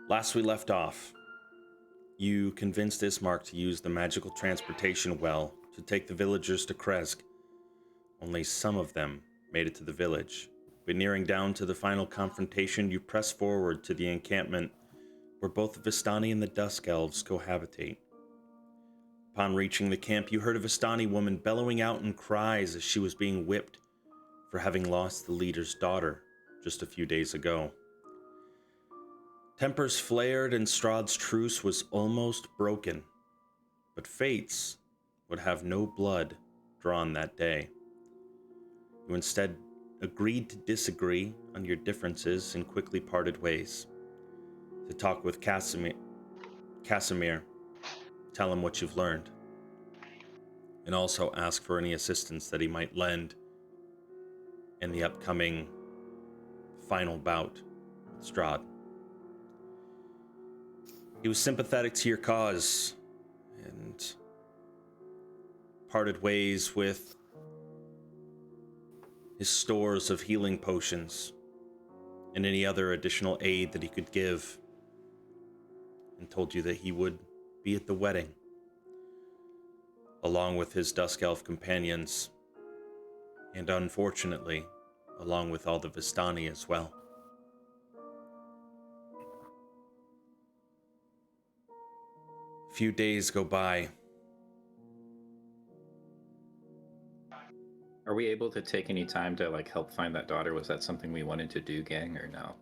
Last we left off, you convinced Ismark to use the magical transportation well to take the villagers to Kresk. Only some of them made it to the village, but nearing down to the final confrontation, you press forward to the encampment where both the Vistani and the Dusk Elves cohabitate. Upon reaching the camp, you heard a Vistani woman bellowing out in cries as she was being whipped for having lost the leader's daughter just a few days ago. Tempers flared and Strahd's truce was almost broken, but fates would have no blood drawn that day. You instead agreed to disagree on your differences and quickly parted ways. To talk with Casimir, tell him what you've learned, and also ask for any assistance that he might lend in the upcoming final bout with Strahd. He was sympathetic to your cause and parted ways with his stores of healing potions and any other additional aid that he could give, and told you that he would be at the wedding along with his Dusk Elf companions, and unfortunately along with all the Vistani as well. A few days go by. Are we able to take any time to like help find that daughter? Was that something we wanted to do, gang, or no?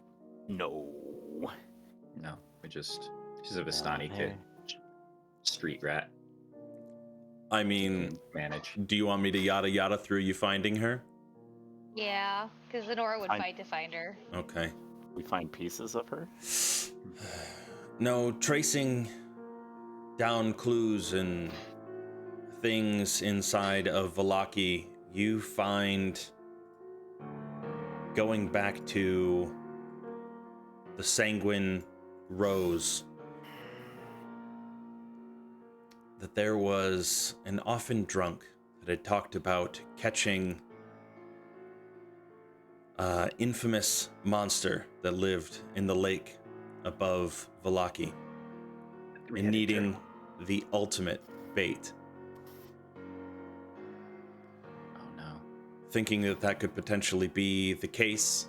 No. No, she's a Vistani kid, street rat. I mean, manage. Do you want me to yada yada through you finding her? Yeah, because Lenora would fight to find her. Okay. We find pieces of her? No, tracing down clues and things inside of Vallaki, you find, going back to the Sanguine Rose, that there was an often drunk that had talked about catching an infamous monster that lived in the lake above Vallaki and needing the ultimate bait. Thinking that that could potentially be the case,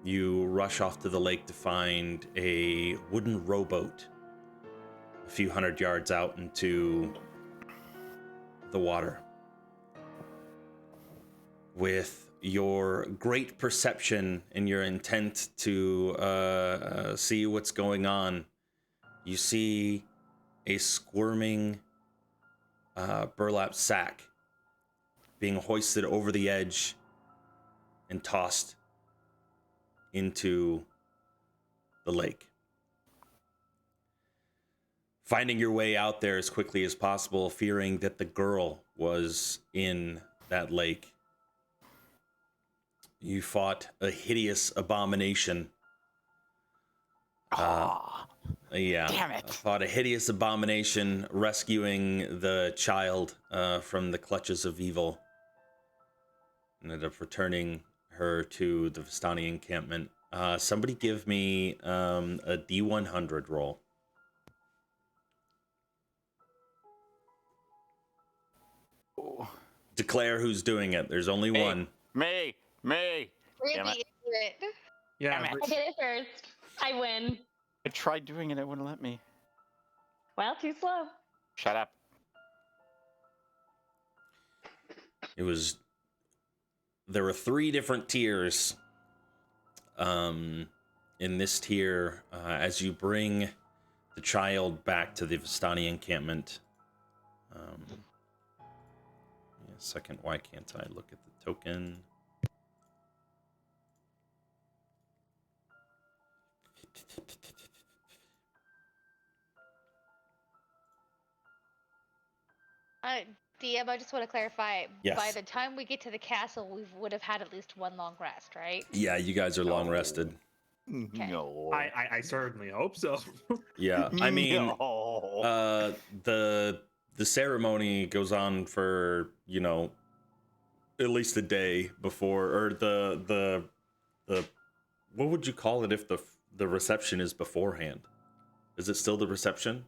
you rush off to the lake to find a wooden rowboat a few hundred yards out into the water. With your great perception and your intent to see what's going on, you see a squirming burlap sack being hoisted over the edge and tossed into the lake. Finding your way out there as quickly as possible, fearing that the girl was in that lake, you fought a hideous abomination. Damn it. Fought a hideous abomination, rescuing the child from the clutches of evil. Ended up returning her to the Vistani encampment. Somebody give me a D100 roll. Declare who's doing it. There's only one. Me. Damn it. Yeah, Damn it. I did it first. I win. I tried doing it, it wouldn't let me. Well, too slow. Shut up. There were 3 different tiers. In this tier, as you bring the child back to the Vistani encampment. A second, why can't I look at the token? DM, I just want to clarify. Yes. By the time we get to the castle, we would have had at least one long rest, right? Yeah, you guys are long rested. Okay. No. I certainly hope so. Yeah, I mean, No. the ceremony goes on for, at least a day before, or the what would you call it if the reception is beforehand. Is it still the reception?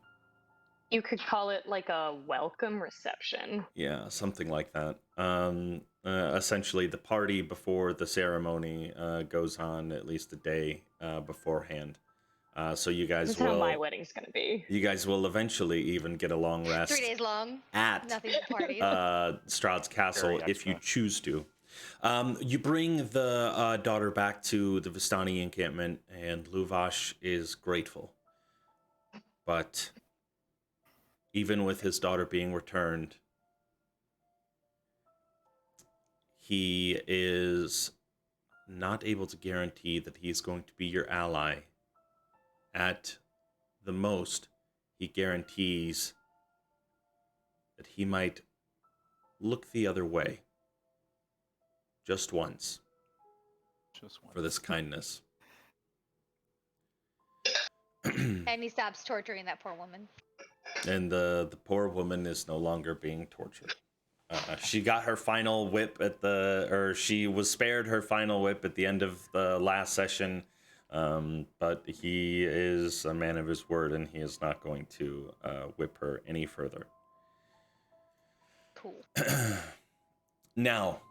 You could call it like a welcome reception. Yeah, something like that. Essentially, the party before the ceremony goes on at least a day beforehand. So you guys That's will. how my wedding's gonna be. You guys will eventually even get a long rest 3 days long. at Nothing but parties. Strahd's castle Very if you extra. choose to. You bring the daughter back to the Vistani encampment, and Luvash is grateful. But even with his daughter being returned, he is not able to guarantee that he's going to be your ally. At the most, he guarantees that he might look the other way just once Just one. for this kindness. And he stops torturing that poor woman. And the poor woman is no longer being tortured. She got her final whip she was spared her final whip at the end of the last session. But he is a man of his word, and he is not going to whip her any further. Cool. Now,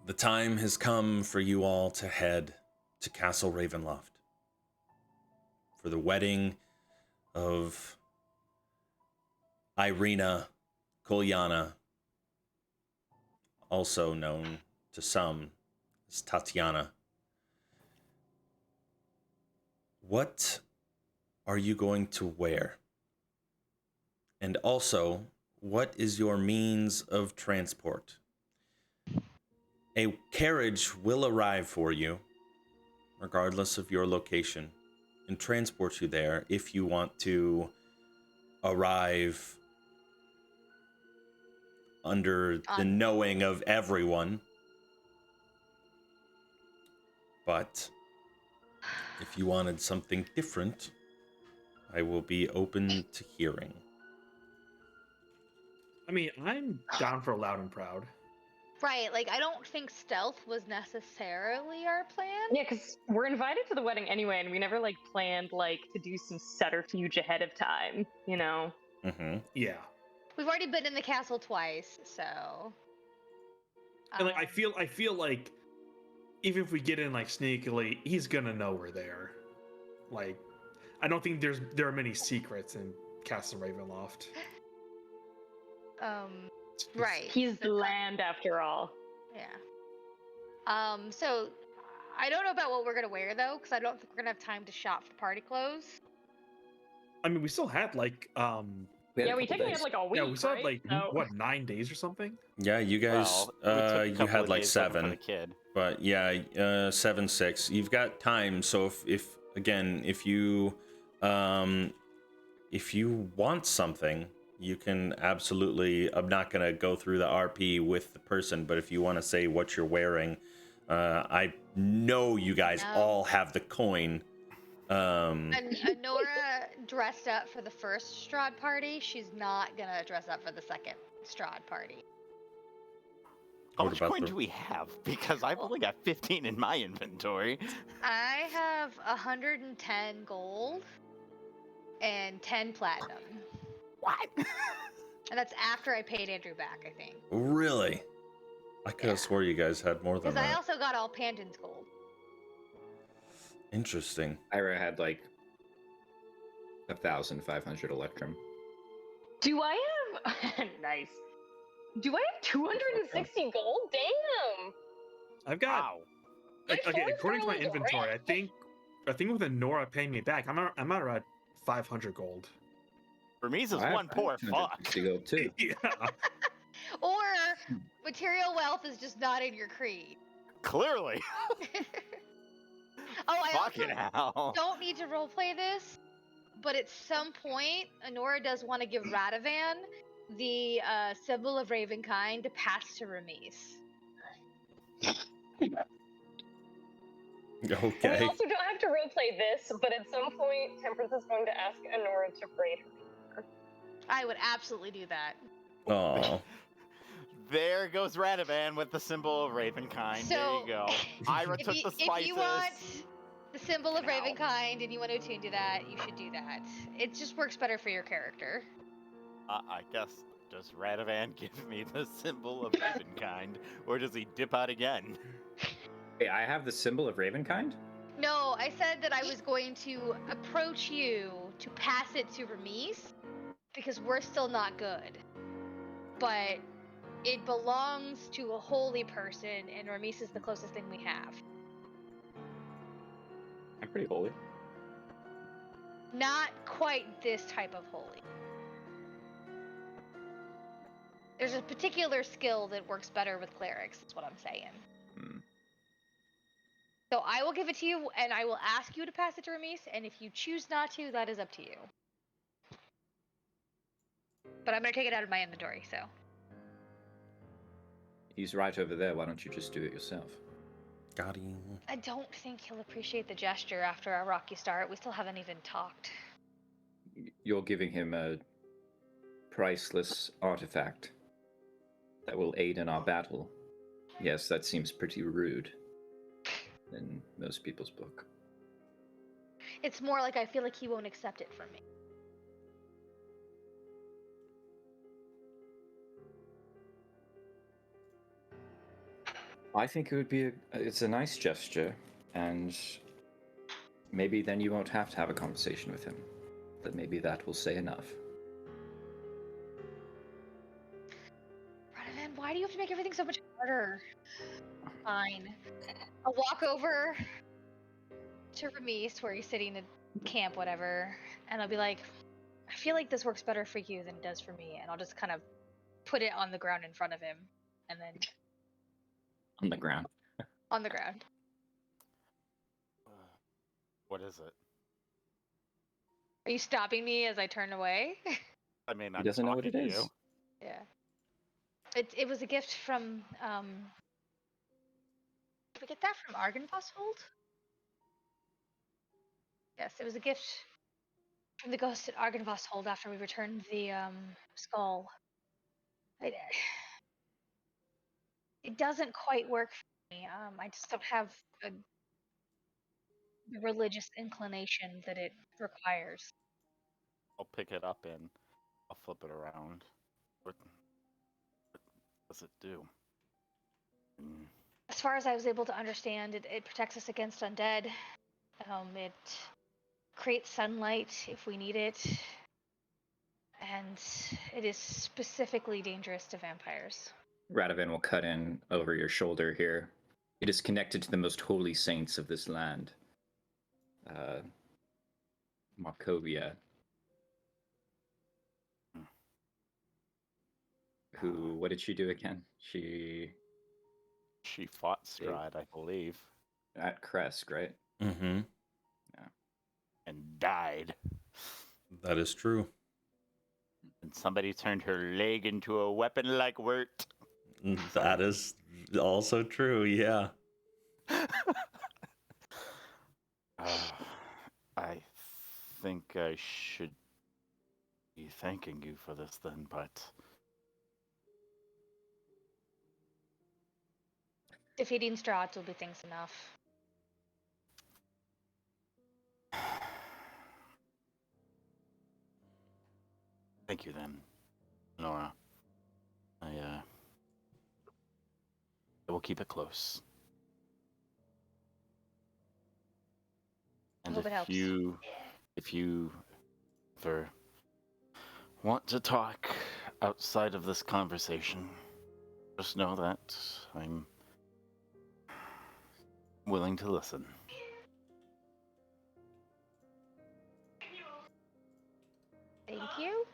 the time has come for you all to head to Castle Ravenloft for the wedding of Irina Kolyana, also known to some as Tatiana. What are you going to wear? And also, what is your means of transport? A carriage will arrive for you, regardless of your location, and transport you there if you want to arrive under the knowing of everyone. But if you wanted something different, I will be open to hearing. I mean, I'm down for loud and proud. Right, like I don't think stealth was necessarily our plan. Yeah, because we're invited to the wedding anyway, and we never like planned like to do some subterfuge ahead of time, you know? Mm-hmm. Yeah. We've already been in the castle twice, so. And like I feel like even if we get in like sneakily, he's gonna know we're there. Like, I don't think there are many secrets in Castle Ravenloft. Right. He's the land after all. Yeah. So I don't know about what we're gonna wear though, because I don't think we're gonna have time to shop for party clothes. I mean, we still had like Yeah, we technically had like a week. yeah, we still had right? like So- what 9 days or something. Yeah, you guys, Well, we took a you couple had of like days looking for 7, the kid. but yeah, 7, 6. You've got time. So if you want something, you can absolutely. I'm not gonna go through the RP with the person, but if you want to say what you're wearing, I know you guys all have the coin. And Nora dressed up for the first Strahd party. She's not gonna dress up for the second Strahd party. How What much about coin the- do we have? Because I've only got 15 in my inventory. I have 110 gold and 10 platinum. What? And that's after I paid Andrew back, I think. Really? I could have Yeah. swore you guys had more than Because I that. also got all Pandon's gold. Interesting. Ira had like 1,500 Electrum. Do I have nice? Do I have 260 gold? Damn! I've got Wow. like, My okay, phone's according to my barely inventory, red. I think with Nora paying me back, I'm at around 500 gold. Burmese is I have one poor fuck. 260 gold too. Yeah. Or material wealth is just not in your creed. Clearly. Oh, I Fucking also hell. don't need to roleplay this, but at some point, Honora does want to give Radovan the symbol of Ravenkind to pass to Ramise. We Okay. also don't have to roleplay this, but at some point, Temperance is going to ask Honora to braid her. I would absolutely do that. Oh. There goes Radovan with the symbol of Ravenkind. So, there you go. Ira took the spices. symbol of Ow. Ravenkind and you want to attune to that, you should do that. It just works better for your character. I guess, does Radovan give me the symbol of Ravenkind, or does he dip out again? Wait, I have the symbol of Ravenkind? No, I said that I was going to approach you to pass it to Remise because we're still not good. But it belongs to a holy person, and Remise is the closest thing we have. I'm pretty holy. Not quite this type of holy. There's a particular skill that works better with clerics, is what I'm saying. Hmm. So I will give it to you, and I will ask you to pass it to Remise, and if you choose not to, that is up to you. But I'm going to take it out of my inventory, so. He's right over there. Why don't you just do it yourself? Got him. I don't think he'll appreciate the gesture after our rocky start. We still haven't even talked. You're giving him a priceless artifact that will aid in our battle. Yes, that seems pretty rude in most people's book. It's more like I feel like he won't accept it from me. I think it would be it's a nice gesture, and maybe then you won't have to have a conversation with him. But maybe that will say enough. Radovan, why do you have to make everything so much harder? Fine. I'll walk over to Remise, where he's sitting at camp, whatever, and I'll be like, I feel like this works better for you than it does for me, and I'll just kind of put it on the ground in front of him, and then On the ground. on the ground. What is it? Are you stopping me as I turn away? I mean, He I'm doesn't know what talking it to is. you. Yeah. It was a gift from, did we get that from Argynvost Hold? Yes, it was a gift from the ghost at Argynvost Hold after we returned the, skull. It doesn't quite work for me. I just don't have the religious inclination that it requires. I'll pick it up and I'll flip it around. What does it do? Mm, As far as I was able to understand, it protects us against undead. It creates sunlight if we need it. And it is specifically dangerous to vampires. Radovan will cut in over your shoulder here. It is connected to the most holy saints of this land. Markovia. Who, what did she do again? She, She fought Strahd, I believe, at Kresk, right? Mm-hmm. and died. That is true. And somebody turned her leg into a weapon like Wirt. That is also true, yeah. I think I should be thanking you for this then, but Defeating Strahd will be things enough. thank you then, Nora. I will keep it close. And hope it helps. if you ever want to talk outside of this conversation, just know that I'm willing to listen. Thank you.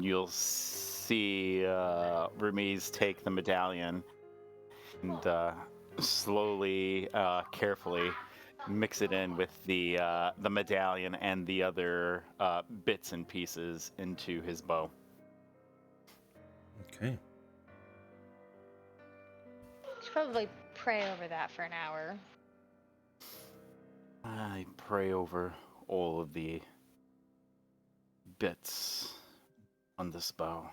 You'll see Ramiz take the medallion and slowly, carefully mix it in with the medallion and the other bits and pieces into his bow. Okay. Should probably pray over that for an hour. I pray over all of the bits on this bow.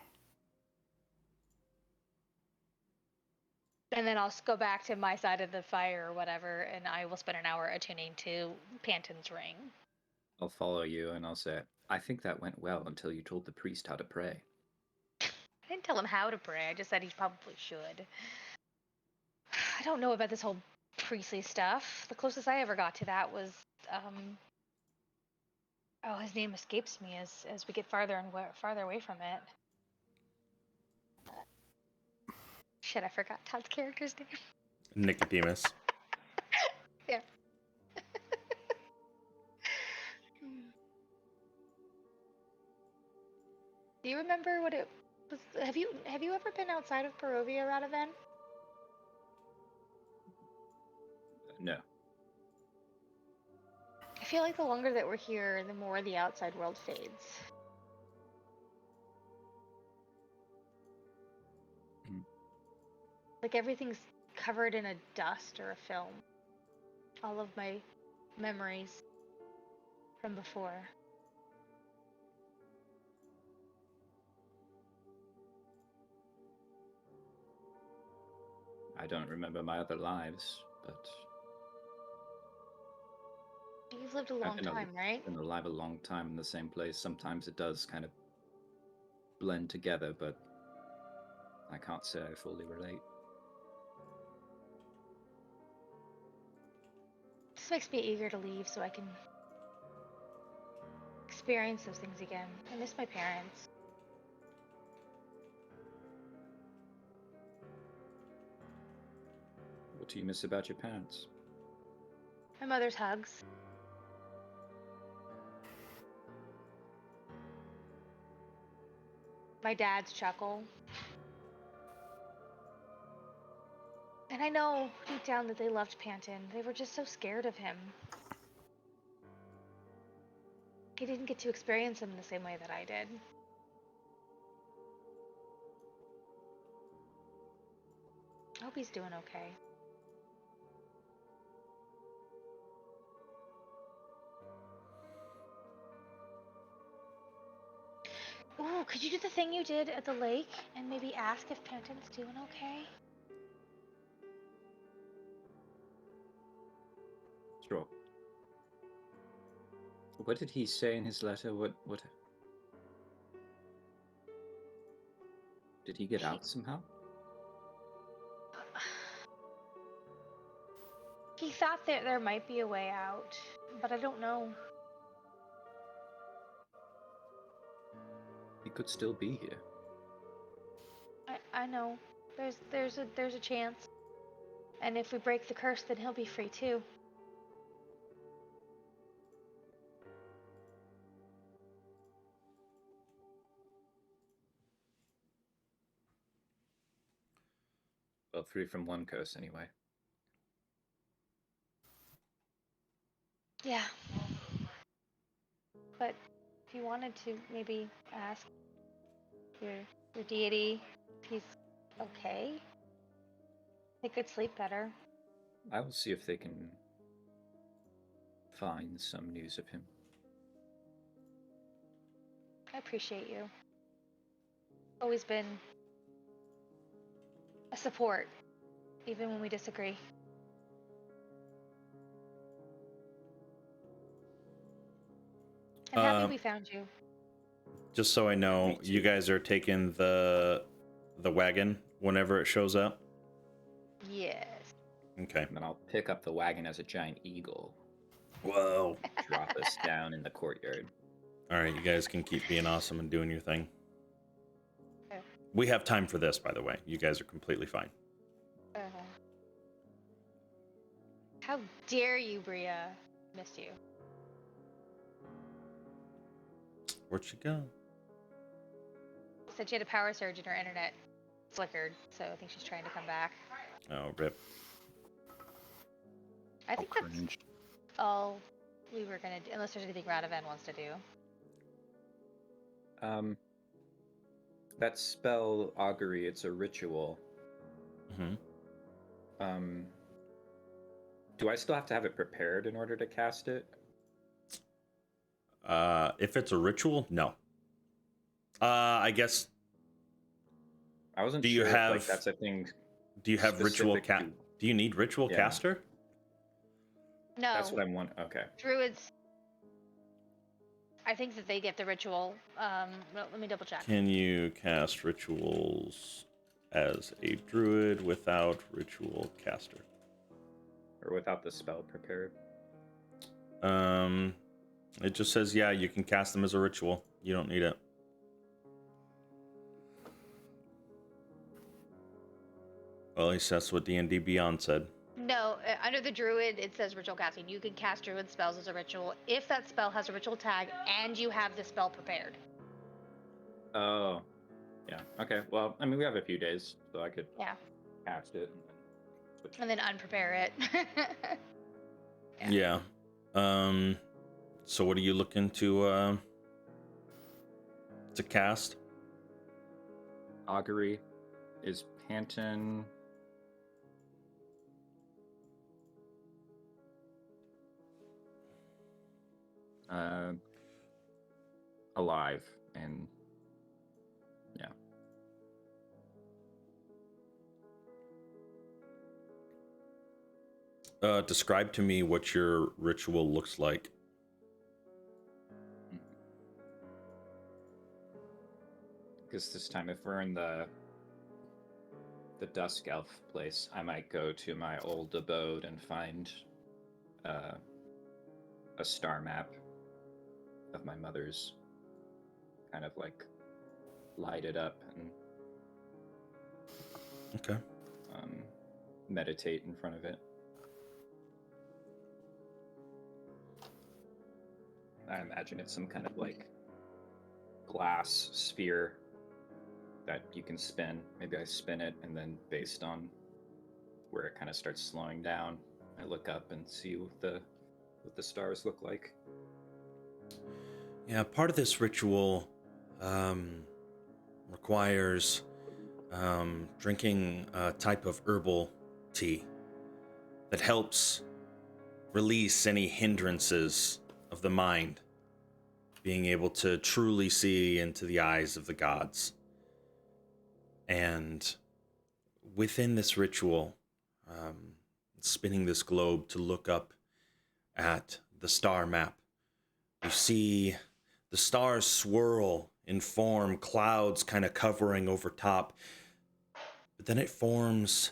And then I'll go back to my side of the fire or whatever, and I will spend an hour attuning to Panton's ring. I'll follow you and I'll say, I think that went well until you told the priest how to pray. I didn't tell him how to pray. I just said he probably should. I don't know about this whole priestly stuff. The closest I ever got to that was, oh, his name escapes me as we get farther and farther away from it. Shit, I forgot Todd's character's name. Nicodemus. Yeah. Do you remember what it was? Have you ever been outside of Barovia, Radovan? No. I feel like the longer that we're here, the more the outside world fades. Mm. Like everything's covered in a dust or a film. All of my memories from before. I don't remember my other lives, but You've lived a I've long been, time, right? been alive a long time in the same place. Sometimes it does kind of blend together, but I can't say I fully relate. This makes me eager to leave so I can experience those things again. I miss my parents. What do you miss about your parents? My mother's hugs. My dad's chuckle. And I know deep down that they loved Panton. They were just so scared of him. He didn't get to experience him the same way that I did. I hope he's doing okay. Ooh, could you do the thing you did at the lake and maybe ask if Panton's doing okay? Sure. What did he say in his letter? What did he get out somehow? He thought that there might be a way out, but I don't know. He could still be here. I know. There's a chance. And if we break the curse, then he'll be free too. Well, free from one curse anyway. Yeah. But if you wanted to maybe ask your deity if he's okay, they could sleep better. I will see if they can find some news of him. I appreciate you. Always been a support, even when we disagree. I'm happy we found you. Just so I know, Me too. you guys are taking the wagon whenever it shows up? Yes. Okay. And then I'll pick up the wagon as a giant eagle, Whoa. drop us down in the courtyard. All right, you guys can keep being awesome and doing your thing. Okay. We have time for this, by the way. You guys are completely fine. How dare you, Bria? Missed you. Where'd she go? Said she had a power surge and her internet flickered, so I think she's trying to come back. Oh, rip. I think that's Cringe. all we were gonna do, unless there's anything Radovan wants to do. That spell augury, it's a ritual. Mm-hmm. Do I still have to have it prepared in order to cast it? If it's a ritual, no. I guess. I wasn't Do you sure if, have- like, that's a thing Do you have ritual specific cat? to- Do you need ritual Yeah. caster? No. That's what I'm wondering. Okay. Druids. I think that they get the ritual. Let me double check. Can you cast rituals as a druid without ritual caster? Or without the spell prepared. It just says, yeah, you can cast them as a ritual. You don't need it. Well, at least that's what D&D Beyond said. No, under the druid, it says ritual casting. You can cast druid spells as a ritual if that spell has a ritual tag and you have the spell prepared. Oh. Yeah. Okay. Well, I mean, we have a few days, so I could Yeah. cast it and then switch. And then unprepare it. Yeah. So what are you looking to cast? Augury is Panton. Alive and yeah. Describe to me what your ritual looks like. Because this time, if we're in the Dusk Elf place, I might go to my old abode and find a star map of my mother's, kind of like light it up and Okay. meditate in front of it. I imagine it's some kind of like glass sphere that you can spin. Maybe I spin it, and then based on where it kind of starts slowing down, I look up and see what the stars look like. Yeah, part of this ritual requires drinking a type of herbal tea that helps release any hindrances of the mind, being able to truly see into the eyes of the gods. And within this ritual, spinning this globe to look up at the star map, you see the stars swirl and form clouds kind of covering over top. But then it forms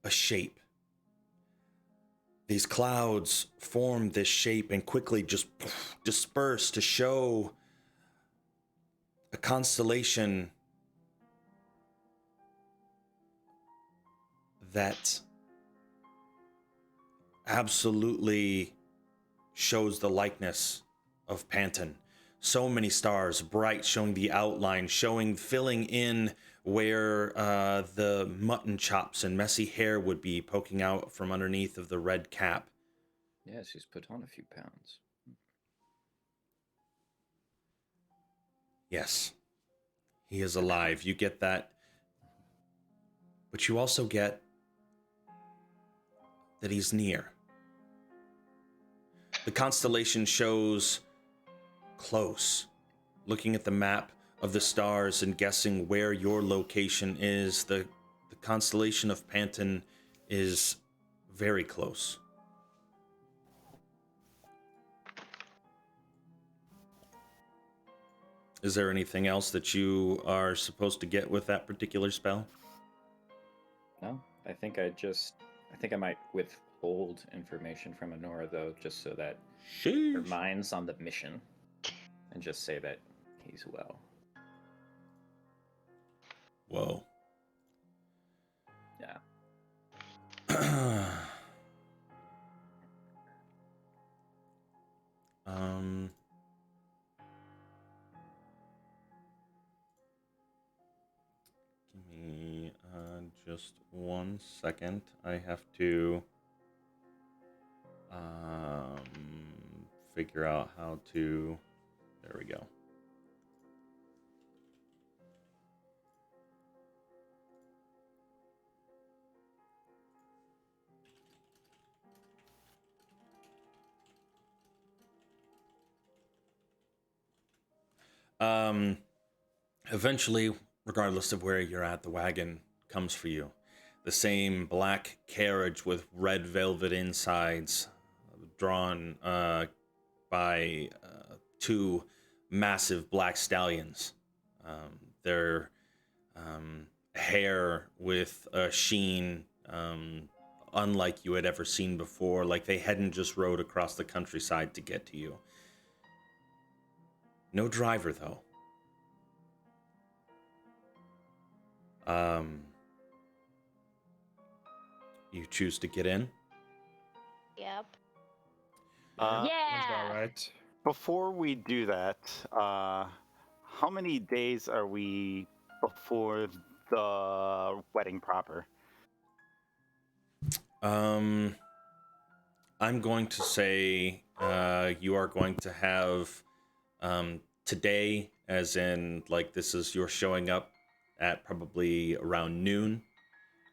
a shape. These clouds form this shape and quickly just disperse to show a constellation that absolutely shows the likeness of Panton. So many stars, bright, showing the outline, filling in where the mutton chops and messy hair would be poking out from underneath of the red cap. Yes, he's put on a few pounds. Yes, he is alive. You get that. But you also get that he's near. The constellation shows close. Looking at the map of the stars and guessing where your location is, the constellation of Panton is very close. Is there anything else that you are supposed to get with that particular spell? No, I think I might withhold information from Honora, though, just so that her Sheesh. mind's on the mission, and just say that he's well. Whoa. Yeah. Give me just 1 second. I have to figure out how to. There we go. Eventually, regardless of where you're at, the wagon comes for you. The same black carriage with red velvet insides, drawn by two massive black stallions. Their hair with a sheen unlike you had ever seen before, like they hadn't just rode across the countryside to get to you. No driver, though. You choose to get in? Yep. Uh, Sounds about Yeah. right. Before we do that, how many days are we before the wedding proper? I'm going to say you are going to have today, as in, like, this is you're showing up at probably around noon.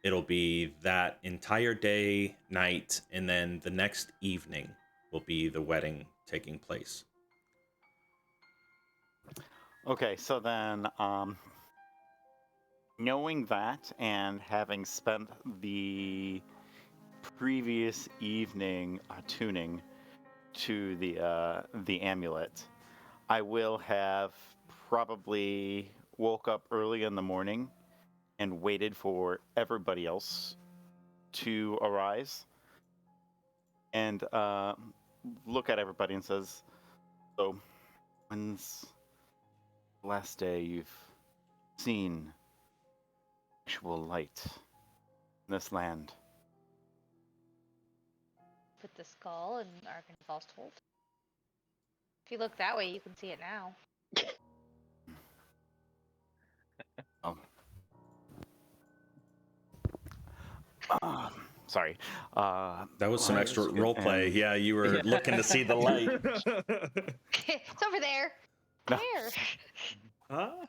It'll be that entire day, night, and then the next evening will be the wedding taking place. Okay, so then, knowing that and having spent the previous evening tuning to the amulet, I will have probably woke up early in the morning and waited for everybody else to arise and look at everybody and says, "So, when's the last day you've seen actual light in this land?" Put the skull in Arkansas Holt. If you look that way, you can see it now. Oh. Sorry. That was some I extra was role good, play. and- Yeah, you were Yeah. looking to see the light. It's over there. No. There. Huh?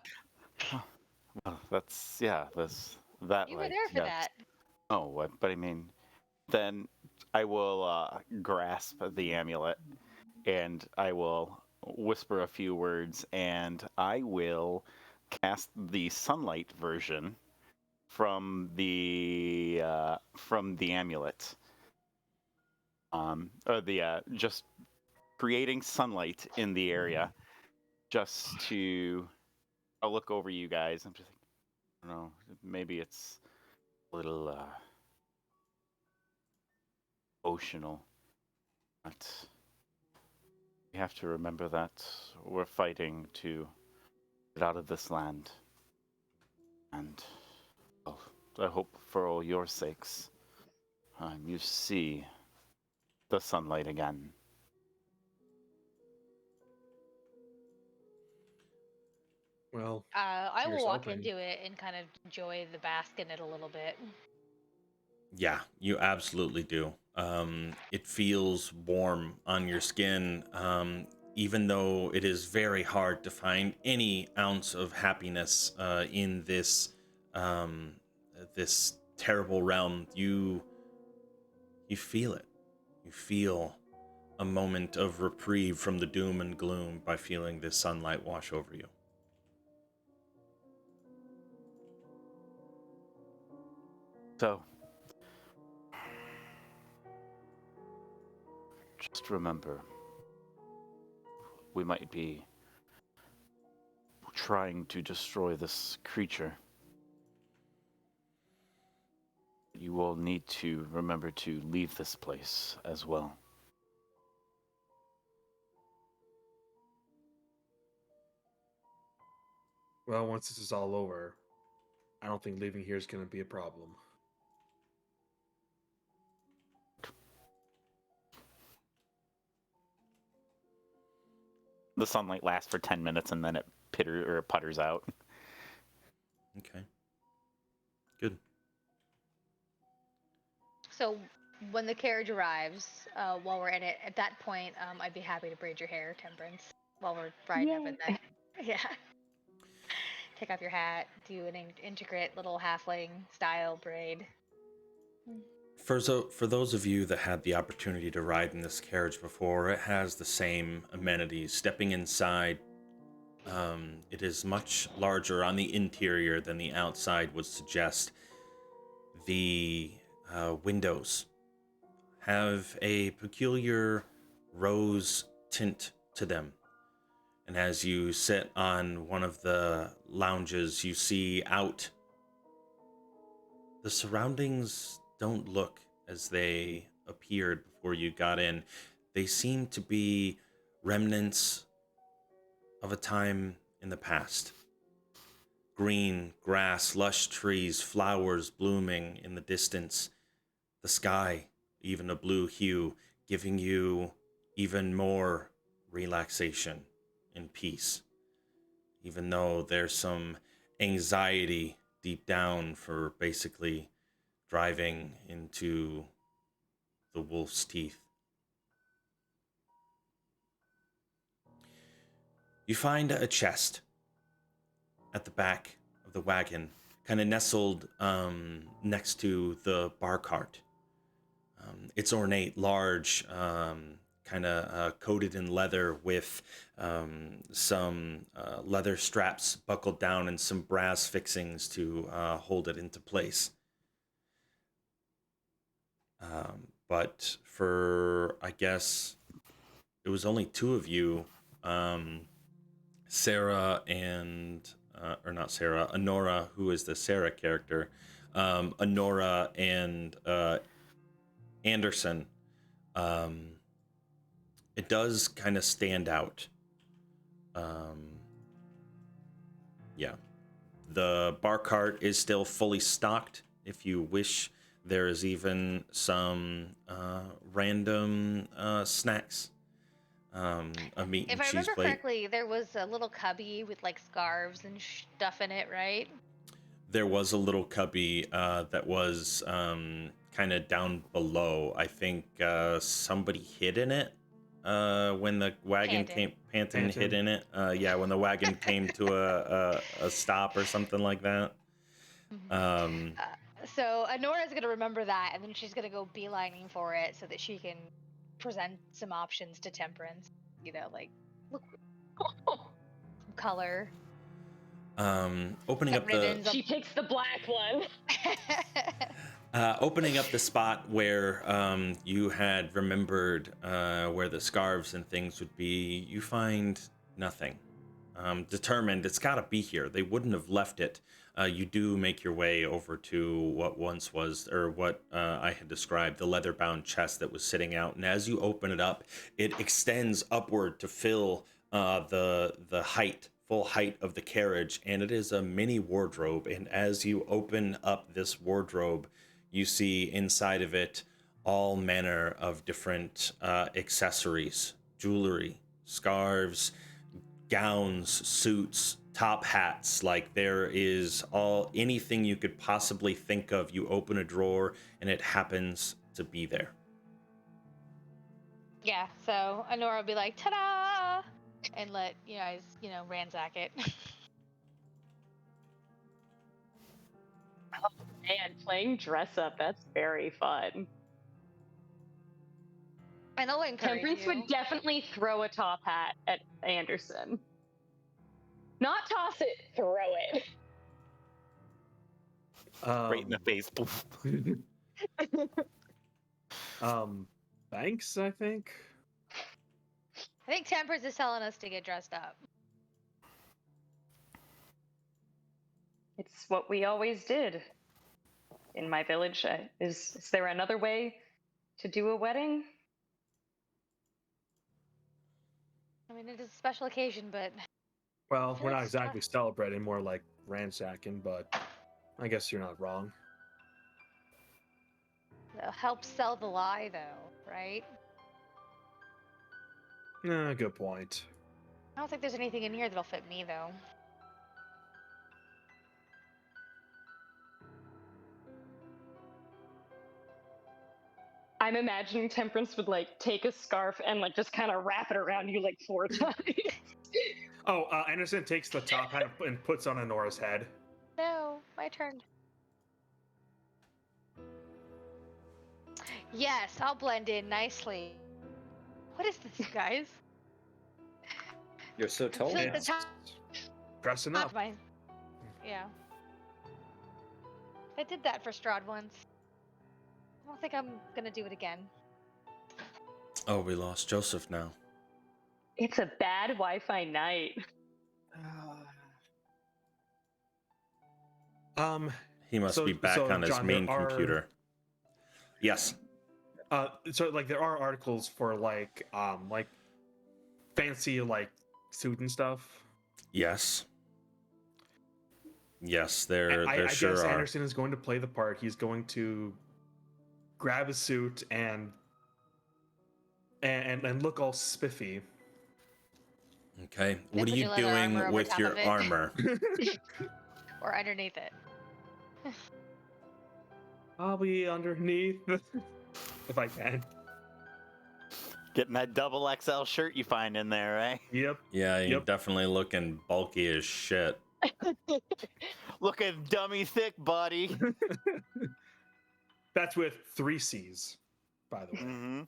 Well, that's that You were light. there for Yes. that. Oh, but I mean, then I will grasp the amulet and I will whisper a few words and I will cast the sunlight version from the amulet. Or the just creating sunlight in the area, just to. I'll look over you guys. I'm just like, I don't know, maybe it's a little emotional, but we have to remember that we're fighting to get out of this land, and well, I hope for all your sakes, you see the sunlight again. Well, I will Here's walk hoping. into it and kind of enjoy the bask in it a little bit. Yeah, you absolutely do. It feels warm on your skin, even though it is very hard to find any ounce of happiness in this terrible realm. You feel it. You feel a moment of reprieve from the doom and gloom by feeling this sunlight wash over you. So, just remember, we might be trying to destroy this creature. You will need to remember to leave this place as well. Well, once this is all over, I don't think leaving here is going to be a problem. The sunlight lasts for 10 minutes and then it putters out. Okay. Good. So when the carriage arrives, while we're in it, at that point, I'd be happy to braid your hair, Temperance, while we're riding up in Yay. that. Yeah. Take off your hat, do an intricate little halfling style braid. For those of you that had the opportunity to ride in this carriage before, it has the same amenities. Stepping inside, It is much larger on the interior than the outside would suggest. The windows have a peculiar rose tint to them. And as you sit on one of the lounges, you see out. The surroundings don't look as they appeared before you got in. They seem to be remnants of a time in the past. Green grass, lush trees, flowers blooming in the distance. The sky, even a blue hue, giving you even more relaxation and peace. Even though there's some anxiety deep down for basically driving into the wolf's teeth. You find a chest at the back of the wagon, kind of nestled next to the bar cart. It's ornate, large, kind of coated in leather with some leather straps buckled down and some brass fixings to hold it into place. But for, I guess, it was only two of you, Sarah and, or not Sarah, Honora, who is the Sarah character, Honora and Anderson. It does kind of stand out. Yeah. The bar cart is still fully stocked. If you wish, there is even some random snacks. A meat If and I cheese remember plate. correctly, there was a little cubby with like scarves and stuff in it, right? There was a little cubby that was kind of down below. I think somebody hid in it when the wagon Panton. Panton hid in it. Yeah, when the wagon came to a stop or something like that. So Honora's gonna remember that, and then she's gonna go beelining for it so that she can present some options to Temperance. You know, like look, some color. Opening Some up the ribbons. She picks the black one. opening up the spot where you had remembered where the scarves and things would be, you find nothing. Determined it's got to be here. They wouldn't have left it. You do make your way over to what once was, or what I had described, the leather-bound chest that was sitting out. And as you open it up, it extends upward to fill the full height of the carriage, and it is a mini wardrobe. And as you open up this wardrobe, you see inside of it all manner of different accessories, jewelry, scarves, gowns, suits, top hats. Like there is anything you could possibly think of. You open a drawer and it happens to be there. Yeah, so Honora will be like, ta-da! And let you guys, ransack it. Man, playing dress up, that's very fun. And I'll encourage Temperance you. would definitely throw a top hat at Anderson. Not toss it, throw it. Right in the face. Poof. Thanks, I think. I think Temperance is telling us to get dressed up. It's what we always did in my village. Is there another way to do a wedding? I mean, it is a special occasion, but Well, we're not Let's exactly try- celebrating, more like ransacking, but I guess you're not wrong. it'll help sell the lie, though, right? Good point. I don't think there's anything in here that'll fit me, though. I'm imagining Temperance would like take a scarf and like just kind of wrap it around you like 4 times. Oh, Anderson takes the top hat and puts on Honora's head. No, my turn. Yes, I'll blend in nicely. What is this, guys? You're so I feel tall. like the It's- top Dressing Not up. my. Yeah. I did that for Strahd once. I don't think I'm gonna do it again. Oh, we lost Joseph now. It's a bad Wi-Fi night. He must So- be back so, on his John, there main are- computer. Yes. So like there are articles for like fancy like suit and stuff. Yes. Yes, And there I sure guess are. Anderson is going to play the part. He's going to grab a suit and look all spiffy. Okay. Then What are put you your leather armor doing over with top your of it. armor? Or underneath it. I'll be underneath if I can. Getting that double XL shirt you find in there, right? Yep. Yeah, you're Yep. definitely looking bulky as shit. Looking dummy thick, buddy. That's with 3 C's, by the way. Mm-hmm.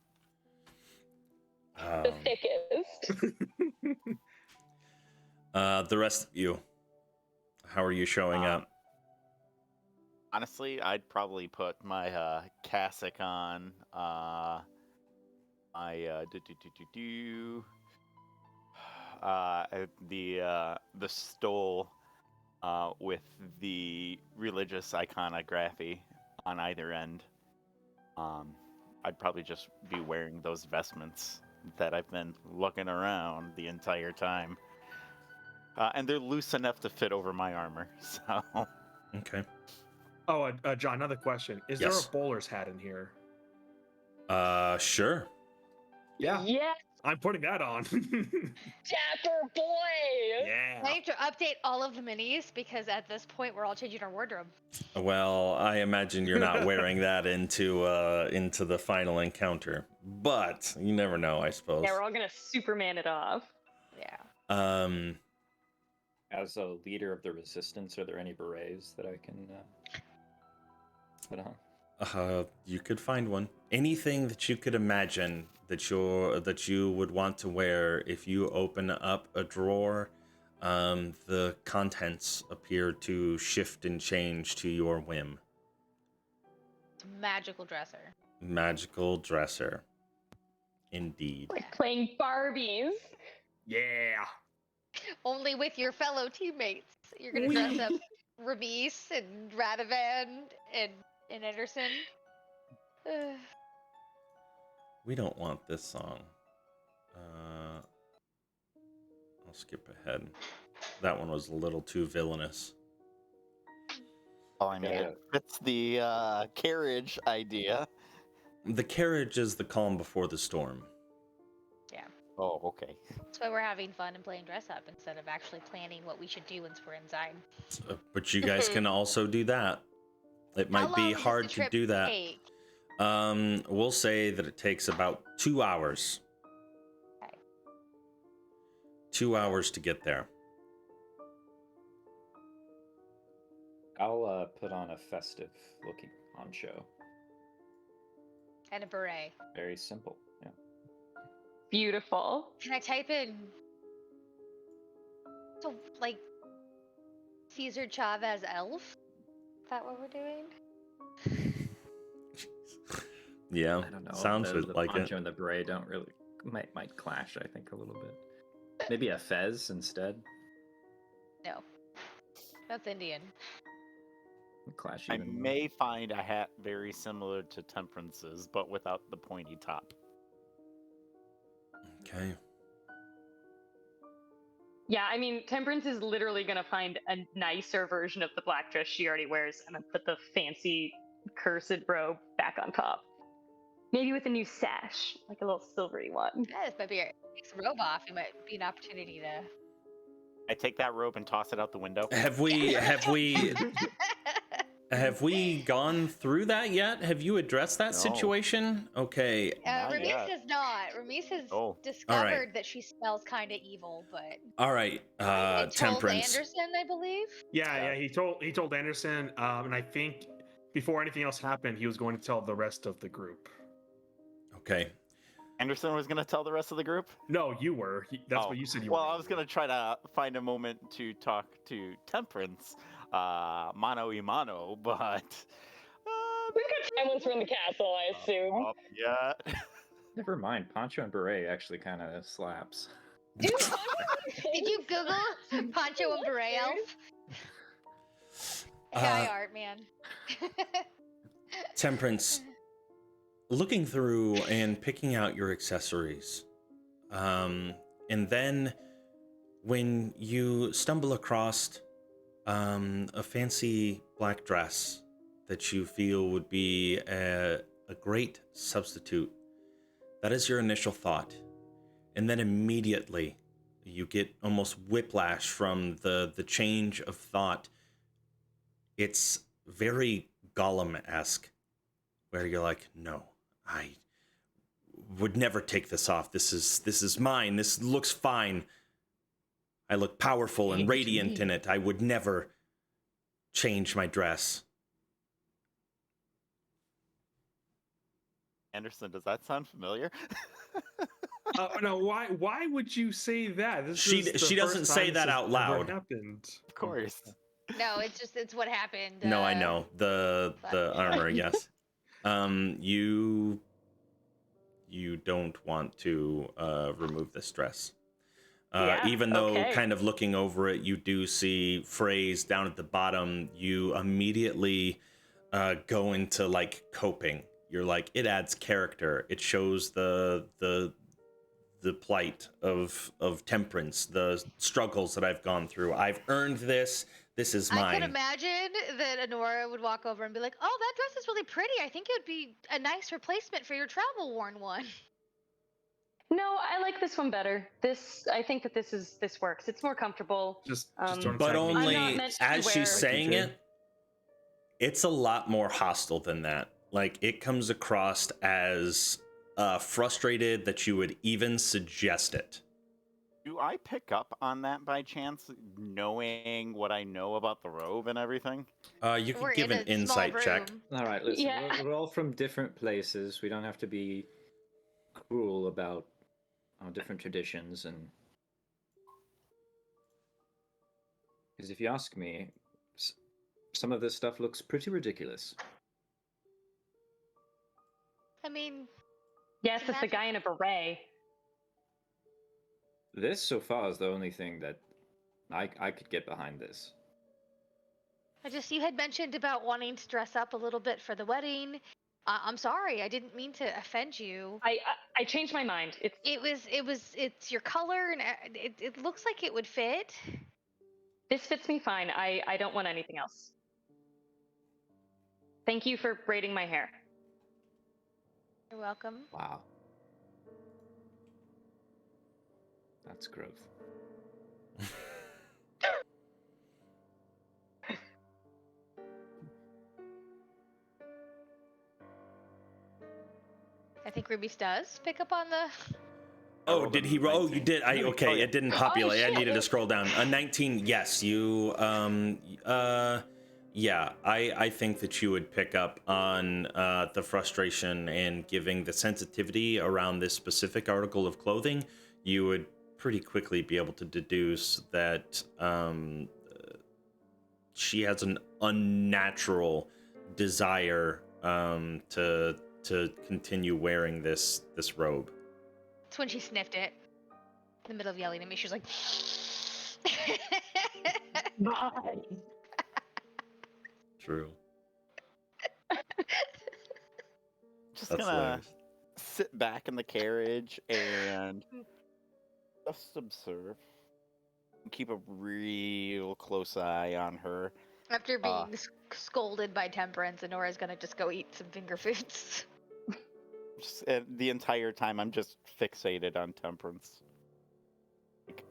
The thickest. The rest of you, how are you showing up? Honestly, I'd probably put my cassock on. The stole with the religious iconography on either end. I'd probably just be wearing those vestments that I've been looking around the entire time. And they're loose enough to fit over my armor, so... Okay. Oh, John, another question. Is Yes. there a bowler's hat in here? Sure. Yeah. Yes, I'm putting that on. Dapper boy. Yeah. I have to update all of the minis because at this point we're all changing our wardrobe. Well, I imagine you're not wearing that into the final encounter, but you never know, I suppose. Yeah, we're all gonna Superman it off. Yeah. As a leader of the resistance, are there any berets that I can put on? You could find one. Anything that you could imagine that you would want to wear if you open up a drawer, the contents appear to shift and change to your whim. It's a magical dresser. Magical dresser. Indeed. Like playing Barbies. Yeah. Only with your fellow teammates. You're gonna dress up Ramis and Radovan and Anderson. Ugh. We don't want this song. I'll skip ahead. That one was a little too villainous. Oh, I mean, Yeah. it fits the carriage idea. The carriage is the calm before the storm. Oh, okay. That's why we're having fun and playing dress up instead of actually planning what we should do once we're inside. But you guys can also do that. It might be hard to do that. Take? We'll say that it takes about 2 hours. Okay. 2 hours to get there. I'll put on a festive looking poncho. And a beret. Very simple. Yeah. Beautiful. Can I type in? So like Caesar Chavez elf? Is that what we're doing? Yeah, I don't know. sounds the like poncho it. and the beret don't really might clash. I think a little bit. Maybe a fez instead. No. That's Indian. Clash I even more. may find a hat very similar to Temperance's, but without the pointy top. Okay. Yeah, I mean, Temperance is literally gonna find a nicer version of the black dress she already wears and then put the fancy cursed robe back on top. Maybe with a new sash, like a little silvery one. Yeah, this might be a takes the robe off. It might be an opportunity to. I take that rope and toss it out the window. Have we gone through that yet? Have you addressed that No. situation? Okay. Not Ramis yet. has not. Ramis has Oh. discovered that she smells kind of evil, but All right. it told Temperance. Anderson, I believe. Yeah. He told Anderson, and I think before anything else happened, he was going to tell the rest of the group. Okay. Anderson was going to tell the rest of the group? No, you were. That's what you said you were. Well, I was going to try to find a moment to talk to Temperance, mano y mano, but... We've got time once we're in the castle, I assume. Yeah. Never mind. Poncho and beret actually kind of slaps. Dude, Did you Google Poncho and Beret Elf? AI art, man. Temperance, looking through and picking out your accessories. And then when you stumble across a fancy black dress that you feel would be a great substitute, that is your initial thought. And then immediately you get almost whiplash from the change of thought. It's very Gollum-esque, where you're like, no, I would never take this off. This is mine. This looks fine. I look powerful and radiant in it. I would never change my dress. Anderson, does that sound familiar? No, why would you say that? She doesn't say that out loud. Happened. Of course. No, it's what happened. No, I know. The armor, yes. You don't want to remove this dress. Even though kind of looking over it, you do see phrase down at the bottom, you immediately go into like coping. You're like, it adds character. It shows the plight of Temperance, the struggles that I've gone through. I've earned this. This is mine. I could imagine that Honora would walk over and be like, "Oh, that dress is really pretty. I think it would be a nice replacement for your travel-worn one." No, I like this one better. I think that this works. It's more comfortable. Just I'm don't But attack me. only not meant to as wear- she's saying it, it's a lot more hostile than that. Like, it comes across as frustrated that you would even suggest it. Do I pick up on that by chance, knowing what I know about the robe and everything? You can We're give in an a small insight check. room. All right, listen. Yeah. We're all from different places. We don't have to be cruel about our different traditions, and because if you ask me, some of this stuff looks pretty ridiculous. I mean, Yes, it's the guy in a beret. This, so far, is the only thing that I could get behind this. you had mentioned about wanting to dress up a little bit for the wedding. I'm sorry, I didn't mean to offend you. I changed my mind. It's your color, and it looks like it would fit. This fits me fine. I don't want anything else. Thank you for braiding my hair. You're welcome. Wow. That's growth. I think Ruby does pick up on the. Oh, did he roll? Oh, you did. Okay, Oh, yeah. it didn't populate. I shit. needed to scroll down. A 19. Yes, you. Yeah. I think that you would pick up on the frustration and giving the sensitivity around this specific article of clothing. You would pretty quickly be able to deduce that she has an unnatural desire to continue wearing this robe. It's when she sniffed it in the middle of yelling at me. She was like, True. Just That's gonna hilarious. sit back in the carriage and just observe. Keep a real close eye on her. after being scolded by Temperance, Nora's gonna just go eat some finger foods. The entire time, I'm just fixated on Temperance. Like,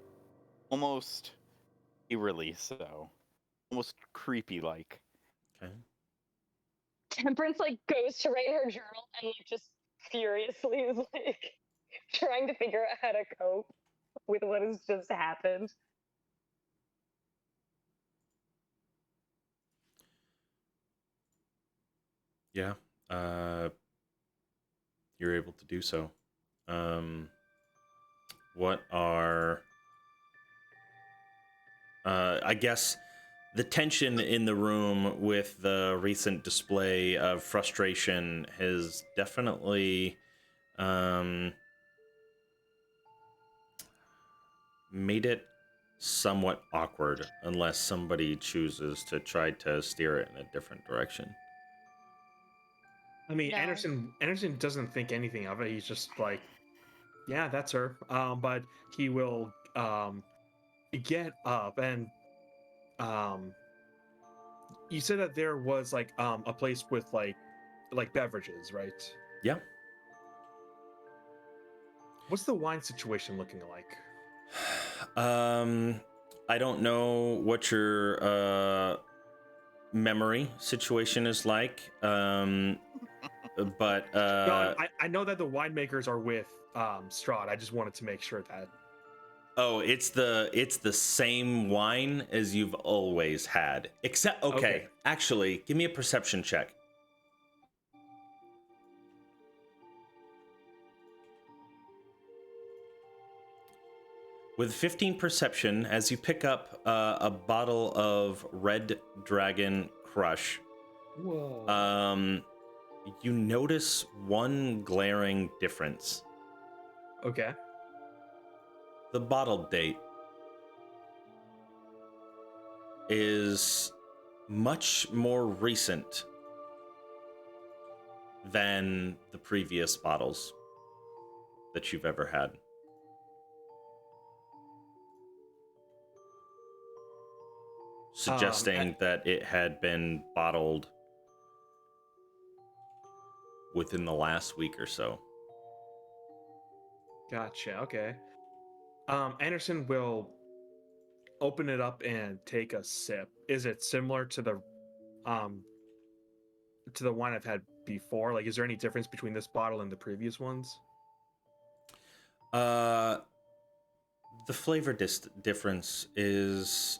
almost eerily so. Almost creepy-like. Okay. Temperance goes to write her journal and just furiously is trying to figure out how to cope with what has just happened. Yeah. You're able to do so. What are I guess the tension in the room with the recent display of frustration has definitely made it somewhat awkward unless somebody chooses to try to steer it in a different direction. I mean, No. Anderson doesn't think anything of it. He's just like, yeah, that's her. But he will get up and you said that there was like a place with like beverages, right? Yeah. What's the wine situation looking like? I don't know what your memory situation is like, but No, I know that the winemakers are with Strahd. I just wanted to make sure that. oh, it's the same wine as you've always had, except okay. Actually, give me a perception check. With 15 perception, as you pick up a bottle of Red Dragon Crush, Whoa. you notice one glaring difference. Okay. The bottle date is much more recent than the previous bottles that you've ever had. Suggesting that it had been bottled within the last week or so. Gotcha. Okay. Anderson will open it up and take a sip. Is it similar to the wine I've had before? Like, is there any difference between this bottle and the previous ones? The flavor difference is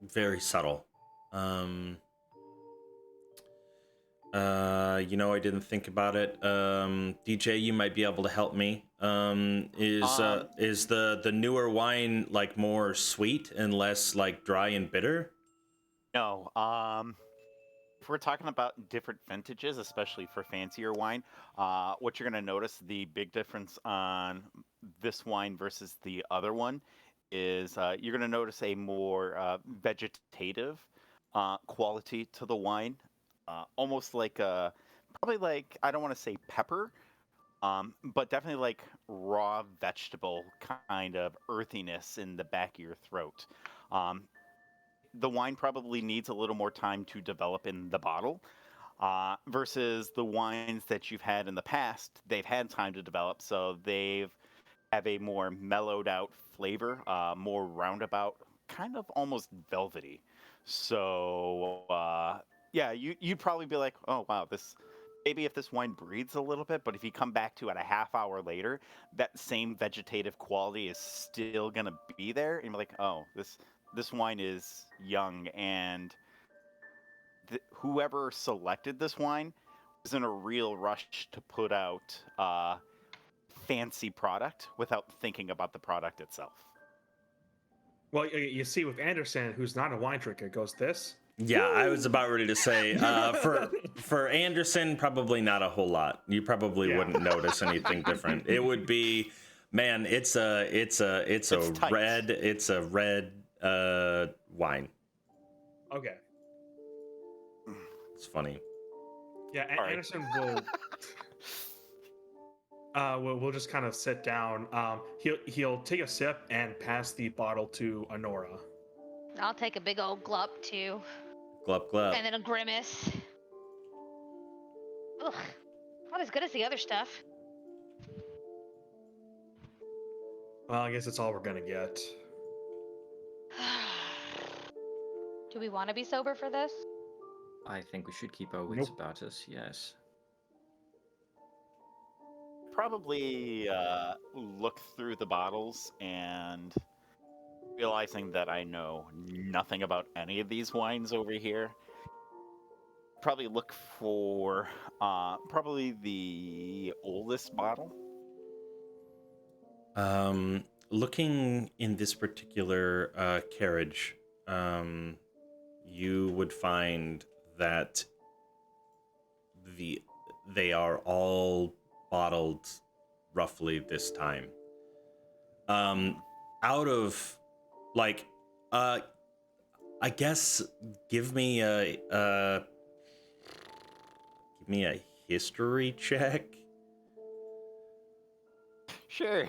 very subtle. I didn't think about it. DJ, you might be able to help me. Is the newer wine like more sweet and less like dry and bitter? No. If we're talking about different vintages, especially for fancier wine, what you're going to notice the big difference on this wine versus the other one is you're going to notice a more vegetative quality to the wine, almost like probably like I don't want to say pepper, but definitely like raw vegetable kind of earthiness in the back of your throat. Um, the wine probably needs a little more time to develop in the bottle versus the wines that you've had in the past. They've had time to develop, so they've have a more mellowed out flavor, more roundabout, kind of almost velvety. So yeah, you'd probably be like, oh wow, this maybe if this wine breathes a little bit, but if you come back to it a half hour later, that same vegetative quality is still gonna be there, and you're like, oh, this wine is young, and whoever selected this wine was in a real rush to put out fancy product without thinking about the product itself. Well, you see, with Anderson, who's not a wine drinker, goes this. Yeah, I was about ready to say for Anderson, probably not a whole lot. You probably wouldn't notice anything different. It would be, man, it's a red wine. Okay. It's funny. Yeah, Anderson we'll just kind of sit down. He'll take a sip and pass the bottle to Honora. I'll take a big old glup too. Glup glup. And then a grimace. Ugh, not as good as the other stuff. Well, I guess it's all we're gonna get. Do we want to be sober for this? I think we should keep our wits about us, yes. Probably look through the bottles and realizing that I know nothing about any of these wines over here. Probably look for probably the oldest bottle Looking in this particular carriage, you would find that they are all bottled roughly this time. Out of like, I guess give me a history check. Sure.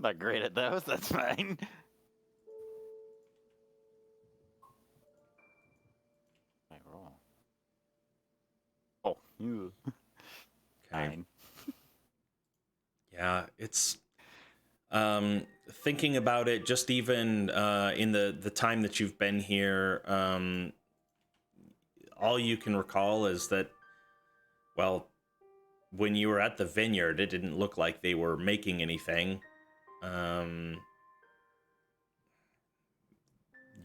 Not great at those, that's fine. I roll. Oh, you. Okay. 9. Yeah, it's thinking about it, just even in the time that you've been here, all you can recall is that, well, when you were at the vineyard, it didn't look like they were making anything.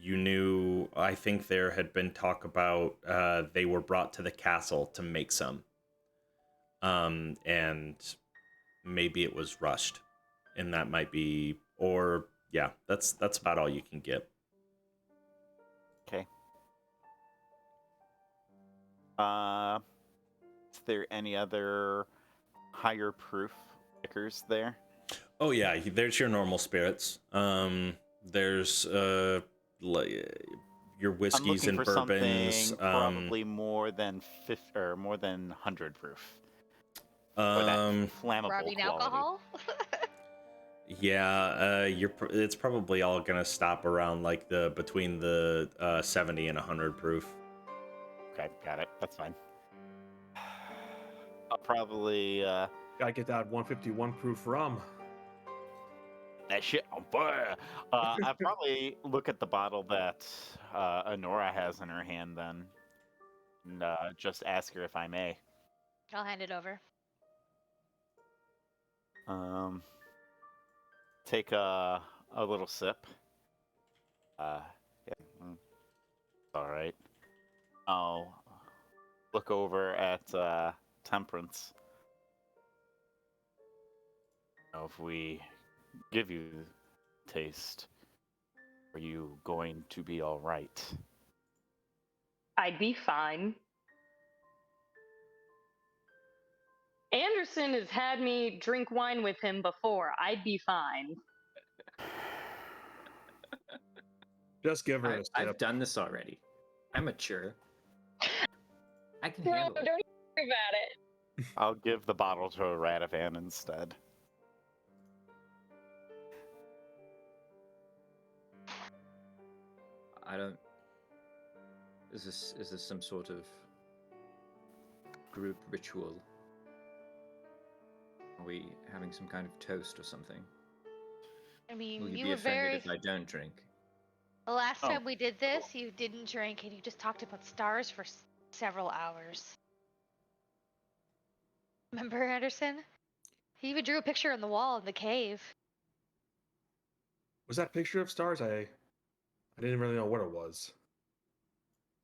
You knew, I think there had been talk about they were brought to the castle to make some. And maybe it was rushed. And that might be, or yeah, that's about all you can get. Okay. Is there any other higher proof liquors there? Oh yeah, there's your normal spirits. There's your I'm whiskeys looking and for bourbons. something probably more than 50 or more than 100 proof. Or that flammable Rubbing quality. alcohol. Yeah, it's probably all gonna stop around like between the 70 and 100 proof. Okay, got it. That's fine. I'll probably Gotta get that 151 proof rum. that shit on fire. I'll probably look at the bottle that Honora has in her hand then, and just ask her if I may. I'll hand it over. Take a little sip. Yeah, all right. I'll look over at Temperance. If we give you taste, are you going to be all right? I'd be fine. Anderson has had me drink wine with him before. I'd be fine. Just give her a I've sip. done this already. I'm mature. I can No, handle it. don't worry about it. I'll give the bottle to a Radavan instead. I don't. Is this some sort of group ritual? Are we having some kind of toast or something? I mean, Will you you be were offended very. if I don't drink? The last Oh. time we did this, you didn't drink and you just talked about stars for several hours. Remember, Anderson? He even drew a picture on the wall in the cave. Was that picture of stars? I didn't really know what it was.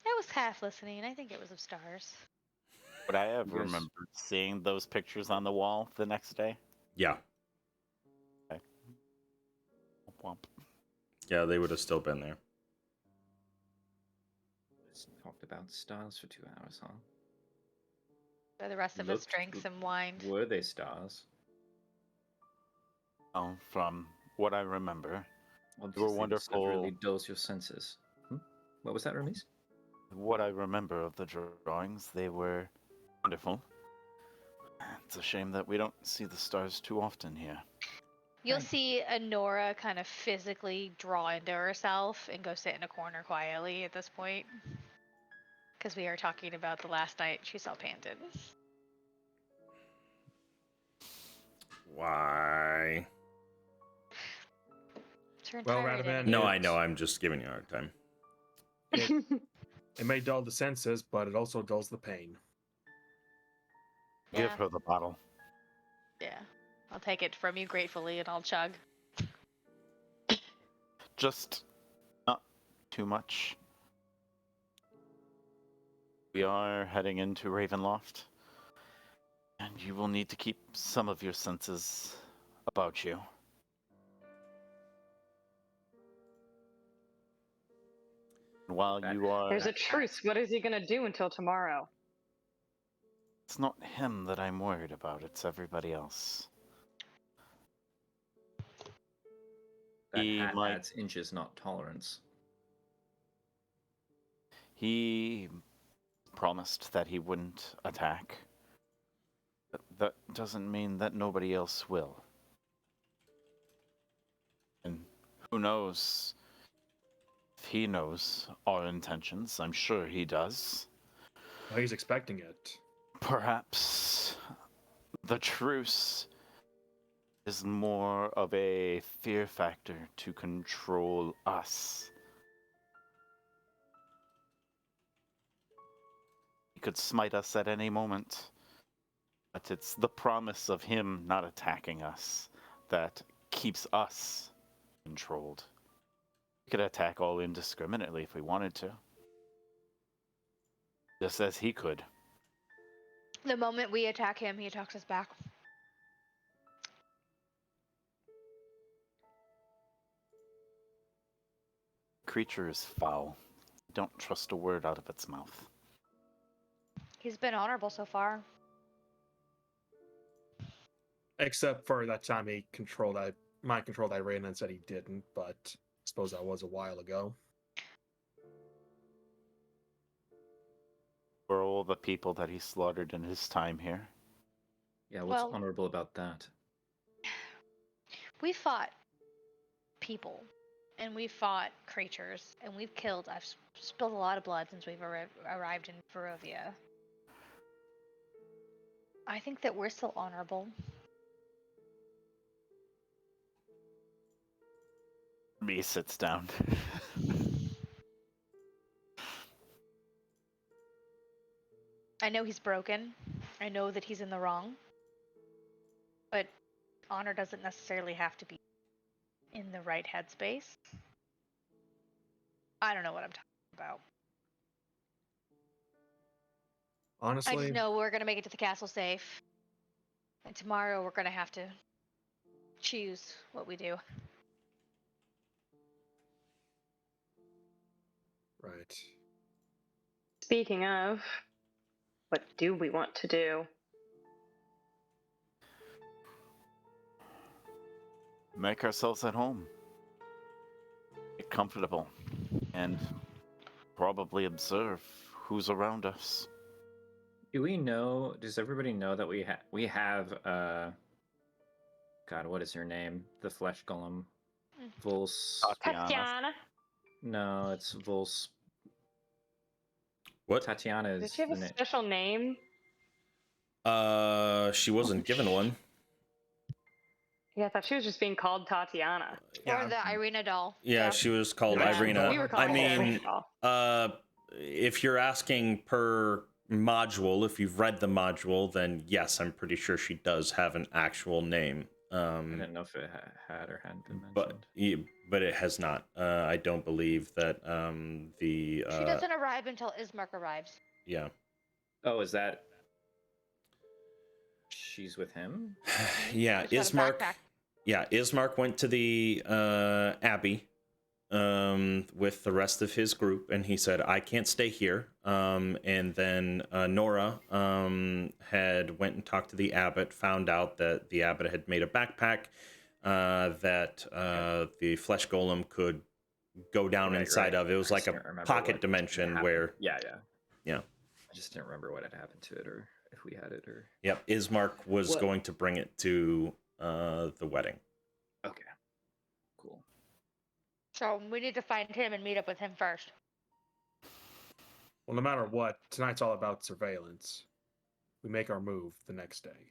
I was half listening. I think it was of stars. Would I have Yes. remembered seeing those pictures on the wall the next day? Yeah, Womp. yeah, they would have still been there. Let's talked about stars for 2 hours, huh? So the rest of us Looked drank some wine. Were they stars? Oh, from what I remember, Obviously, this stuff wonderful. really dulls your senses. What was that, Remis? What I remember of the drawings, they were wonderful. It's a shame that we don't see the stars too often here. You'll Thank see Honora kind of physically draw into herself and go sit in a corner quietly at this point. Because we are talking about the last night she saw Panton. Why? Turn Well, tired Radavan, No, It's- I know. I'm just giving you a hard time. It may dull the senses, but it also dulls the pain. Give Yeah. her the bottle. Yeah. I'll take it from you gratefully and I'll chug. Just not too much. We are heading into Ravenloft, and you will need to keep some of your senses about you. While you are, There's a truce. What is he gonna do until tomorrow? it's not him that I'm worried about. It's everybody else. That He hat might- adds inches, not tolerance. He promised that he wouldn't attack. But that doesn't mean that nobody else will. And who knows if he knows our intentions? I'm sure he does. Well, he's expecting it. Perhaps the truce is more of a fear factor to control us. He could smite us at any moment, but it's the promise of him not attacking us that keeps us controlled. We could attack all indiscriminately if we wanted to. Just as he could. The moment we attack him, he attacks us back. Creature is foul. Don't trust a word out of its mouth. He's been honorable so far. Except for that time he mind controlled Irene and said he didn't, but I suppose that was a while ago. For all the people that he slaughtered in his time here. Yeah, what's Well- honorable about that? We fought people, and we fought creatures, and we've killed. I've spilled a lot of blood since we've arrived in Barovia. I think that we're still honorable. He sits down. I know he's broken. I know that he's in the wrong. But honor doesn't necessarily have to be in the right headspace. I don't know what I'm talking about. I Honestly, just know we're gonna make it to the castle safe. And tomorrow we're gonna have to choose what we do. right. Speaking of, what do we want to do? Make ourselves at home. Get comfortable. And probably observe who's around us. Do we know? Does everybody know that we have God, what is her name? The flesh golem. Vuls. Tatiana. No, it's Vuls. What? Tatiana is Does she have the a name. special name? She wasn't given one. Yeah, I thought she was just being called Tatiana. Yeah. Or the Irina doll. Yeah, she was called Yeah, Irina. We were I calling her mean, Irina doll. if you're asking per module, if you've read the module, then yes, I'm pretty sure she does have an actual name. I didn't know if it had or hadn't been but mentioned. but it has not. I don't believe that the She doesn't arrive until Ismark arrives. yeah. Oh, is that? She's with him. Yeah, She's got a Ismark. backpack. Yeah, Ismark went to the Abbey with the rest of his group, and he said, "I can't stay here." And then Nora had went and talked to the abbot, found out that the abbot had made a backpack that the flesh golem could go down inside of. It was I like just a don't remember pocket what dimension happened. where, Yeah. yeah. I just didn't remember what had happened to it, or if we had it, or. Yep, Ismark was What? going to bring it to the wedding. Okay. Cool. So we need to find him and meet up with him first. Well, no matter what, tonight's all about surveillance. We make our move the next day.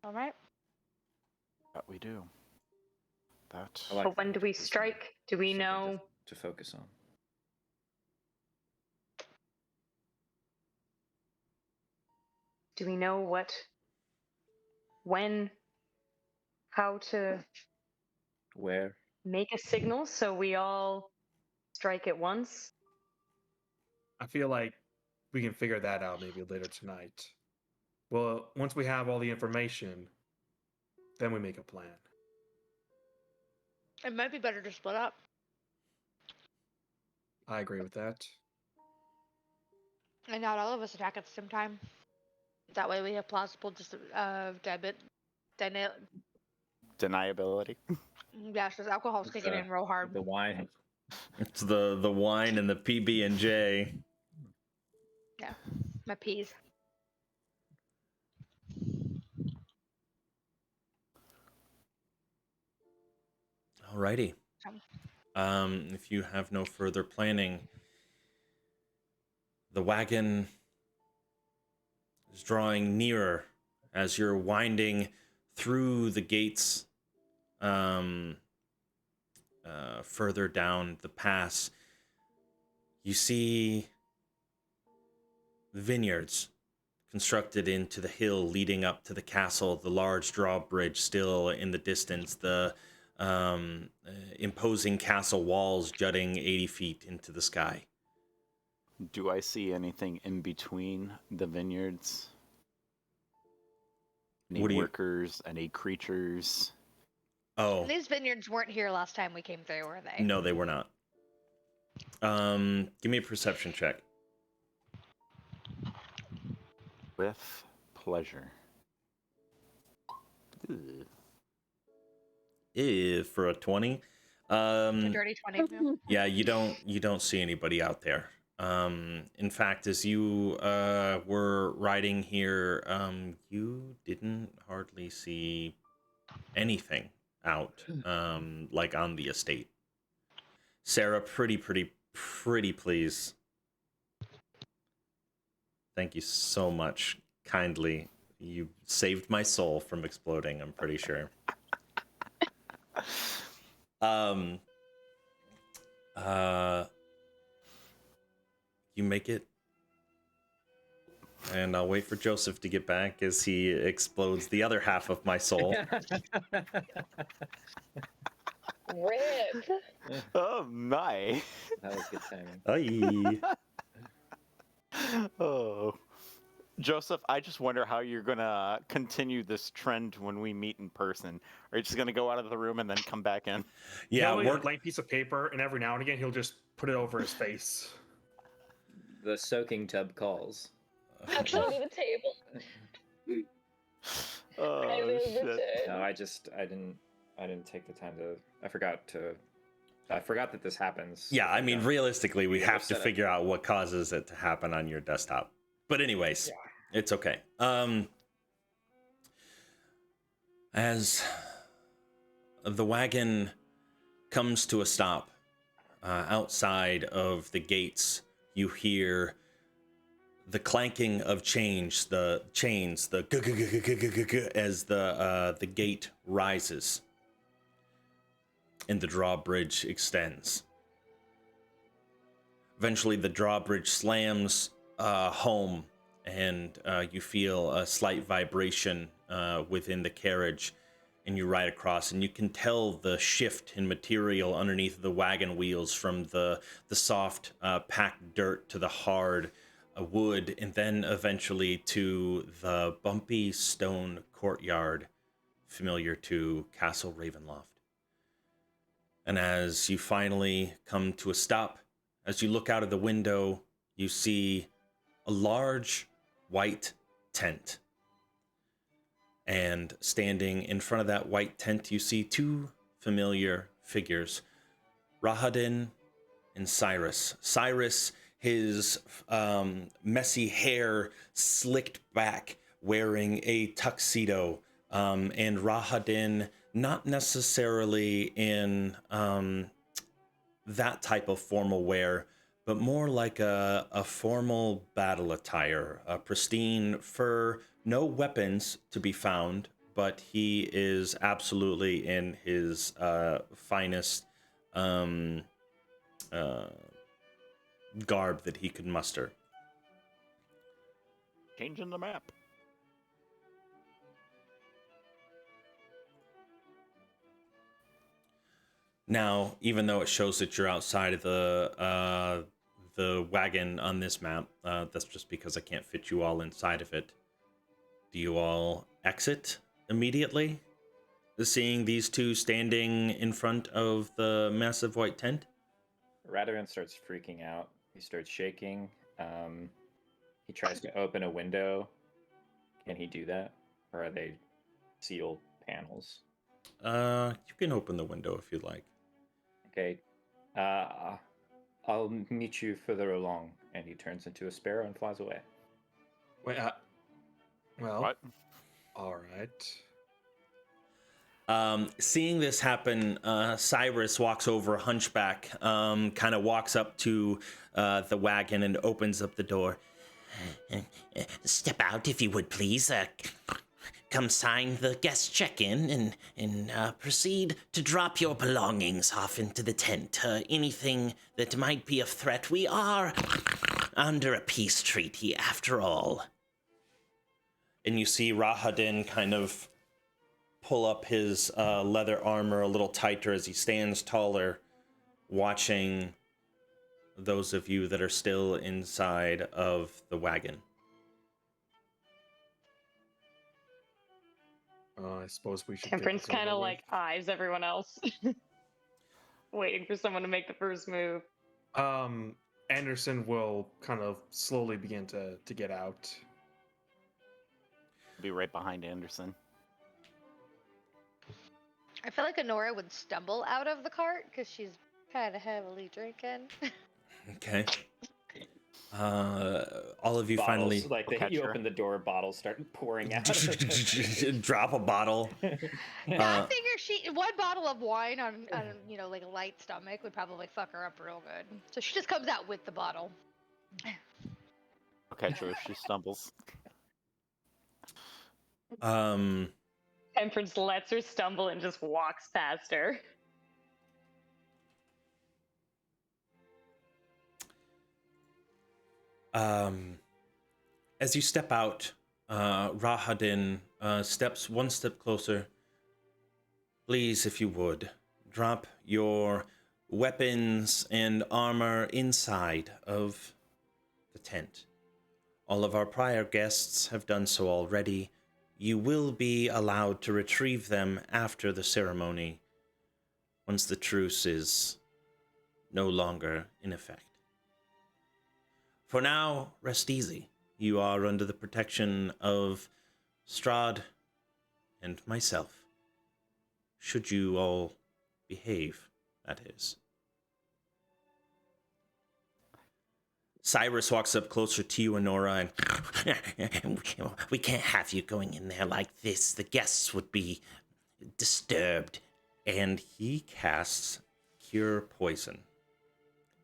All right? That we do. That. I like But when that. do we Gives me strike? Do we something know? to focus on? Do we know what, when, how to Where? make a signal so we all strike at once? I feel like we can figure that out maybe later tonight. Well, once we have all the information, then we make a plan. It might be better to split up. I agree with that. And not all of us attack at the same time. That way we have plausible Deniability. yeah, because alcohol's kicking in real hard. The wine. It's the wine and the PB and J. Yeah, my peas. Alrighty. If you have no further planning, the wagon is drawing nearer as you're winding through the gates further down the pass. You see the vineyards constructed into the hill leading up to the castle, the large drawbridge still in the distance, the imposing castle walls jutting 80 feet into the sky. Do I see anything in between the vineyards? Any workers, any creatures? Oh. These vineyards weren't here last time we came through, were they? No, they were not. Give me a perception check. With pleasure. Ugh. For a 20. A dirty 20. Yeah, you don't see anybody out there. In fact, as you were riding here, you didn't hardly see anything out, like on the estate. Sarah, pretty please. Thank you so much. Kindly. You saved my soul from exploding, I'm pretty sure. You make it. And I'll wait for Joseph to get back as he explodes the other half of my soul. Rip. Oh my. That was good timing. Aye. Oh. Joseph, I just wonder how you're gonna continue this trend when we meet in person. Are you just gonna go out of the room and then come back in? Yeah, He'll a blank piece of paper, and every now and again he'll just put it over his face. The soaking tub calls. Actually, under the table. Oh shit. No, I didn't take the time to. I forgot that this happens. Yeah, I mean, realistically, we have to set it. figure out what causes it to happen on your desktop. But anyways, it's okay. As the wagon comes to a stop outside of the gates, you hear the clanking of chains, the as the gate rises and the drawbridge extends. Eventually, the drawbridge slams home, and you feel a slight vibration within the carriage, and you ride across, and you can tell the shift in material underneath the wagon wheels from the soft packed dirt to the hard wood, and then eventually to the bumpy stone courtyard familiar to Castle Ravenloft. And as you finally come to a stop, as you look out of the window, you see a large white tent. And standing in front of that white tent, you see two familiar figures, Rahadin and Cyrus. Cyrus, his messy hair slicked back, wearing a tuxedo, and Rahadin not necessarily in that type of formal wear, but more like a formal battle attire, a pristine fur, no weapons to be found, but he is absolutely in his finest garb that he could muster. Changing the map. Now, even though it shows that you're outside of the wagon on this map, that's just because I can't fit you all inside of it. Do you all exit immediately, seeing these two standing in front of the massive white tent? Radovan starts freaking out. He starts shaking. He tries to open a window. Can he do that? Or are they sealed panels? You can open the window if you'd like. Okay. I'll meet you further along. And he turns into a sparrow and flies away. Wait, well, What? all right. Seeing this happen, Cyrus walks over, hunchback, kind of walks up to the wagon and opens up the door. Step out, if you would, please. Come sign the guest check-in and proceed to drop your belongings off into the tent. Anything that might be a threat. We are under a peace treaty, after all. And you see Rahadin kind of pull up his leather armor a little tighter as he stands taller, watching those of you that are still inside of the wagon. I suppose we should. Temperance kind of like eyes everyone else, waiting for someone to make the first move. Anderson will kind of slowly begin to get out. Be right behind Anderson. I feel like Honora would stumble out of the cart because she's kind of heavily drinking. Okay. All of you Bottles, finally like you open the door, bottles start pouring out. drop a bottle. I figure one bottle of wine on like a light stomach would probably fuck her up real good. So she just comes out with the bottle. I'll catch her if she stumbles. Temperance lets her stumble and just walks past her. As you step out, Rahadin steps one step closer. Please, if you would, drop your weapons and armor inside of the tent. All of our prior guests have done so already. You will be allowed to retrieve them after the ceremony, once the truce is no longer in effect. For now, rest easy. You are under the protection of Strahd and myself. Should you all behave, that is. Cyrus walks up closer to you, Honora, and we can't have you going in there like this. The guests would be disturbed. And he casts Cure Poison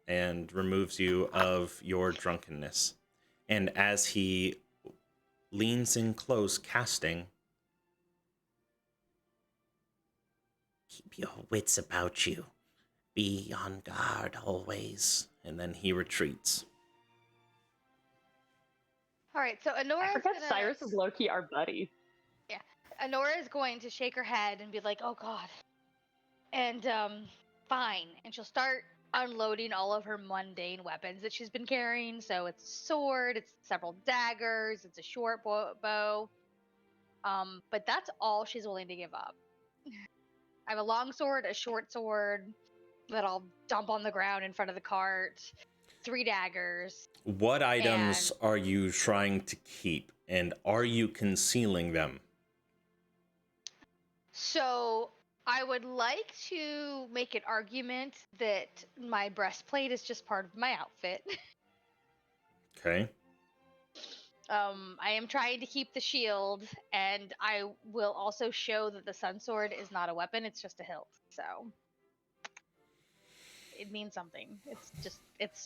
and removes you of your drunkenness. And as he leans in close, casting, keep your wits about you. Be on guard always. And then he retreats. All right, so I Honora's forgot gonna... Cyrus is low-key our buddy. Yeah, Honora is going to shake her head and be like, "Oh God," and fine, and she'll start unloading all of her mundane weapons that she's been carrying. So it's a sword, it's several daggers, it's a short bow. But that's all she's willing to give up. I have a long sword, a short sword that I'll dump on the ground in front of the cart, 3 daggers. What items are you trying to keep, and are you concealing them? So I would like to make an argument that my breastplate is just part of my outfit. Okay. I am trying to keep the shield, and I will also show that the sun sword is not a weapon, it's just a hilt. So it means something. It's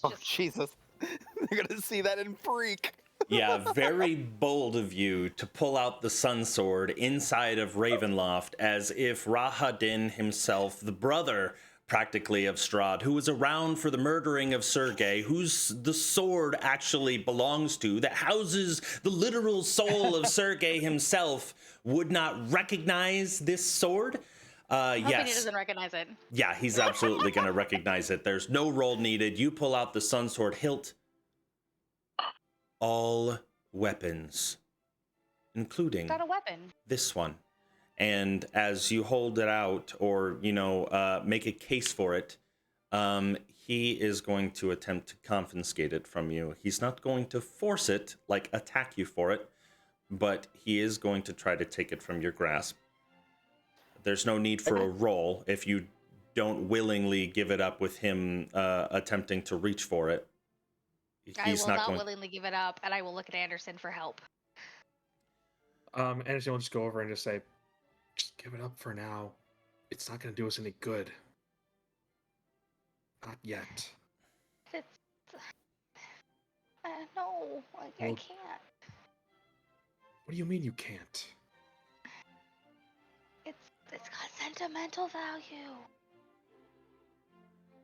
Oh, just Jesus. They're gonna see that and freak. Yeah, very bold of you to pull out the sun sword inside of Ravenloft as if Rahadin himself, the brother practically of Strahd, who was around for the murdering of Sergei, whose the sword actually belongs to, that houses the literal soul of Sergei himself, would not recognize this sword. hoping he Yes. doesn't recognize it. Yeah, he's absolutely going to recognize it. There's no roll needed. You pull out the sun sword hilt. All weapons, including It's not a weapon. this one. And as you hold it out, or make a case for it, He is going to attempt to confiscate it from you. He's not going to force it, like attack you for it, but he is going to try to take it from your grasp. There's no need for a roll if you don't willingly give it up with him attempting to reach for it. I will not willingly give it up, and I will look at Anderson for help. Anderson will just go over and just say, just give it up for now. It's not going to do us any good. Not yet. It's... no, like, I Well, can't. What do you mean you can't? It's got sentimental value.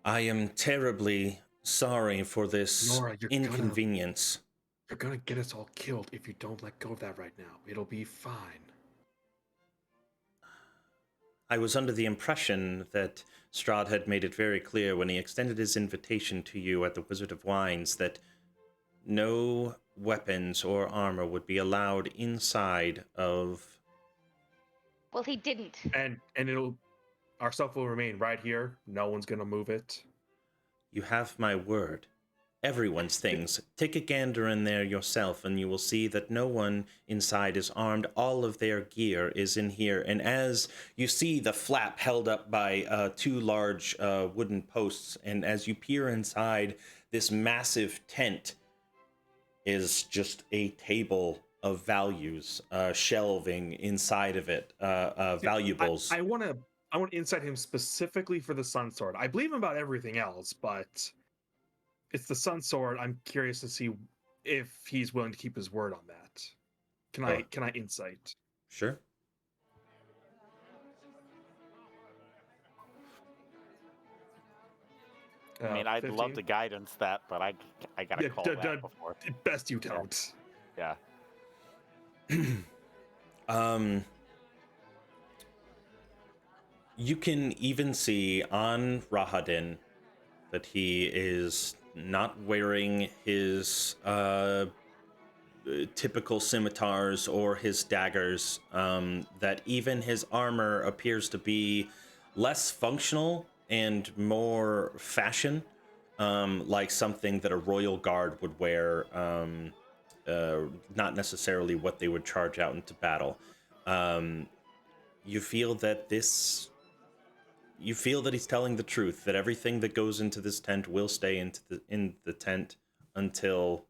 I am terribly sorry for this Nora, inconvenience. You're gonna get us all killed if you don't let go of that right now. It'll be fine. I was under the impression that Strahd had made it very clear when he extended his invitation to you at the Wizard of Wines that no weapons or armor would be allowed inside of... Well, he didn't. And our stuff will remain right here. No one's gonna move it. You have my word. Everyone's things. Take a gander in there yourself, and you will see that no one inside is armed. All of their gear is in here. And as you see the flap held up by two large wooden posts, and as you peer inside, this massive tent is just a table of values, shelving inside of it, valuables. I want to insight him specifically for the Sun Sword. I believe him about everything else, but it's the Sun Sword. I'm curious to see if he's willing to keep his word on that. Can I insight? Sure. I mean, I'd 15? love to guidance that, but I gotta call that before. Best you don't. Yeah. You can even see on Rahadin that he is not wearing his typical scimitars or his daggers, that even his armor appears to be less functional and more fashion, like something that a royal guard would wear, not necessarily what they would charge out into battle. You feel that he's telling the truth, that everything that goes into this tent will stay in the tent until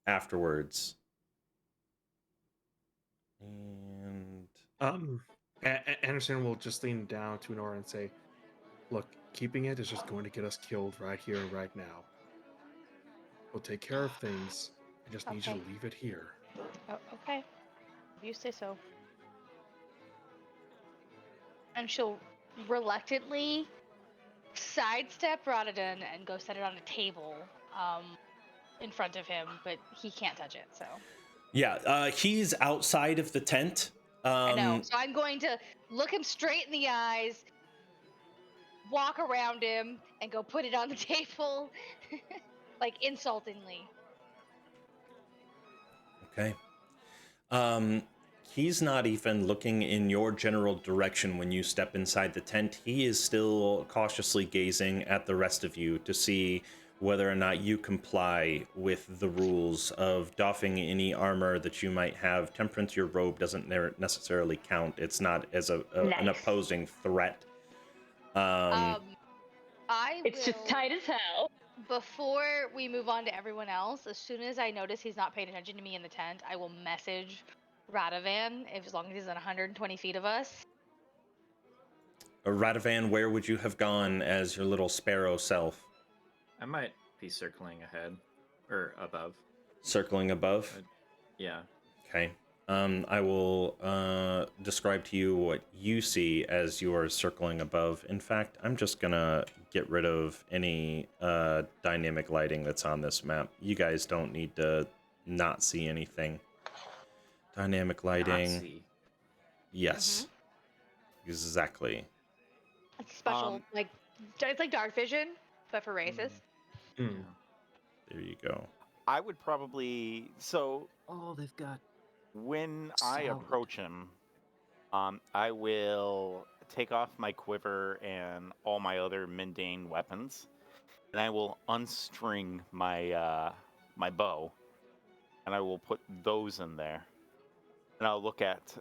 afterwards. And Anderson will just lean down to Nora and say, "Look, keeping it is just going to get us killed right here and right now. We'll take care of things. I just need you to leave it here." Oh, okay. You say so. And she'll reluctantly sidestep Rododon and go set it on a table in front of him, but he can't touch it, so. Yeah, he's outside of the tent. I know. So I'm going to look him straight in the eyes, walk around him, and go put it on the table, like insultingly. Okay. He's not even looking in your general direction when you step inside the tent. He is still cautiously gazing at the rest of you to see whether or not you comply with the rules of doffing any armor that you might have. Temperance, your robe doesn't necessarily count. It's not as an opposing threat. It's just tight as hell. Before we move on to everyone else, as soon as I notice he's not paying attention to me in the tent, I will message Radovan, as long as he's at 120 feet of us. Radovan, where would you have gone as your little sparrow self? I might be circling ahead or above. Circling above? Yeah. Okay. I will describe to you what you see as you are circling above. In fact, I'm just gonna get rid of any dynamic lighting that's on this map. You guys don't need to not see anything. Dynamic lighting. Not see. Yes. Mm-hmm. Exactly. It's special, it's like dark vision, but for races. There you go. I would probably They've got when solid. I approach him, I will take off my quiver and all my other mundane weapons, and I will unstring my my bow, and I will put those in there. And I'll look at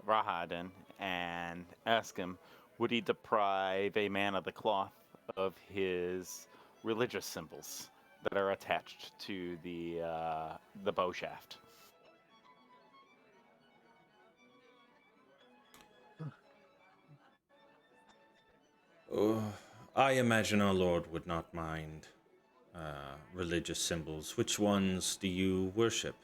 Rahadin and ask him, would he deprive a man of the cloth of his religious symbols that are attached to the bow shaft? Oh, I imagine our Lord would not mind religious symbols. Which ones do you worship?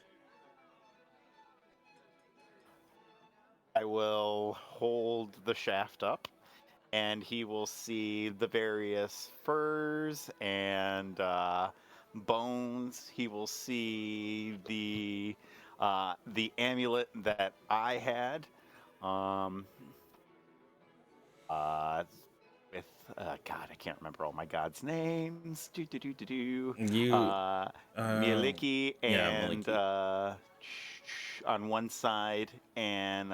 I will hold the shaft up, and he will see the various furs and bones. He will see the amulet that I had, um, uh, with God, I can't remember all my gods' names. You, Mieliki yeah, and Maliki. on one side, and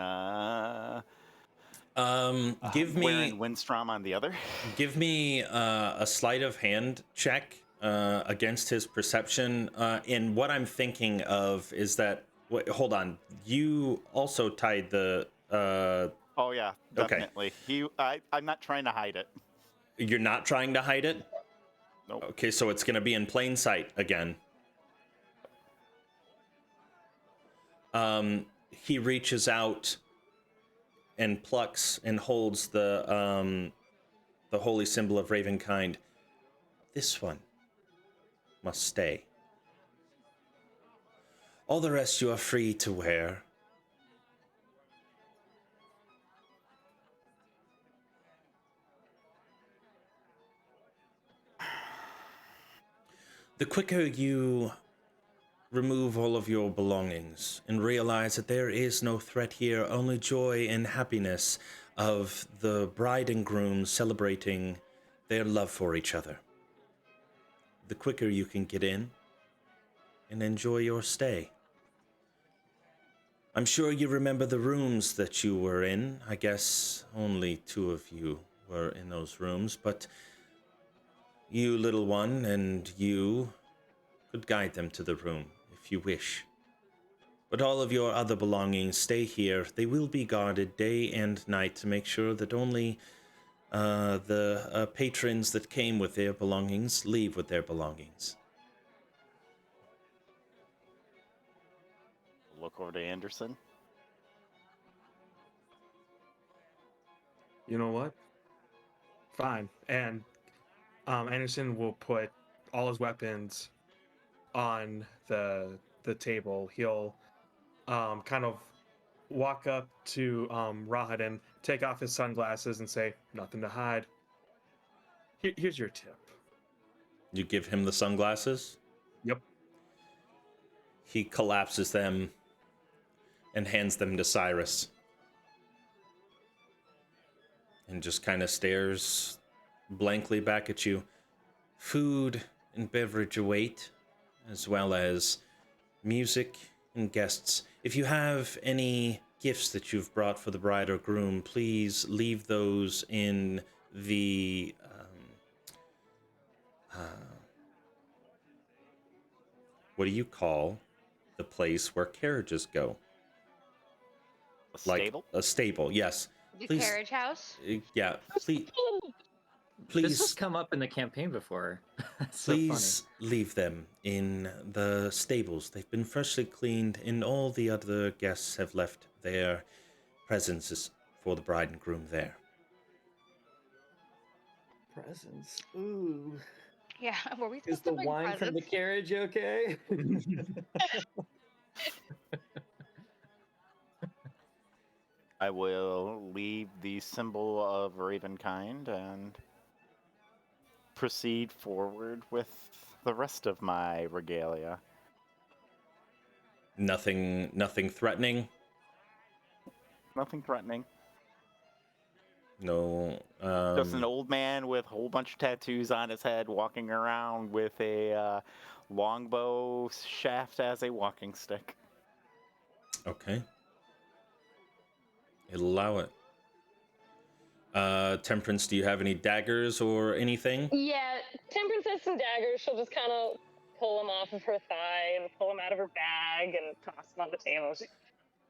Give Warren me Windstrom on the other. a sleight of hand check against his perception. And what I'm thinking of is that. Wait, hold on. You also tied the. Oh yeah, Okay. definitely. I'm not trying to hide it. You're not trying to hide it. Nope. Okay, so it's gonna be in plain sight again. He reaches out and plucks and holds the holy symbol of Ravenkind. This one must stay. All the rest you are free to wear. The quicker you remove all of your belongings and realize that there is no threat here, only joy and happiness of the bride and groom celebrating their love for each other, the quicker you can get in and enjoy your stay. I'm sure you remember the rooms that you were in. I guess only 2 of you were in those rooms, but you, little one, and you could guide them to the room if you wish. But all of your other belongings stay here. They will be guarded day and night to make sure that only the patrons that came with their belongings leave with their belongings. Look over to Anderson. You know what? Fine. And Anderson will put all his weapons on the table. He'll kind of walk up to Rahadin, take off his sunglasses, and say, "Nothing to hide. Here's your tip." You give him the sunglasses. Yep. He collapses them and hands them to Cyrus. And just kind of stares blankly back at you. Food and beverage await, as well as music and guests. If you have any gifts that you've brought for the bride or groom, please leave those in the what do you call the place where carriages go? A stable? Like a stable, yes. The Please, carriage house. yeah, please, This has please, come up in the campaign before. That's so please leave them in the stables. They've been freshly cleaned, and all the other guests have left their presences for the bride and groom there. funny. Presents. Ooh. Yeah, were we Is supposed the to bring wine from the presents? carriage okay? I will leave the symbol of Ravenkind and proceed forward with the rest of my regalia. Nothing threatening. Nothing threatening. No. Just an old man with a whole bunch of tattoos on his head walking around with a longbow shaft as a walking stick. Okay. It'll allow it. Temperance, do you have any daggers or anything? Yeah, Temperance has some daggers. She'll just kind of pull them off of her thigh and pull them out of her bag and toss them on the table.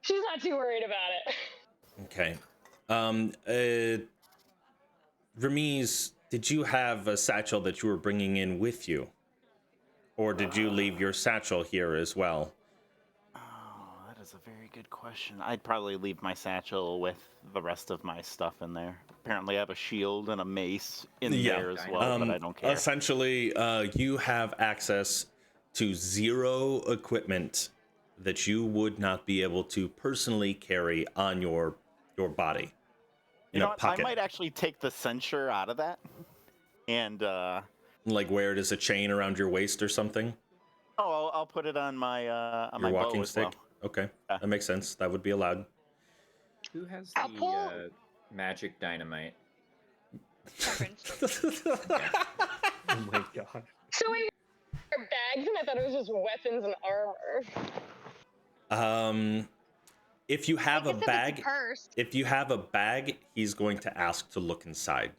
She's not too worried about it. Okay. Ramiz, did you have a satchel that you were bringing in with you? Or did you leave your satchel here as well? Oh, that is a very good question. I'd probably leave my satchel with the rest of my stuff in there. Apparently, I have a shield and a mace in Yeah. there as well, but I don't care. Essentially, you have access to 0 equipment that you would not be able to personally carry on your body. You In know a what? pocket. I might actually take the censure out of that, and Like wear it as a chain around your waist or something. I'll put it on my Your my bow walking as stick. well. Okay, Yeah. that makes sense. That would be allowed. Who has I'll the pull- magic dynamite? Temperance. Oh my god. So we were bags, and I thought it was just weapons and armor. If you have I a guess if it's bag, purse. if you have a bag, he's going to ask to look inside.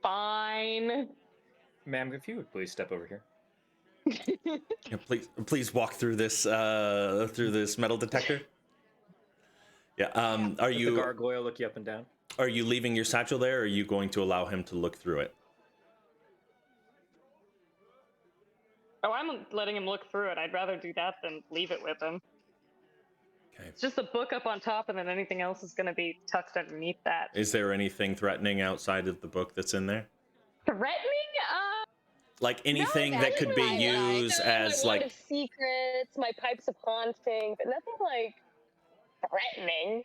Fine. Ma'am, if you would please step over here. Yeah, please walk through this metal detector. Yeah. Are Let the you gargoyle look you up and down? are you leaving your satchel there, or are you going to allow him to look through it? Oh, I'm letting him look through it. I'd rather do that than leave it with him. Okay. It's just a book up on top, and then anything else is going to be tucked underneath that. Is there anything threatening outside of the book that's in there? Threatening? Like anything No, that could be my used as my wand like of secrets, my pipes of haunting, but nothing like threatening.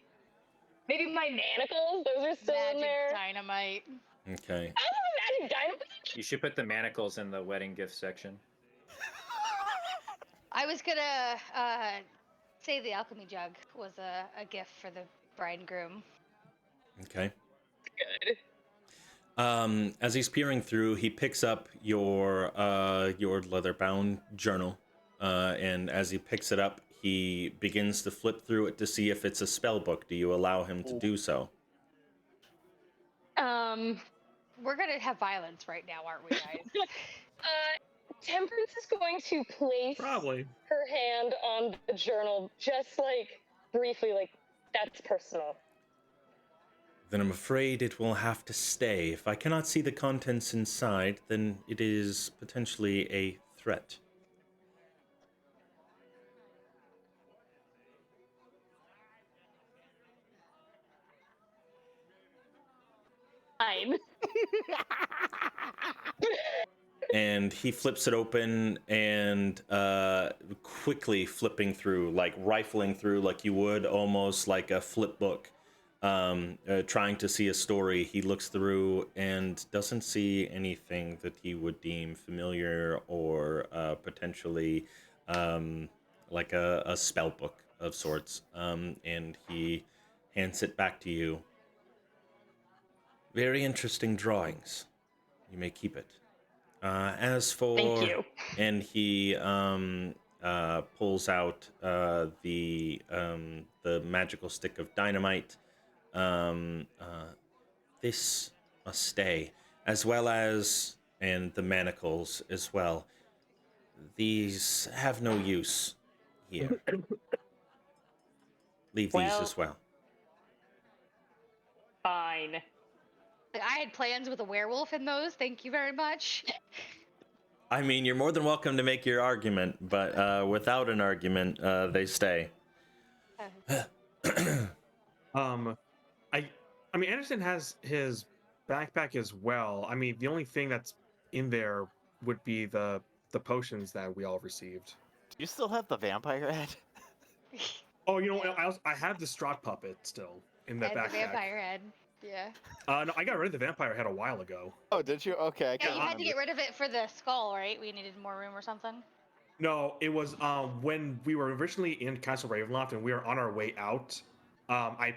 Maybe my manacles; those are still in Magic there. dynamite. okay. I have a magic dynamite. You should put the manacles in the wedding gift section. I was gonna say the alchemy jug was a gift for the bride and groom. Okay. Good. As he's peering through, he picks up your leather-bound journal, and as he picks it up, he begins to flip through it to see if it's a spell book. Do you allow him to do so? We're gonna have violence right now, aren't we, guys? Temperance is going to place Probably. her hand on the journal, just like briefly, like that's personal. Then I'm afraid it will have to stay. If I cannot see the contents inside, then it is potentially a threat. Fine. And he flips it open and quickly flipping through, like rifling through like you would almost like a flip book, trying to see a story. He looks through and doesn't see anything that he would deem familiar or potentially like a spell book of sorts. And he hands it back to you. Very interesting drawings. You may keep it. As for Thank you. and he pulls out the magical stick of dynamite. This must stay, as well as and the manacles as well. These have no use here. Leave these Well- as well. Fine. Like, I had plans with a werewolf in those. Thank you very much. I mean, you're more than welcome to make your argument, but without an argument, they stay. I mean, Anderson has his backpack as well. I mean, the only thing that's in there would be the potions that we all received. Do you still have the vampire head? Oh, you know what? I have the Strahd puppet still in the And the backpack. vampire head. Yeah. No, I got rid of the vampire head a while ago. Oh, did you? Okay, I Yeah, can't you had to remember. get rid of it for the skull, right? We needed more room or something. No, it was when we were originally in Castle Ravenloft and we were on our way out. I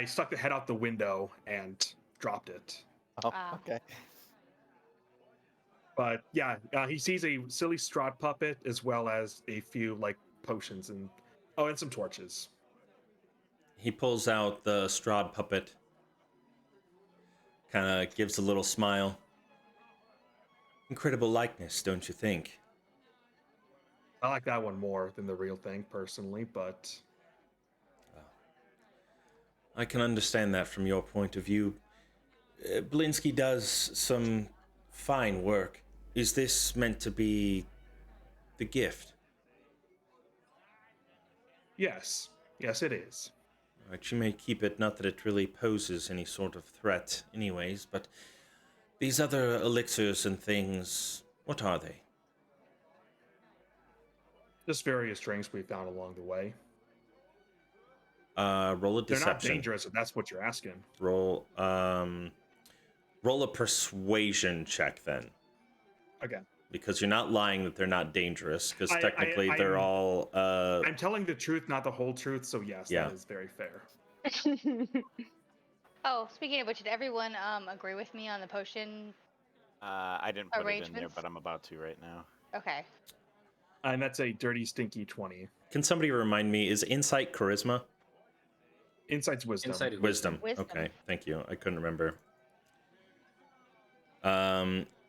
stuck the head out the window and dropped it. Oh, Ah. okay. But yeah, he sees a silly Strahd puppet as well as a few like potions and some torches. He pulls out the Strahd puppet, kind of gives a little smile. Incredible likeness, don't you think? I like that one more than the real thing, personally, but I can understand that from your point of view. Blinsky does some fine work. Is this meant to be the gift? yes. Yes, it is. Right, you may keep it, not that it really poses any sort of threat anyways, but these other elixirs and things, what are they? Just various drinks we found along the way. Roll a They're not deception. dangerous if that's what you're asking. Roll a persuasion check then. Okay. Because you're not lying that they're not dangerous, because I- technically they're I'm- all I'm telling the truth, not the whole truth, so yes, Yeah. that is very fair. Oh, speaking of which, did everyone agree with me on the potion? I didn't put it in there, Arrangements? but I'm about to right now. Okay. And that's a dirty, stinky 20. Can somebody remind me, is insight charisma? Insight's wisdom. Inside of Wisdom. Wisdom. Okay, thank you. I couldn't remember.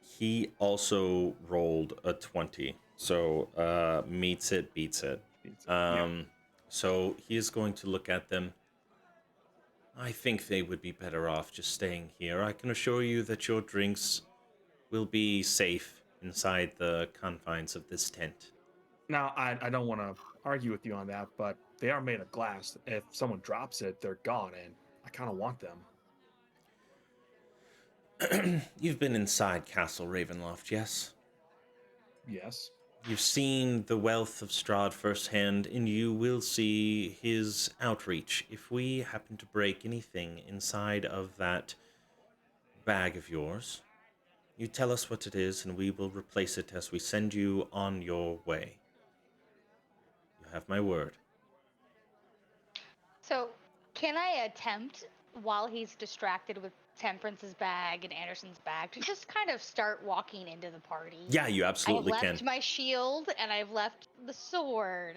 He also rolled a 20, so meets it, beats it. Yeah. So he is going to look at them. I think they would be better off just staying here. I can assure you that your drinks will be safe inside the confines of this tent. Now, I don't want to argue with you on that, but they are made of glass. If someone drops it, they're gone, and I kind of want them. You've been inside Castle Ravenloft, yes? Yes. You've seen the wealth of Strahd firsthand, and you will see his outreach. If we happen to break anything inside of that bag of yours, you tell us what it is, and we will replace it as we send you on your way. You have my word. So, can I attempt, while he's distracted with Temperance's bag and Anderson's bag, to just kind of start walking into the party? Yeah, you absolutely I have can. left my shield and I've left the sword,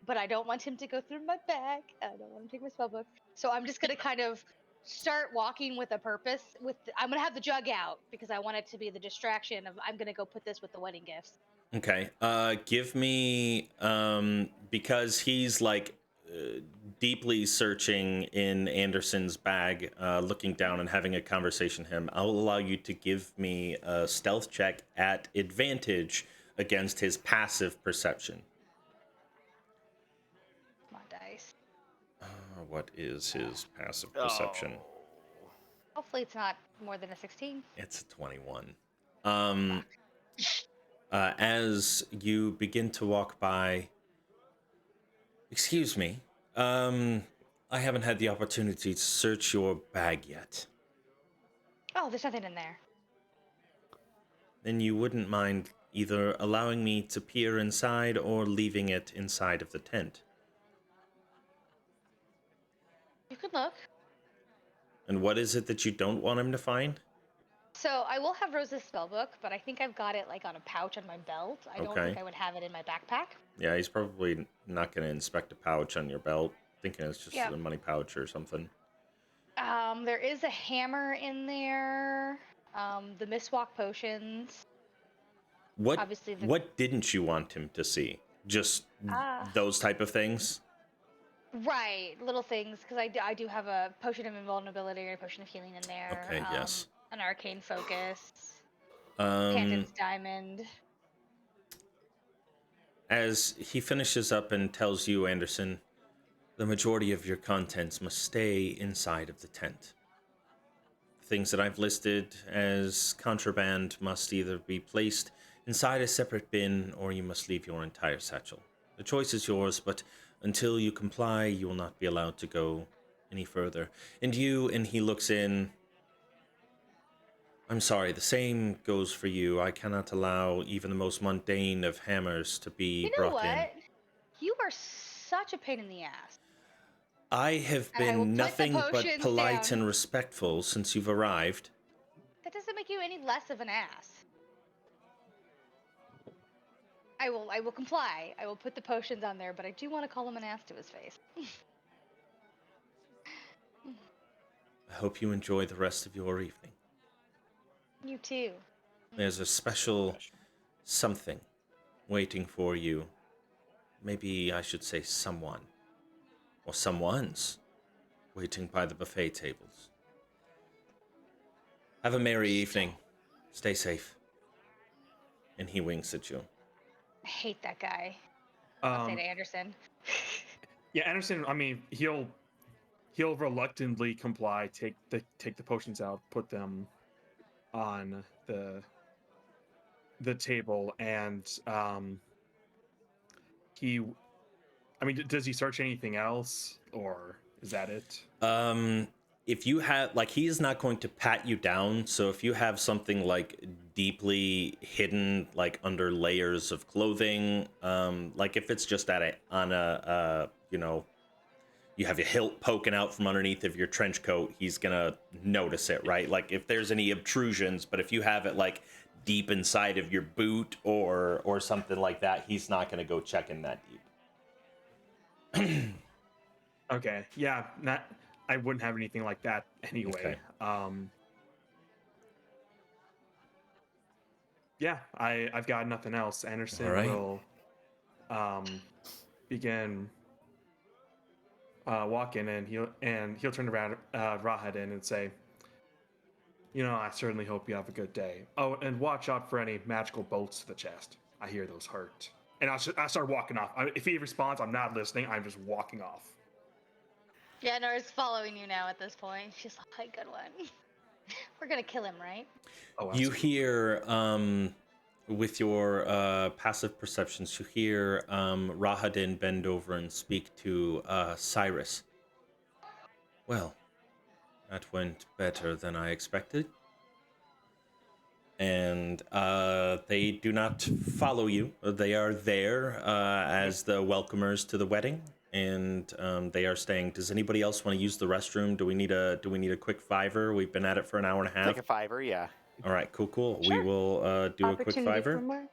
but I don't want him to go through my bag. I don't want him to take my spellbook. So I'm just gonna kind of start walking with a purpose. I'm gonna have the jug out because I want it to be the distraction of I'm gonna go put this with the wedding gifts. Okay. Give me because he's like deeply searching in Anderson's bag, looking down and having a conversation with him. I'll allow you to give me a stealth check at advantage against his passive perception. Come on, dice. What is his passive perception? Oh. Hopefully it's not more than a 16. It's a 21. As you begin to walk by, excuse me, I haven't had the opportunity to search your bag yet. Oh, there's nothing in there. Then you wouldn't mind either allowing me to peer inside or leaving it inside of the tent. You could look. And what is it that you don't want him to find? So I will have Rose's spellbook, but I think I've got it like on a pouch on my belt. I don't Okay. think I would have it in my backpack. Yeah, he's probably not going to inspect a pouch on your belt, thinking it's just Yeah. a money pouch or something. There is a hammer in there. The miswalk potions. What Obviously the- what didn't you want him to see? Just those type of things? Right, little things, because I do have a potion of invulnerability or a potion of healing in there. Okay, yes. An arcane focus. Candid's diamond. As he finishes up and tells you, Anderson, the majority of your contents must stay inside of the tent. Things that I've listed as contraband must either be placed inside a separate bin or you must leave your entire satchel. The choice is yours, but until you comply, you will not be allowed to go any further. And he looks in. I'm sorry, the same goes for you. I cannot allow even the most mundane of hammers to be You know brought what? in. You are such a pain in the ass. I have And I will been put the nothing but potions polite down. and respectful since you've arrived. That doesn't make you any less of an ass. I will comply. I will put the potions on there, but I do want to call him an ass to his face. I hope you enjoy the rest of your evening. You too. There's a special something waiting for you. Maybe I should say someone. Or someone's waiting by the buffet tables. Have a merry evening. Stay safe. And he winks at you. I hate that guy. I'll say Um, to Anderson. yeah, Anderson. I mean, he'll reluctantly comply. Take the potions out, put them on the table, and he. I mean, does he search anything else, or is that it? If you have, like, he is not going to pat you down, so if you have something, like, deeply hidden, like, under layers of clothing, like, if it's just you know, you have your hilt poking out from underneath of your trench coat, he's gonna notice it, right? Like, if there's any obtrusions, but if you have it, like, deep inside of your boot or something like that, he's not gonna go checking that deep. Okay, yeah, not. I wouldn't have anything like that anyway. Okay. Yeah, I've got nothing else. Anderson All right. will begin walking, and he'll turn around Rahad in and say, I certainly hope you have a good day. Oh, and watch out for any magical bolts to the chest. I hear those hurt. And I start walking off. If he responds, I'm not listening. I'm just walking off. Yeah, Nora's following you now at this point. She's like, good one. We're gonna kill him, right? Oh, You absolutely. hear, with your passive perceptions, you hear Rahadin bend over and speak to Cyrus. Well, that went better than I expected. And they do not follow you. They are there as the welcomers to the wedding, and they are staying. Does anybody else want to use the restroom? Do we need a quick fiver? We've been at it for an hour and a half. Take a fiver, yeah. All right, cool. We Sure. will do a quick Opportunity fiver. for more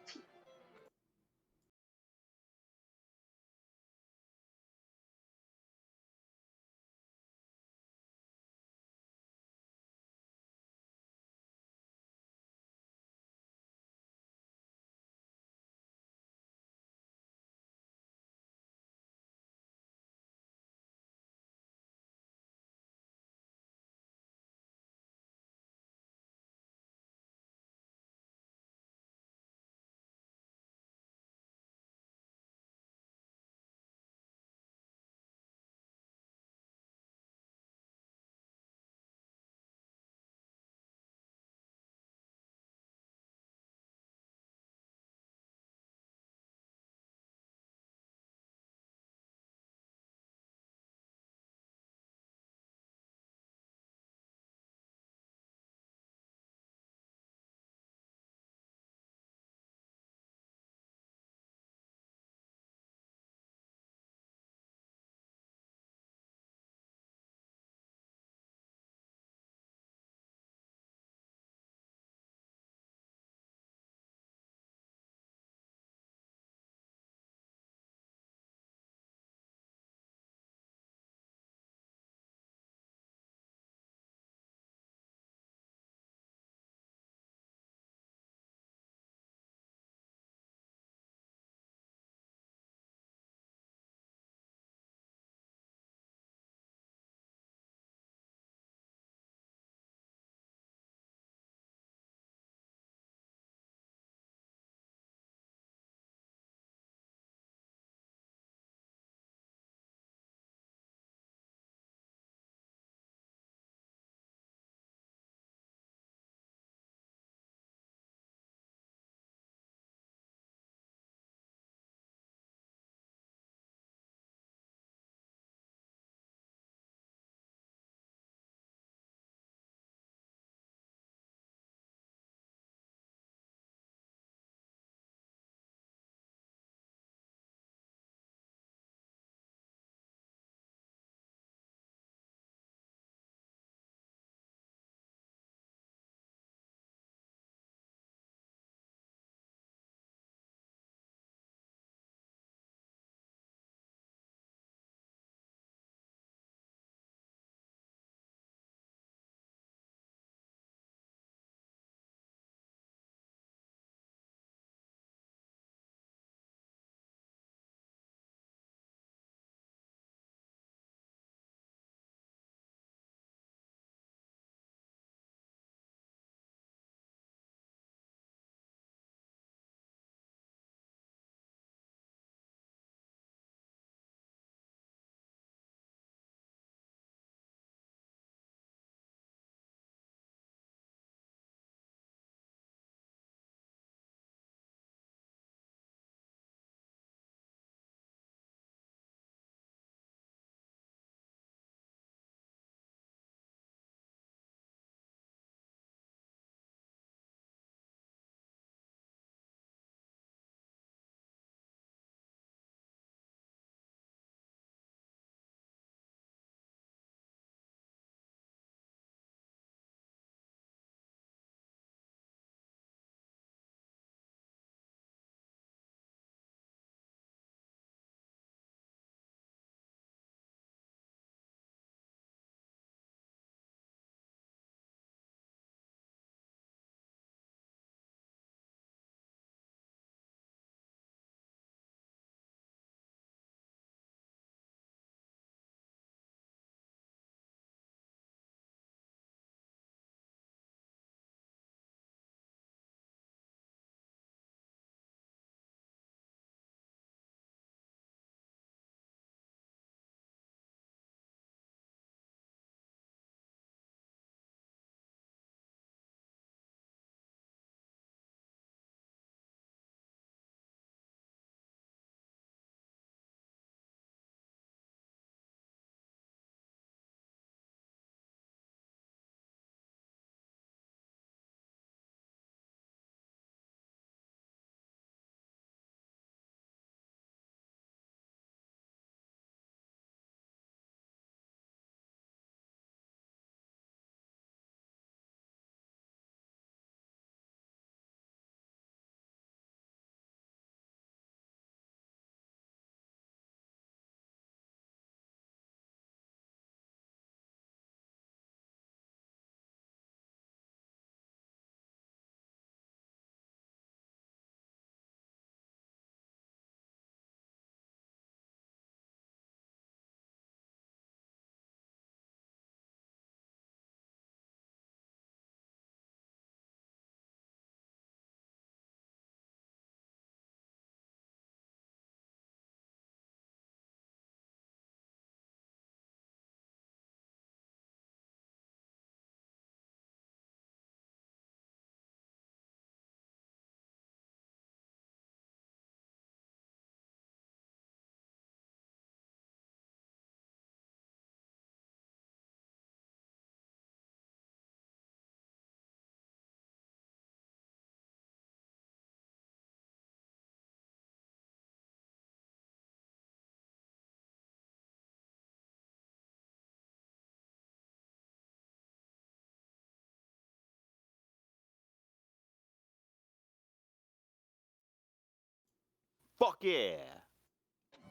Fuck yeah!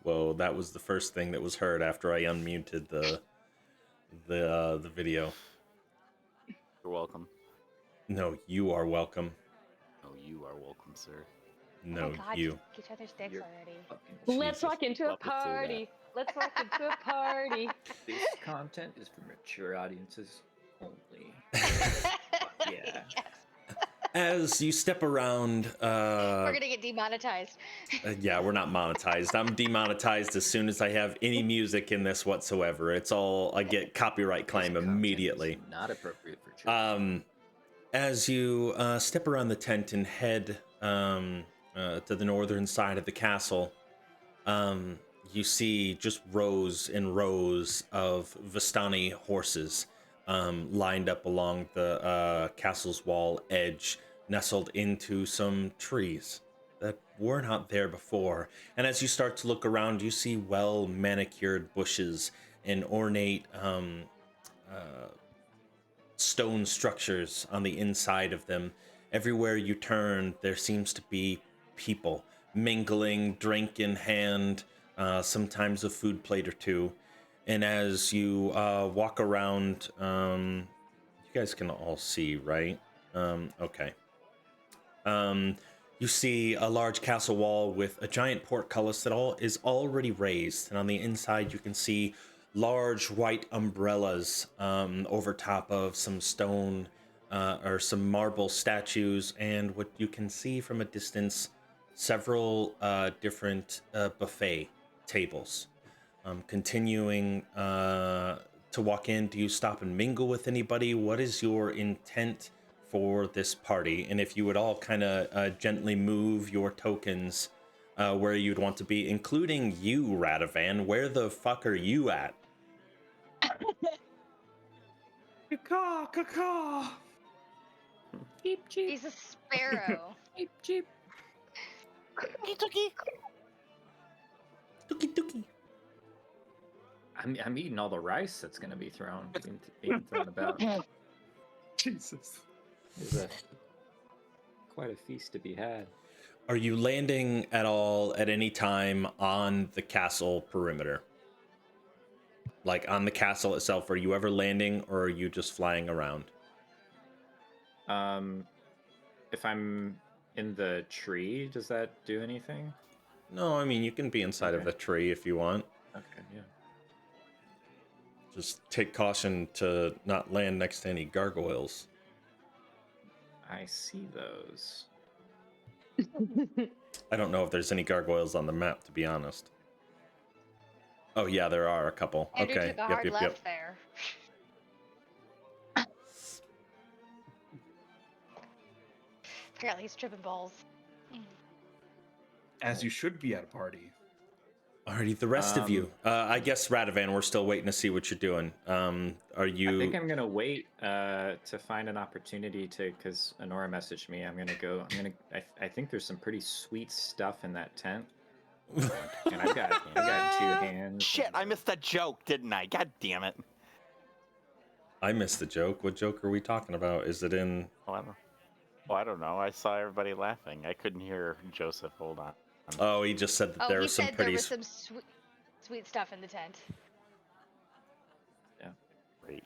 Whoa, that was the first thing that was heard after I unmuted the video. You're welcome. No, you are welcome. Oh, you are welcome, sir. Oh No, my god, you. just get each other's dicks You're already. fucking Let's Jesus. walk into a Love to see that. party. Let's walk into a party. This content is for mature audiences only. Fuck yeah. Yes. As you step around, We're gonna get demonetized. yeah, we're not monetized. I'm demonetized as soon as I have any music in this whatsoever. It's all, I get copyright claim This content immediately. is not appropriate for children. As you step around the tent and head to the northern side of the castle, you see just rows and rows of Vistani horses lined up along the castle's wall edge, nestled into some trees that were not there before. And as you start to look around, you see well manicured bushes and ornate stone structures on the inside of them. Everywhere you turn, there seems to be people mingling, drink in hand, sometimes a food plate or two. And as you walk around, you guys can all see, right? Okay. You see a large castle wall with a giant portcullis that is already raised, and on the inside you can see large white umbrellas over top of some stone or some marble statues, and what you can see from a distance, several different buffet tables. Continuing to walk in, do you stop and mingle with anybody? What is your intent for this party? And if you would all kind of gently move your tokens where you'd want to be, including you, Radovan. Where the fuck are you at? Caw, caw. Cheep, cheep, He's a sparrow. cheep, cheep. Tuki. Tuki tuki. I'm eating all the rice that's gonna be being thrown about. Jesus. There's quite a feast to be had. Are you landing at all at any time on the castle perimeter? Like on the castle itself, are you ever landing, or are you just flying around? If I'm in the tree, does that do anything? No, I mean, you can be inside of Okay. the tree if you want. Okay, yeah. Just take caution to not land next to any gargoyles. I see those. I don't know if there's any gargoyles on the map, to be honest. Oh yeah, there are a couple. Andrew Okay, took a hard yep. left there. Apparently he's tripping balls. As you should be at a party. Alrighty, the rest of you. I guess Radovan, we're still waiting to see what you're doing. Are you? I think I'm gonna wait to find an opportunity to, because Honora messaged me. I think there's some pretty sweet stuff in that tent. And I've got 2 hands. Shit, and- I missed that joke, didn't I? God damn it. I missed the joke. What joke are we talking about? Is it in? I don't know. I saw everybody laughing. I couldn't hear Joseph. Hold on. Oh, he just said that there he was some said pretty. there was some sweet stuff in the tent. Wait.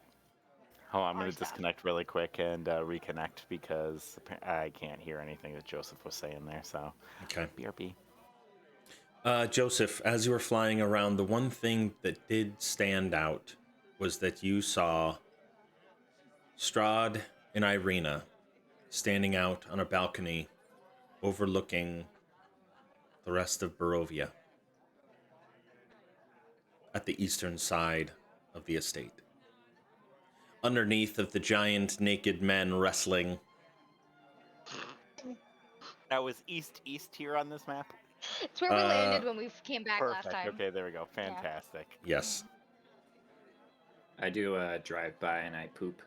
Hold on, I'm Our going to stuff. disconnect really quick and reconnect because I can't hear anything that Joseph was saying there. So, Okay. BRB. Joseph, as you were flying around, the one thing that did stand out was that you saw Strahd and Irina standing out on a balcony overlooking the rest of Barovia at the eastern side of the estate. Underneath of the giant naked men wrestling. That was east here on this map? It's where we landed when we came back Perfect. last time. Okay, there we go. Fantastic. Yes. I do a drive-by and I poop.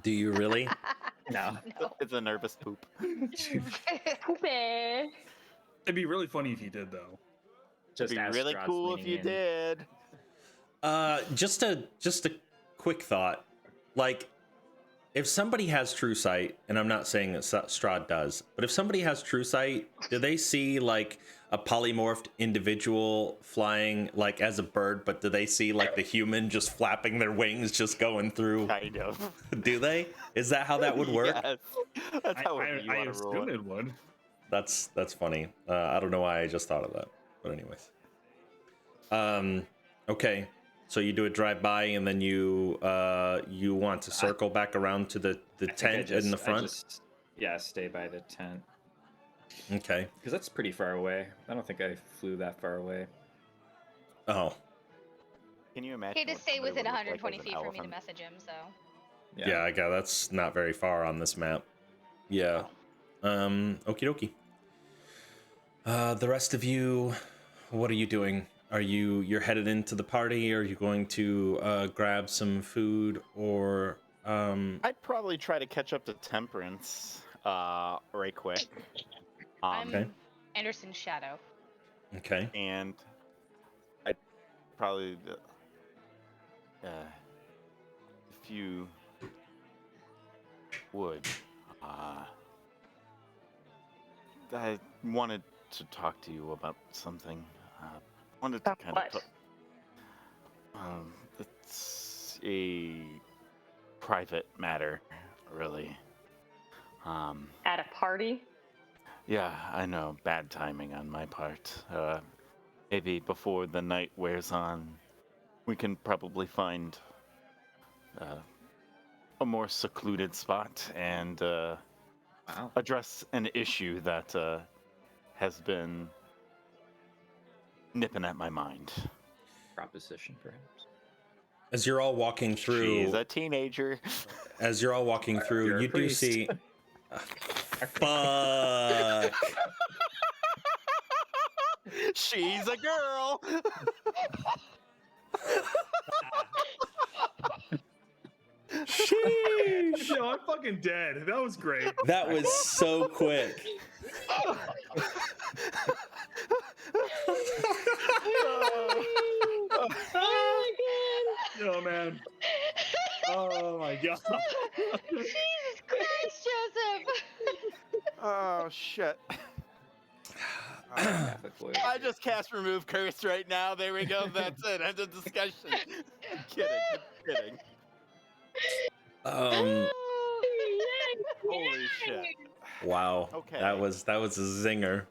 Do you really? No. It's a nervous poop. Poopy. It'd be really funny if you did, though. Just It'd be as really Strahd's cool if leaning you in. did. Just a quick thought. Like, if somebody has true sight, and I'm not saying that Strahd does, but if somebody has true sight, do they see like a polymorphed individual flying like as a bird, but do they see like the human just flapping their wings, just going through? Kind of. Do they? Is that how that would work? Yes. That's how I you want to roll assume it. it would. That's funny. I don't know why I just thought of that, but anyways. Okay. So you do a drive by, and then you want to circle back around to the tent in the front. Yeah, stay by the tent Okay. because that's pretty far away. I don't think I flew that far away. Oh. Can you imagine? He had to what stay somebody within would look like 120 as an feet for me to elephant? message him. So Yeah, I got that's not very far on this map. Yeah. Okie dokie. The rest of you, what are you doing? You're headed into the party? Are you going to grab some food, or I'd probably try to catch up to Temperance right quick. I'm Okay. Anderson's shadow. Okay. And I'd probably if you would I wanted to talk to you about something. Wanted to About kind what? of it's a private matter, really. At a party? Yeah, I know. Bad timing on my part. Maybe before the night wears on, we can probably find a more secluded spot and Wow. address an issue that has been nipping at my mind. Proposition, perhaps. As you're all walking through, She's a teenager. as you're all walking through, You're a you do priest. see. Fuck. She's a girl. Sheesh. Yo, I'm fucking dead. That was great. That was so quick. Yo, man. Oh my god. Jesus Christ, Joseph! Oh shit. Catholic boy. I just cast remove curse right now. There we go. That's it. End of discussion. I'm kidding. I'm kidding. Holy shit. Wow. Okay. That was a zinger.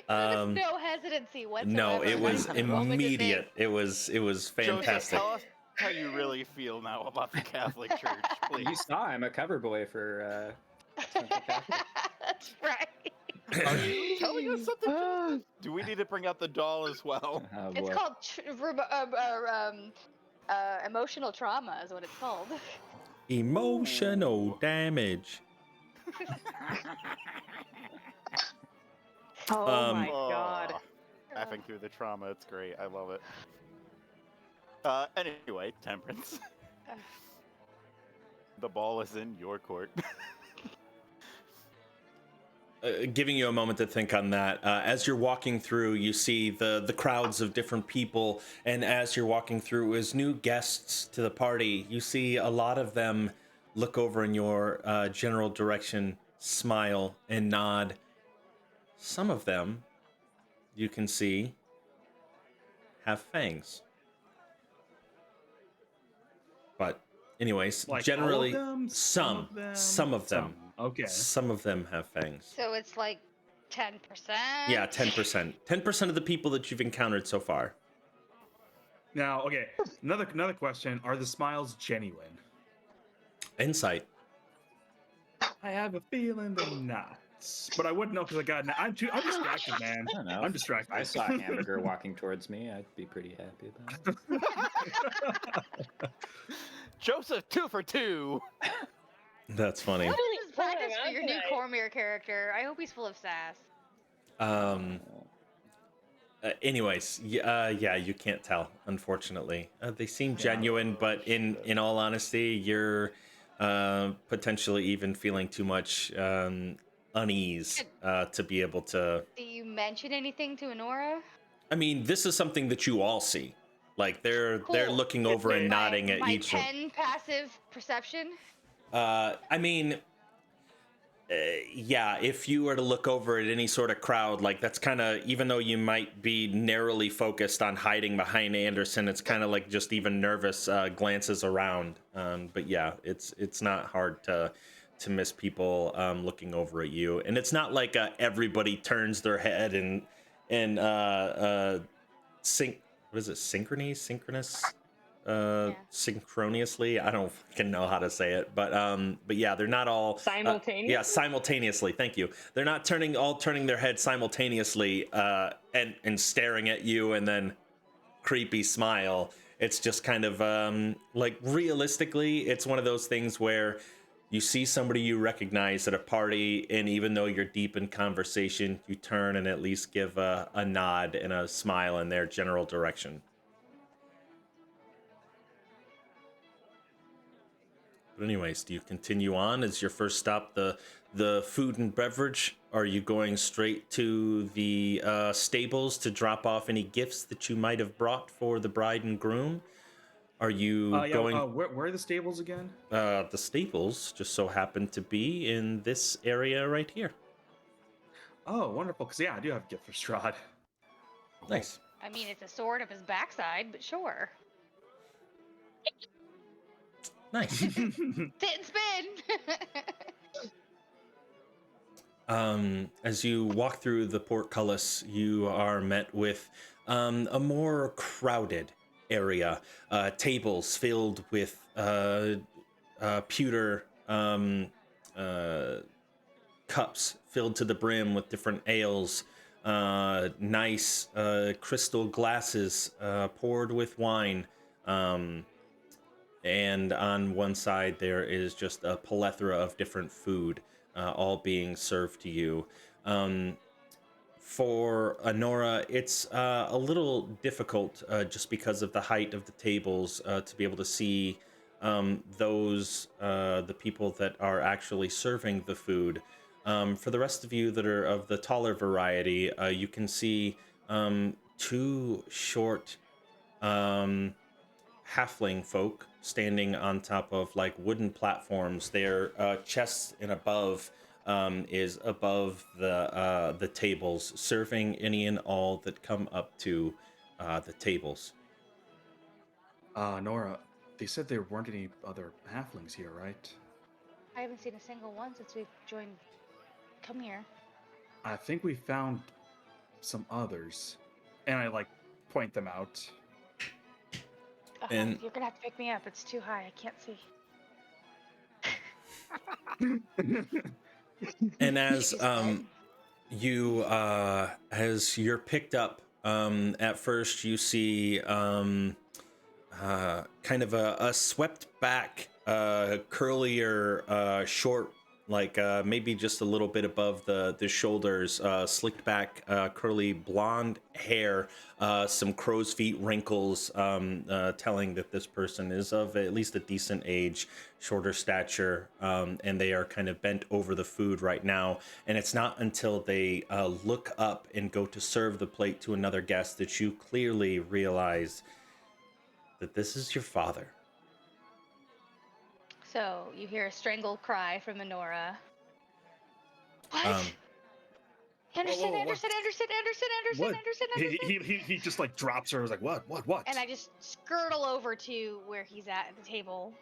There was no hesitancy whatsoever. No, it was That moment of immediate. it. It was Joseph, fantastic. tell us how you really feel now about the Catholic Church, You please. saw I'm a cover boy for Central Catholic. That's right. Are you telling us something? Joseph? Do we need to bring out the doll as well? Oh, It's boy. called emotional trauma, is what it's called. Emotional damage. Oh Um, my god. Laughing through the trauma. It's great. I love it. Anyway, Temperance. The ball is in your court. Giving you a moment to think on that. As you're walking through, you see the crowds of different people, and as you're walking through as new guests to the party, you see a lot of them look over in your general direction, smile, and nod. Some of them, you can see, have fangs. But anyways, Like generally, all of them? some of them. Okay. Some of them have fangs. So it's like 10%? Yeah, 10%. 10% of the people that you've encountered so far. Now, okay. Another question. Are the smiles genuine? Insight. I have a feeling they're not. But I wouldn't know because I'm distracted, man. I don't know. I'm distracted. If I saw a hamburger walking towards me, I'd be pretty happy about it. Joseph, 2 for 2. That's funny. This is practice for your new Cormier character. I hope he's full of sass. Anyways, yeah, you can't tell, unfortunately. They seem genuine, but in all honesty, you're potentially even feeling too much unease to be able to. Do you mention anything to Honora? I mean, this is something that you all see. Like they're Cool. looking over and nodding at my each of 10 passive perception. I mean, yeah, if you were to look over at any sort of crowd, like that's kind of, even though you might be narrowly focused on hiding behind Anderson, it's kind of like just even nervous glances around. But yeah, it's not hard to miss people looking over at you, and it's not like everybody turns their head and what is it, synchronous synchronously. I don't fucking know how to say it, but yeah, they're not all Simultaneously? simultaneously. Thank you. They're not turning their head simultaneously and staring at you and then creepy smile. It's just kind of like, realistically, it's one of those things where you see somebody you recognize at a party, and even though you're deep in conversation, you turn and at least give a nod and a smile in their general direction. But anyways, do you continue on? Is your first stop the food and beverage? Are you going straight to the stables to drop off any gifts that you might have brought for the bride and groom? Are you going? Where are the stables again? The stables just so happen to be in this area right here. Oh, wonderful. Because yeah, I do have a gift for Strahd. Nice. I mean, it's a sword of his backside, but sure. Nice. Sit and spin. As you walk through the portcullis, you are met with a more crowded area. Tables filled with pewter cups filled to the brim with different ales. Nice crystal glasses poured with wine. And on one side, there is just a plethora of different food, all being served to you. For Honora, it's a little difficult just because of the height of the tables to be able to see the people that are actually serving the food. For the rest of you that are of the taller variety, you can see two short halfling folk standing on top of like wooden platforms. Their chests and above is above the tables, serving any and all that come up to the tables. Nora, they said there weren't any other halflings here, right? I haven't seen a single one since we've come here. I think we found some others, and I like point them out. And you're gonna have to pick me up. It's too high. I can't see. And as you're picked up, at first you see kind of a swept back, curlier, short, like maybe just a little bit above the shoulders, slicked back, curly blonde hair, some crow's feet wrinkles, telling that this person is of at least a decent age, shorter stature, and they are kind of bent over the food right now. And it's not until they look up and go to serve the plate to another guest that you clearly realize that this is your father. So you hear a strangled cry from Honora. What? Anderson, whoa, Anderson, Anderson, Anderson, Anderson, What? Anderson, Anderson. He just like drops her. I was like, what? And I just skirtle over to where he's at the table.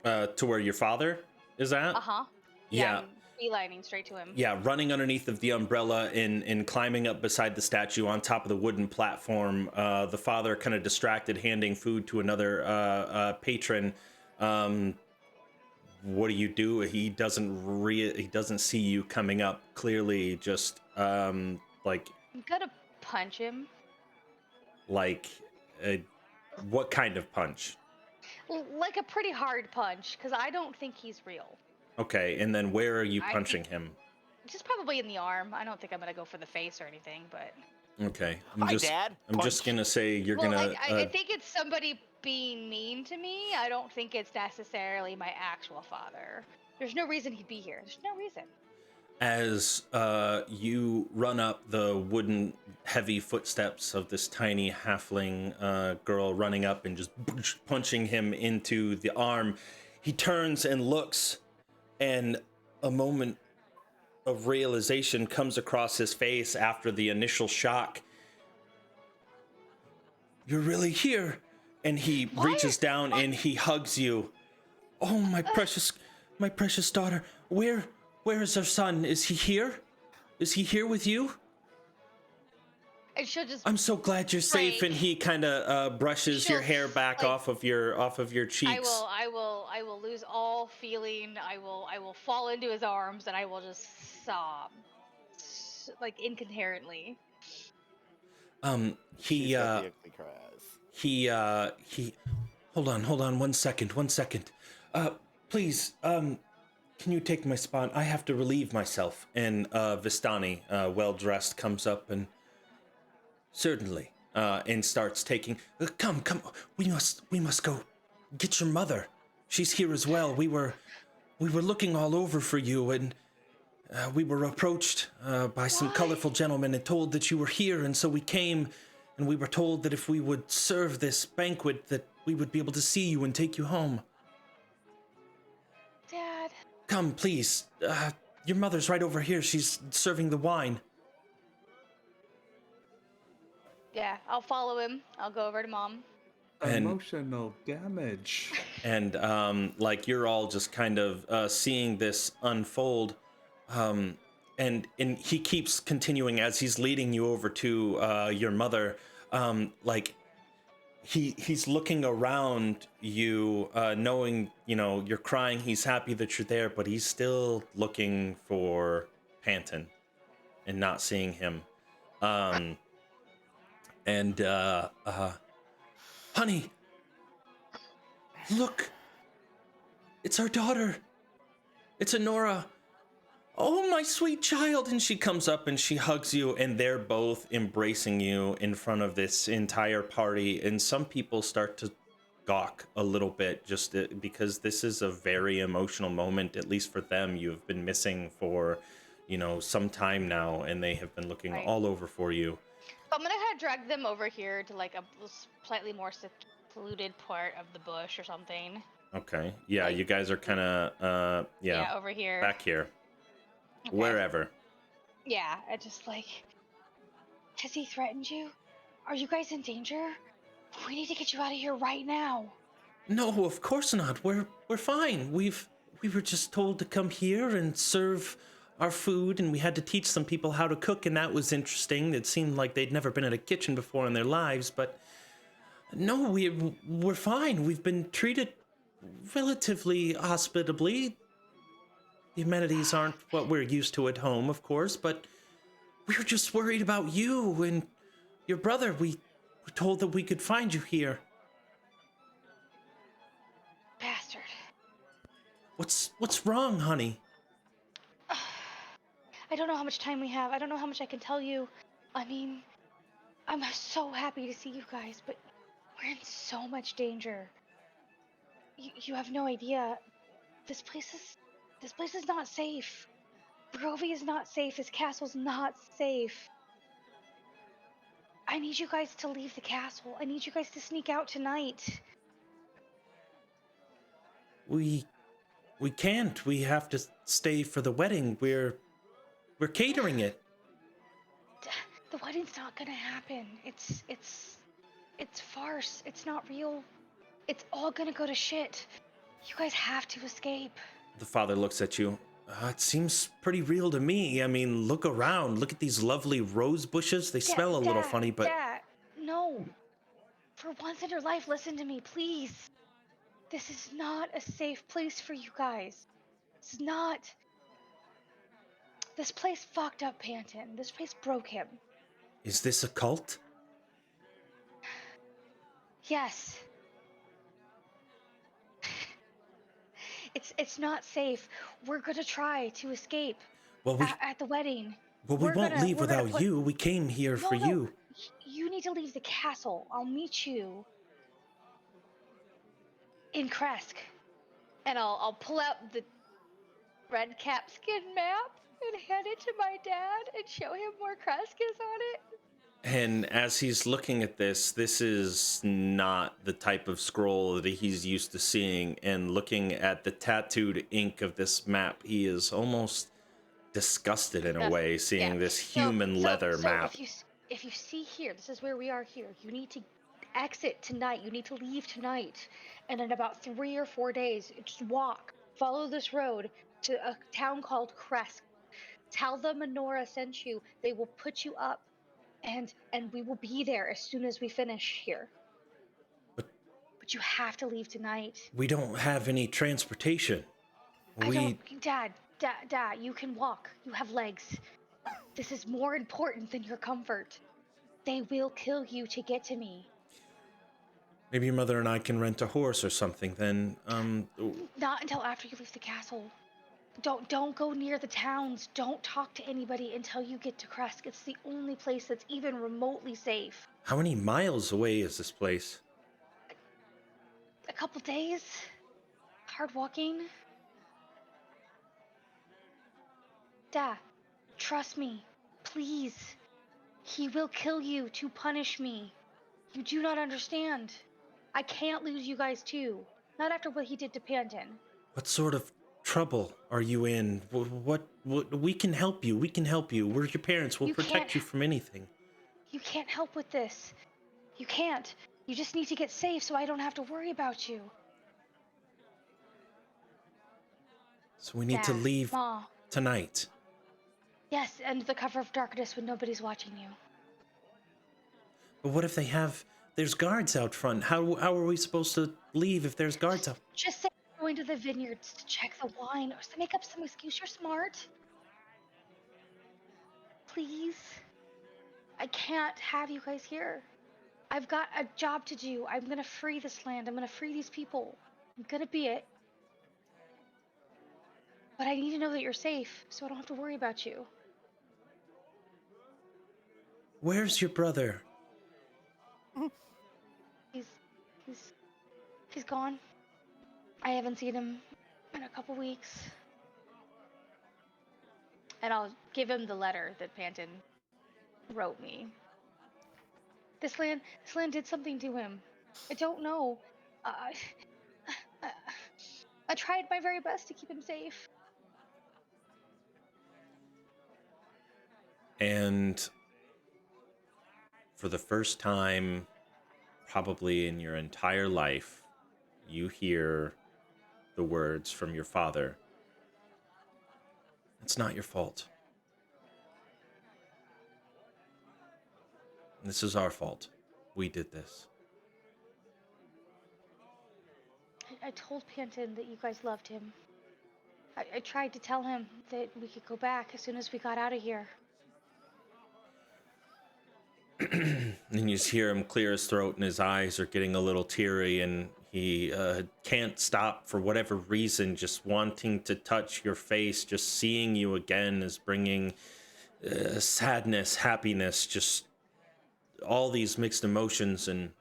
To where your father is at? Uh-huh. Yeah. I'm beelining straight to him. Yeah, running underneath of the umbrella and climbing up beside the statue on top of the wooden platform. The father, kind of distracted, handing food to another patron. What do? He doesn't see you coming up. Clearly, just like. I'm gonna punch him. Like, what kind of punch? Like a pretty hard punch, because I don't think he's real. Okay, and then where are you punching him? Just probably in the arm. I don't think I'm gonna go for the face or anything, but. Okay, Hi, Dad. I'm just gonna say you're gonna. I think it's somebody being mean to me. I don't think it's necessarily my actual father. There's no reason he'd be here. There's no reason. As you run up the wooden, heavy footsteps of this tiny halfling girl running up and just punching him into the arm, He turns and looks, and a moment of realization comes across his face after the initial shock. You're really here. And he reaches down and he hugs you. Oh, my precious daughter. Where is our son? Is he here? Is he here with you? And she'll just. I'm so glad you're safe. And he kind of brushes your hair back off of your cheeks. I will lose all feeling. I will fall into his arms and I will just sob, like incoherently. She's got the ugly cries. He. Hold on. 1 second. Please. Can you take my spot? I have to relieve myself. And Vistani, well dressed, comes up and. Certainly, and starts taking. Come, we must go get your mother. She's here as well. We were looking all over for you, and we were approached by some colorful gentlemen and told that you were here, and so we came, and we were told that if we would serve this banquet, that we would be able to see you and take you home. Dad. Come, please. Your mother's right over here. She's serving the wine. Yeah, I'll follow him. I'll go over to Mom. Emotional damage. And like you're all just kind of seeing this unfold, and he keeps continuing as he's leading you over to your mother. Like he's looking around you, knowing you're crying. He's happy that you're there, but he's still looking for Panton and not seeing him. And honey, look, it's our daughter. It's Honora. Oh, my sweet child. And she comes up and she hugs you, and they're both embracing you in front of this entire party. And some people start to gawk a little bit just because this is a very emotional moment, at least for them. You've been missing for, some time now, and they have been looking all over for you. I'm gonna kind of drag them over here to like a slightly more secluded part of the bush or something. Okay. Yeah, you guys are kind of over here. Back here. Okay. Wherever. Yeah, I just like. Has he threatened you? Are you guys in danger? We need to get you out of here right now. No, of course not. We're fine. We were just told to come here and serve our food, and we had to teach some people how to cook, and that was interesting. It seemed like they'd never been in a kitchen before in their lives, but no, we're fine. We've been treated relatively hospitably. The amenities aren't what we're used to at home, of course, but we were just worried about you and your brother. We were told that we could find you here. Bastard. What's wrong, honey? I don't know how much time we have. I don't know how much I can tell you. I mean, I'm so happy to see you guys, but we're in so much danger. You have no idea. This place is not safe. Barovia is not safe. His castle's not safe. I need you guys to leave the castle. I need you guys to sneak out tonight. We can't. We have to stay for the wedding. We're catering it. The wedding's not gonna happen. It's farce. It's not real. It's all gonna go to shit. You guys have to escape. The father looks at you. It seems pretty real to me. I mean, look around. Look at these lovely rose bushes. They smell a little funny, but... Dad, no. For once in your life, listen to me, please. This is not a safe place for you guys. It's not. This place fucked up Panton. This place broke him. Is this a cult? Yes. It's not safe. We're gonna try to escape. Well, at the wedding. Well, we won't leave without you. We came here for you. You need to leave the castle. I'll meet you in Kresk. And I'll pull out the red capskin map and hand it to my dad and show him where Kresk is on it. And as he's looking at this is not the type of scroll that he's used to seeing. And looking at the tattooed ink of this map, he is almost disgusted in a way, seeing this human leather map. If you see here, this is where we are here. You need to exit tonight. You need to leave tonight. And in about 3 or 4 days, just walk, follow this road to a town called Kresk. Tell them Menorah sent you. They will put you up, and we will be there as soon as we finish here. But you have to leave tonight. We don't have any transportation. Dad, you can walk. You have legs. This is more important than your comfort. They will kill you to get to me. Maybe your mother and I can rent a horse or something, then, Not until after you leave the castle. Don't go near the towns. Don't talk to anybody until you get to Kresk. It's the only place that's even remotely safe. How many miles away is this place? A couple days. Hard walking. Dad, trust me. Please. He will kill you to punish me. You do not understand. I can't lose you guys too. Not after what he did to Panton. What sort of trouble are you in? What we can help you. We can help you. We're your parents. We'll protect you from anything. You can't help with this. You can't. You just need to get safe so I don't have to worry about you. So we need to leave Ma. tonight. Yes, under the cover of darkness when nobody's watching you. But what if there's guards out front? How are we supposed to leave if there's guards out? Just say you're going to the vineyards to check the wine or to make up some excuse. You're smart. Please. I can't have you guys here. I've got a job to do. I'm gonna free this land. I'm gonna free these people. I'm gonna be it. But I need to know that you're safe so I don't have to worry about you. Where's your brother? He's gone. I haven't seen him in a couple weeks. And I'll give him the letter that Panton wrote me. This land did something to him. I don't know. I tried my very best to keep him safe. And for the first time, probably in your entire life, you hear the words from your father. It's not your fault. This is our fault. We did this. I told Panton that you guys loved him. I tried to tell him that we could go back as soon as we got out of here. And you just hear him clear his throat, and his eyes are getting a little teary, and he can't stop for whatever reason, just wanting to touch your face. Just seeing you again is bringing sadness, happiness, just all these mixed emotions. And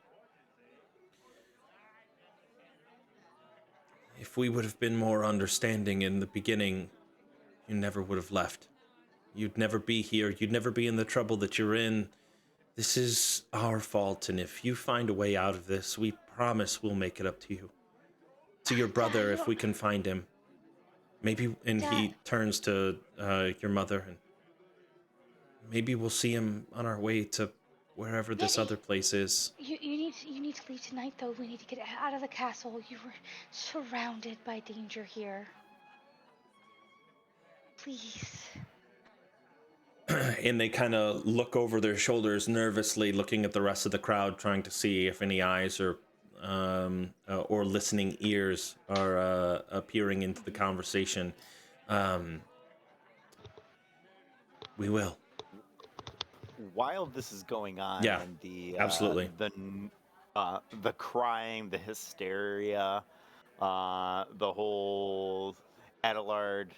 if we would have been more understanding in the beginning, you never would have left. You'd never be here. You'd never be in the trouble that you're in. This is our fault, and if you find a way out of this, we promise we'll make it up to you. To your brother, if we can find him. Maybe, and he turns to your mother, and maybe we'll see him on our way to wherever this other place is. You need to leave tonight, though. We need to get out of the castle. You were surrounded by danger here. Please. And they kind of look over their shoulders nervously, looking at the rest of the crowd, trying to see if any eyes or listening ears are appearing into the conversation. We will. While this is going on, Yeah, and absolutely. The crying, the hysteria, the whole Adelard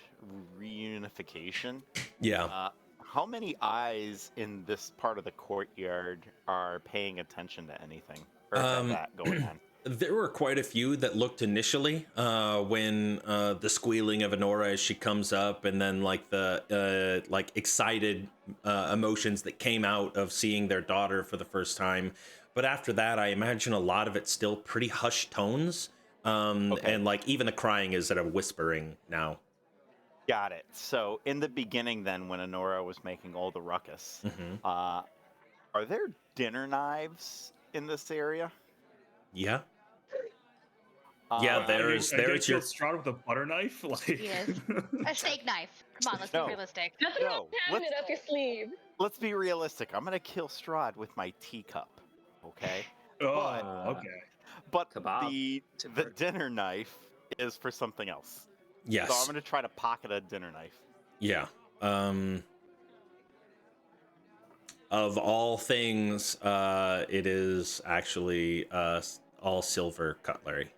reunification. Yeah. How many eyes in this part of the courtyard are paying attention to anything? Or is that going on? There were quite a few that looked initially when the squealing of Honora as she comes up, and then like the like excited emotions that came out of seeing their daughter for the first time. But after that, I imagine a lot of it's still pretty hushed tones, Okay. and like even the crying is at a whispering now. Got it. So in the beginning, then, when Honora was making all the ruckus, are there dinner knives in this area? Yeah, Uh, yeah. Are you There's gonna kill your Strahd with a butter knife? Like, Yes. A steak knife. Come on, let's be No. realistic. Nothing No, wrong with having let's- it up your sleeve. Let's be realistic. I'm gonna kill Strahd with my teacup. Okay. oh, okay. But Kebab. the Different. dinner knife is for something else. So I'm yes, gonna try to pocket a dinner knife. yeah. Of all things, it is actually all silver cutlery.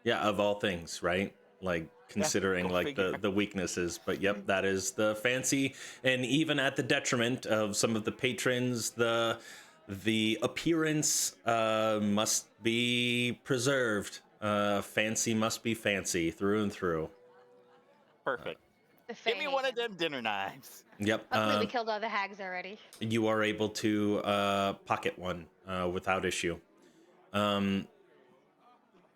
Yeah, of all things, right? Like considering go like figure. the weaknesses, but yep, that is the fancy, and even at the detriment of some of the patrons, the appearance must be preserved. Fancy must be fancy through and through. Perfect. The Give me one of Fayhagen. them dinner knives. Yep. Luckily, we killed all the hags already. You are able to pocket one without issue.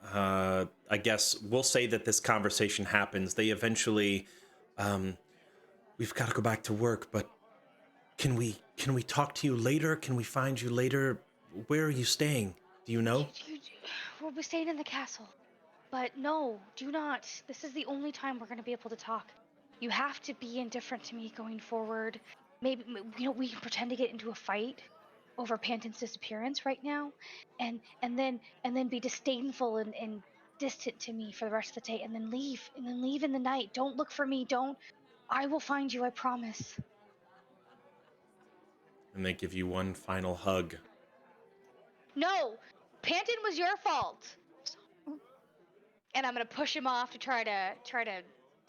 I guess we'll say that this conversation happens. They eventually, we've got to go back to work, but can we talk to you later? Can we find you later? Where are you staying? Do you know? We'll be staying in the castle. But no, do not. This is the only time we're going to be able to talk. You have to be indifferent to me going forward. Maybe, we can pretend to get into a fight over Panton's disappearance right now, and then be disdainful and distant to me for the rest of the day, and then leave in the night. Don't look for me. Don't. I will find you. I promise. And they give you one final hug. No, Panton was your fault. And I'm gonna push him off to try to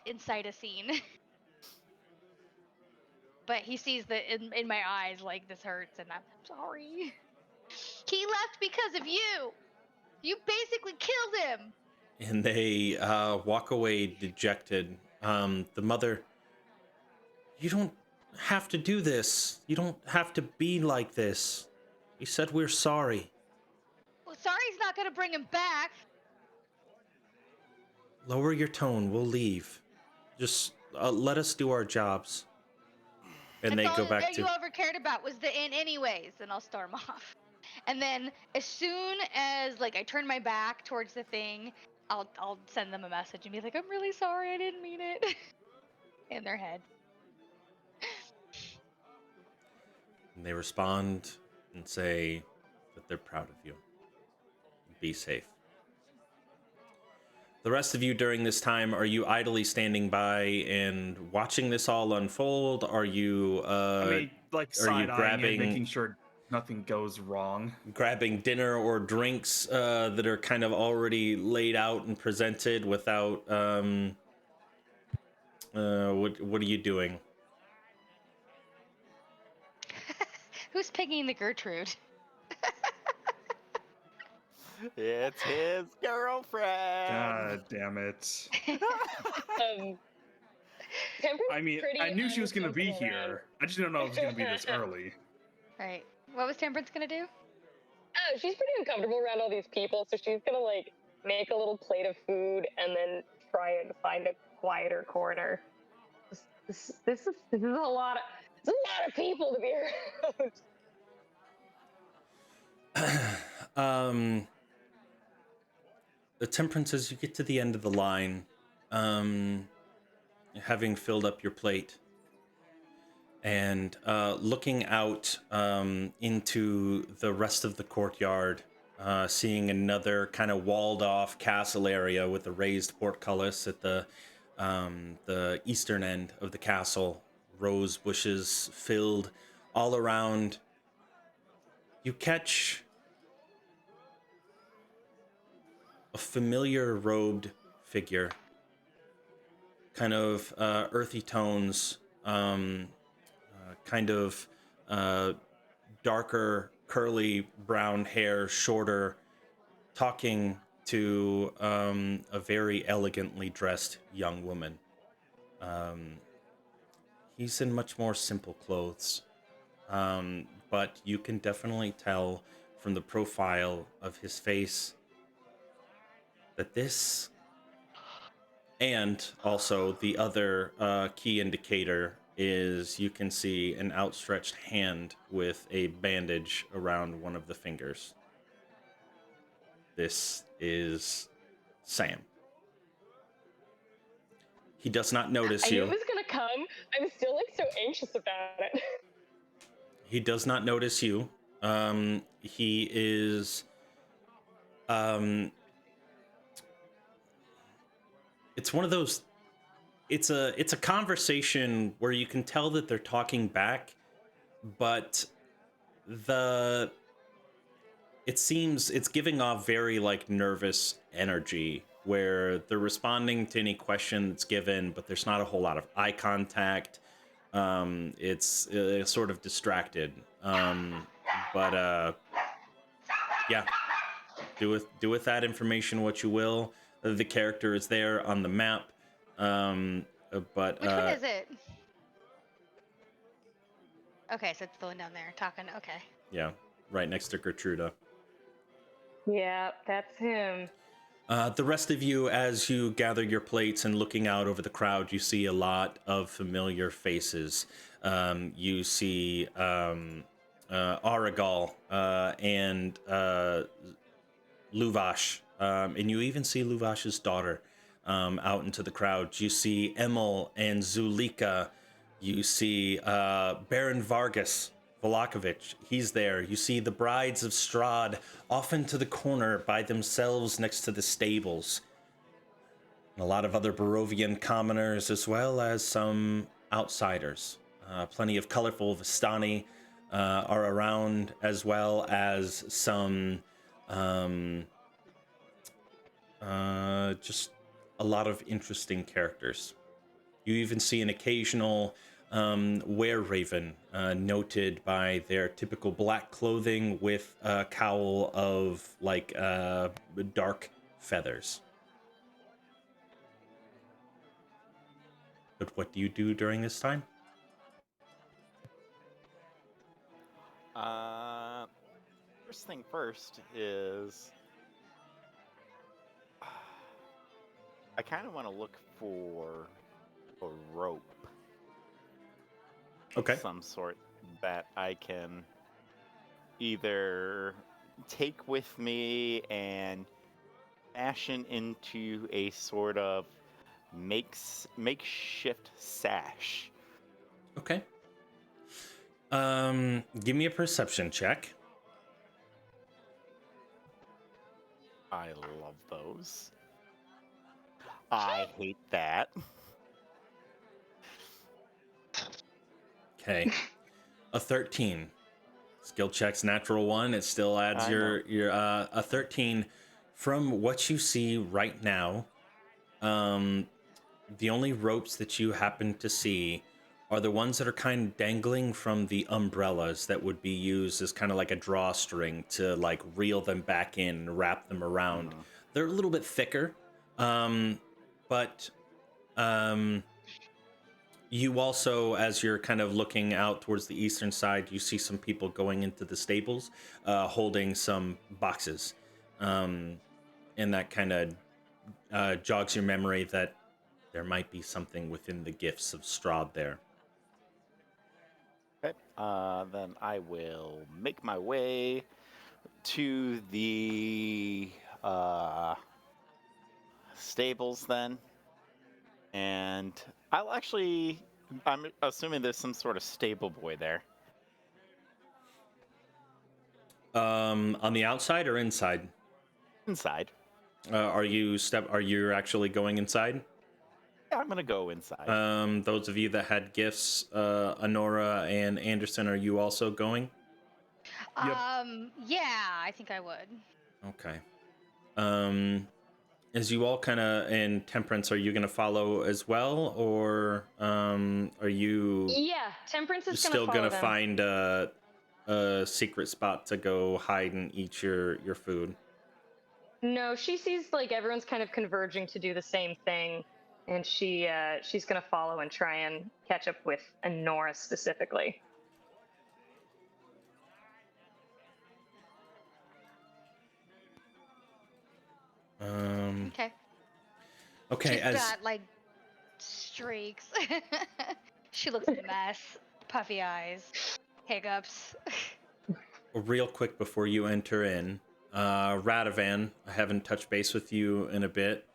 incite a scene. But he sees that in my eyes, like, this hurts, and I'm sorry. He left because of you. You basically killed him. And they walk away dejected. The mother, you don't have to do this. You don't have to be like this. We said we're sorry. Well, sorry's not gonna bring him back. Lower your tone. We'll leave. Just let us do our jobs. And That's they go all back that to. you ever cared about was the inn, anyways. And I'll storm off. And then as soon as like I turn my back towards the thing, I'll send them a message and be like, I'm really sorry, I didn't mean it. In their head. And they respond and say that they're proud of you. Be safe. The rest of you during this time, are you idly standing by and watching this all unfold? Are you I mean, like are you side-eyeing it, grabbing making sure nothing goes wrong. grabbing dinner or drinks that are kind of already laid out and presented without what are you doing? Who's picking the Gertrude? It's his girlfriend. God damn it. Temperance I mean, pretty I knew she was gonna be uncomfortable around. here. I just didn't know it was gonna be this early. Right. What was Temperance gonna do? Oh, she's pretty uncomfortable around all these people, so she's gonna like make a little plate of food and then try and find a quieter corner. This is a lot of people to be around. The Temperance, as you get to the end of the line, having filled up your plate and looking out into the rest of the courtyard, seeing another kind of walled off castle area with a raised portcullis at the eastern end of the castle, rose bushes filled all around. You catch a familiar robed figure, kind of earthy tones, kind of darker curly brown hair, shorter, talking to a very elegantly dressed young woman. He's in much more simple clothes, but you can definitely tell from the profile of his face that this, and also the other key indicator is you can see an outstretched hand with a bandage around one of the fingers. This is Sam. He does not notice I knew you. it was gonna come. I was still like so anxious about it. He does not notice you. He is. It's one of those. It's a conversation where you can tell that they're talking back, but it seems it's giving off very like nervous energy where they're responding to any question that's given, but there's not a whole lot of eye contact. It's sort of distracted. But yeah, do with that information what you will. The character is there on the map. But Which one is it? Okay, so it's the one down there talking. Okay. yeah, right next to Gertruda. Yeah, that's him. The rest of you, as you gather your plates and looking out over the crowd, you see a lot of familiar faces. You see Aragal and Luvash, and you even see Luvash's daughter out into the crowd. You see Emil and Zulika. You see Baron Vargas Volakovich. He's there. You see the brides of Strahd off into the corner by themselves next to the stables. And a lot of other Barovian commoners as well as some outsiders. Plenty of colorful Vistani are around, as well as some just a lot of interesting characters. You even see an occasional were-raven, noted by their typical black clothing with a cowl of like dark feathers. But what do you do during this time? First thing first is I kind of want to look for a rope. Okay. Of some sort that I can either take with me and fashion into a sort of makeshift sash. Okay. Give me a perception check. I love those. I hate that. Okay. A 13. Skill check's natural 1. It still adds your a 13. From what you see right now, the only ropes that you happen to see are the ones that are kind of dangling from the umbrellas that would be used as kind of like a drawstring to like reel them back in and wrap them around. They're a little bit thicker, but you also, as you're kind of looking out towards the eastern side, you see some people going into the stables, holding some boxes. And that kind of jogs your memory that there might be something within the gifts of Strahd there. Okay. Then I will make my way to the stables then. And I'll actually, I'm assuming there's some sort of stable boy there. On the outside or inside? Inside. Are you actually going inside? Yeah, I'm gonna go inside. Those of you that had gifts, Honora and Anderson, are you also going? Yep. Yeah, I think I would. Okay. As you all kind of, in Temperance, are you going to follow as well, or are you Yeah, Temperance is still gonna going to follow them. find a secret spot to go hide and eat your food? No, she sees like everyone's kind of converging to do the same thing, and she's gonna follow and try and catch up with Nora specifically. Okay. Okay, She's as got like streaks. She looks a mess. Puffy eyes. Hiccups. real quick before you enter in, Radovan, I haven't touched base with you in a bit.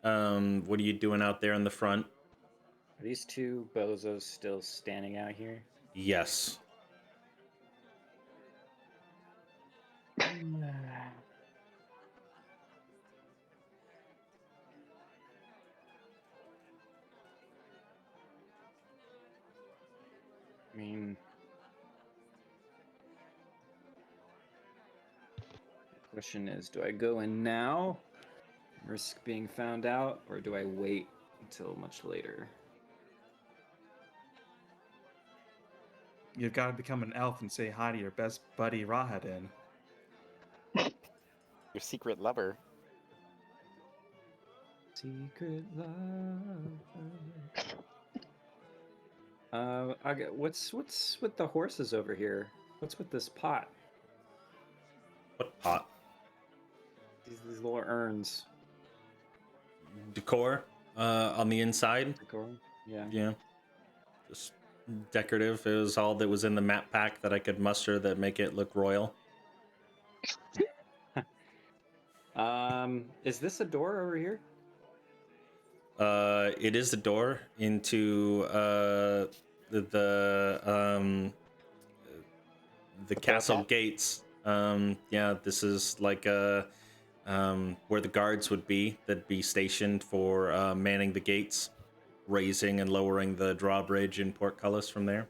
What are you doing out there in the front? Are these two bozos still standing out here? Yes. I mean, the question is, do I go in now, risk being found out, or do I wait until much later? You've got to become an elf and say hi to your best buddy Rahadin. Your secret lover. Secret love. What's with the horses over here? What's with this pot? What pot? These little urns. Decor on the inside. Decor? Yeah. Yeah. Just decorative. It was all that was in the map pack that I could muster that make it look royal. Is this a door over here? It is the door into the castle Bearcat? gates. Yeah, this is like where the guards would be that'd be stationed for manning the gates, raising and lowering the drawbridge and portcullis from there.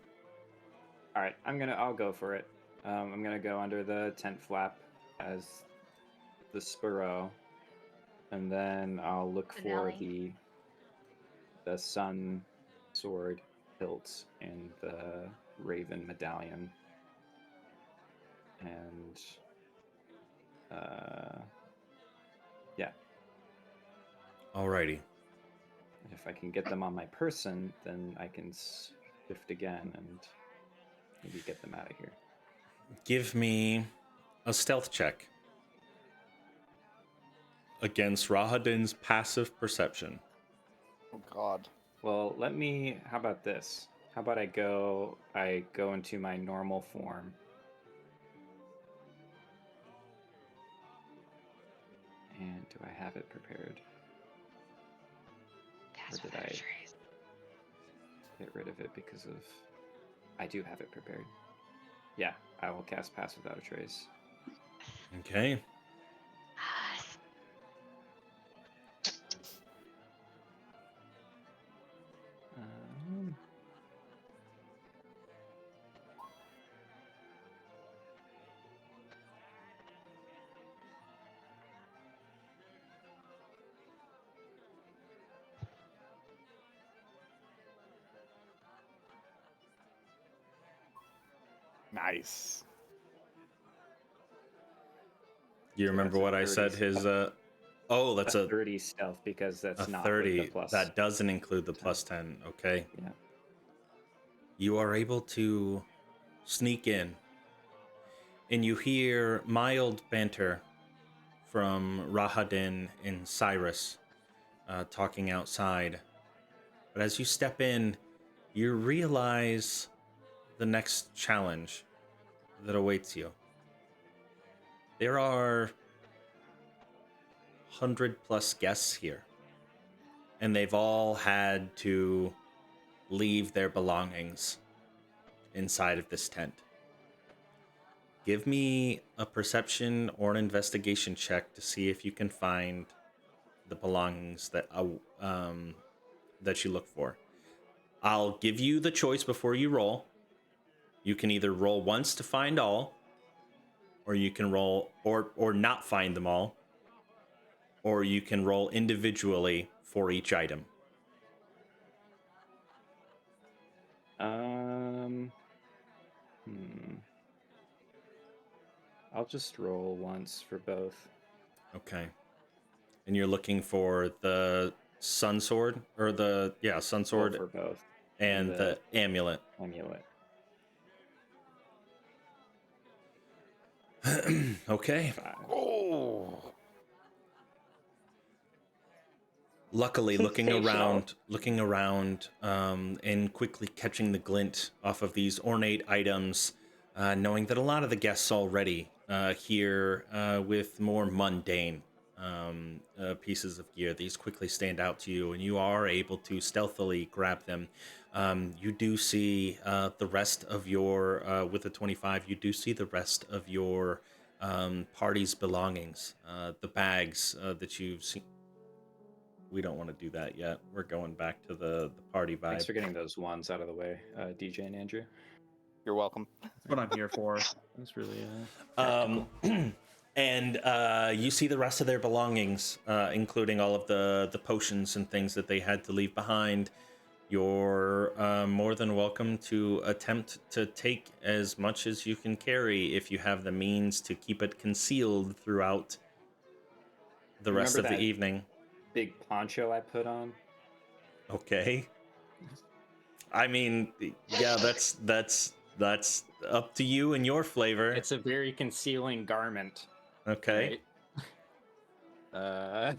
All right, I'll go for it. I'm gonna go under the tent flap as the Sparrow, and then I'll look for Finale. the sun sword hilts and the raven medallion, and yeah. Alrighty. If I can get them on my person, then I can shift again and maybe get them out of here. Give me a stealth check against Rahadin's passive perception. Oh God. Well, how about this? How about I go into my normal form. And do I have it prepared? Pass Or did without a I- trace. Get rid of it because of... I do have it prepared. Yeah, I will cast Pass Without a Trace. Okay. Pass. Um, Nice. You So remember that's a what I 30 said? His oh, that's a 30 stealth because that's a not 30. with the plus. That doesn't include the plus 10. Okay. Yeah. You are able to sneak in, and you hear mild banter from Rahadin and Cyrus talking outside. But as you step in, you realize the next challenge that awaits you. There are 100+ guests here, and they've all had to leave their belongings inside of this tent. Give me a perception or an investigation check to see if you can find the belongings that that you look for. I'll give you the choice before you roll. You can either roll once to find all, or you can roll or not find them all, or you can roll individually for each item. Um. Hmm. I'll just roll once for both. Okay. And you're looking for the sun sword or sun Roll sword for both. and the amulet. Amulet. Okay. 5. Oh. Luckily, Sensational. looking around, and quickly catching the glint off of these ornate items, knowing that a lot of the guests already here with more mundane pieces of gear, these quickly stand out to you, and you are able to stealthily grab them. You do see the rest of your, with the 25, you do see the rest of your party's belongings, the bags that you've seen. We don't want to do that yet. We're going back to the party vibe. Thanks for getting those ones out of the way, DJ and Andrew. You're welcome. That's what I'm here for. That's really practical. And you see the rest of their belongings, including all of the potions and things that they had to leave behind. You're more than welcome to attempt to take as much as you can carry if you have the means to keep it concealed throughout the rest of Remember the that evening. big poncho I put on? Okay. I mean, yeah, that's up to you and your flavor. It's a very concealing garment. Okay. Right?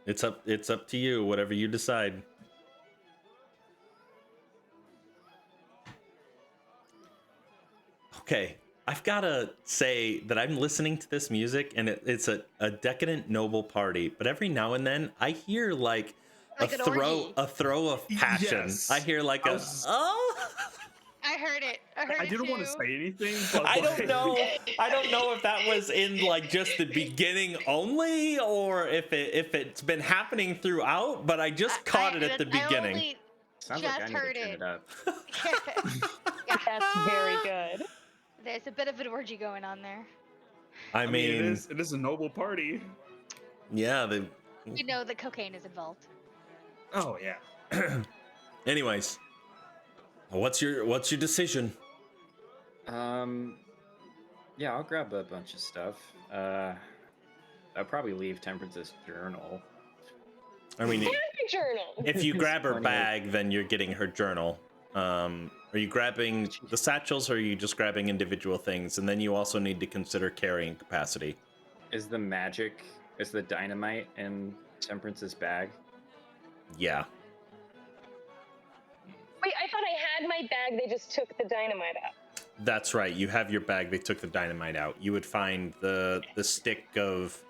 It's up to you, whatever you decide. Okay. I've got to say that I'm listening to this music and it's a decadent noble party, but every now and then I hear like Like an orgy. a throw of passion. Yes. I hear like I heard it. I heard it didn't want to too. say anything, but I don't like- know. I don't know if that was in like just the beginning only, or if it's been happening throughout. But I just caught it at the beginning. only Sounds just like I need heard to turn it. it up. Yeah, That's very good. there's a bit of an orgy going on there. I mean, it is a noble party. yeah. You know that cocaine is involved. Oh yeah. Anyways, what's your decision? Yeah, I'll grab a bunch of stuff. I'll probably leave Temperance's journal. I mean, Journal. if you grab her 28. bag, then you're getting her journal. Are you grabbing the satchels, or are you just grabbing individual things? And then you also need to consider carrying capacity. Is the dynamite in Temperance's bag? Yeah. Wait, I thought I had my bag. They just took the dynamite out. That's right. You have your bag. They took the dynamite out. You would find the stick of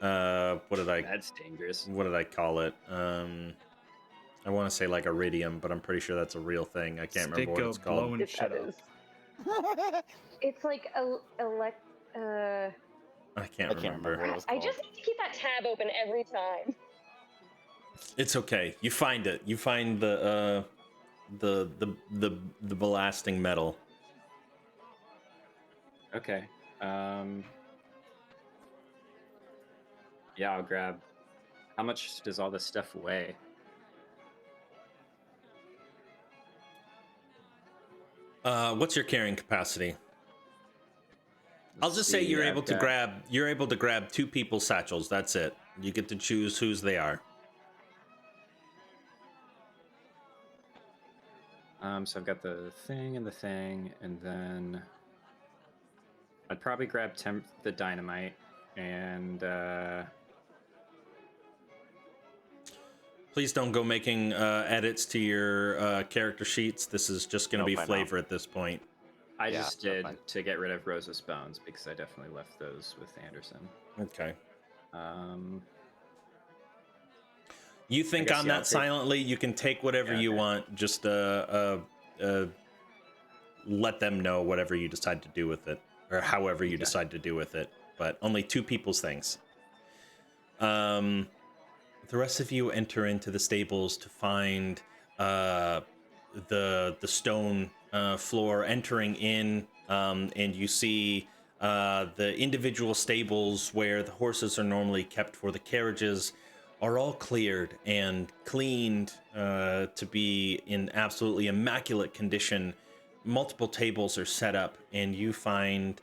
That's dangerous. what did I call it? I want to say like iridium, but I'm pretty sure that's a real thing. I can't remember what it's called. Blowing shit up. It's like I can't remember. what it was I called. just need to keep that tab open every time. It's okay. You find it. You find the ballasting metal. Okay. Yeah, I'll grab. How much does all this stuff weigh? What's your carrying capacity? I'll just say See, you're I've able to grab two people's satchels. That's it. You get to choose whose they are. So I've got the thing, and then I'd probably grab the dynamite, and Please don't go making edits to your character sheets. This is just going to be Nope, I know. flavor at this point. I Yeah, just that's did fine. to get rid of Rosa's bones because I definitely left those with Anderson. Okay. Um, You think guess, on yeah, that I'll take- silently. You can take whatever Yeah, you okay. want. Just let them know whatever you decide to do with it, or however you Okay. decide decide to do with it. But only two people's things. The rest of you enter into the stables to find the stone floor entering in, and you see the individual stables where the horses are normally kept for the carriages are all cleared and cleaned to be in absolutely immaculate condition. Multiple tables are set up, and you find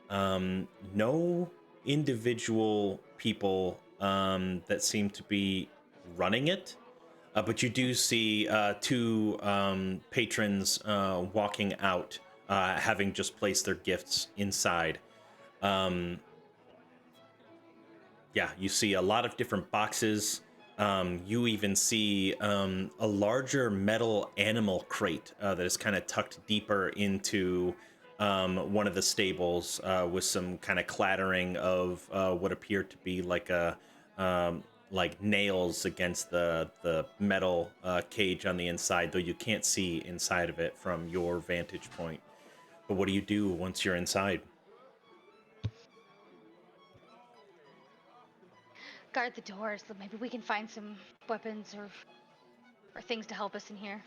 No individual people that seem to be running it, but you do see two patrons walking out, having just placed their gifts inside. Um, yeah, you see a lot of different boxes. You even see a larger metal animal crate that is kind of tucked deeper into one of the stables, with some kind of clattering of what appear to be like nails against the metal cage on the inside, though you can't see inside of it from your vantage point. But what do you do once you're inside? Guard the doors, so maybe we can find some weapons or things to help us in here.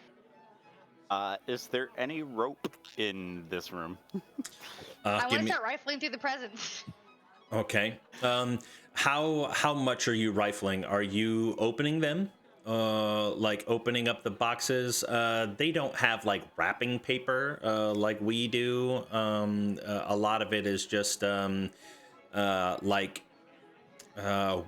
Is there any rope in this room? I want Give to me. start rifling through the presents. Okay. How much are you rifling? Are you opening them? Like opening up the boxes? They don't have like wrapping paper like we do. A lot of it is just like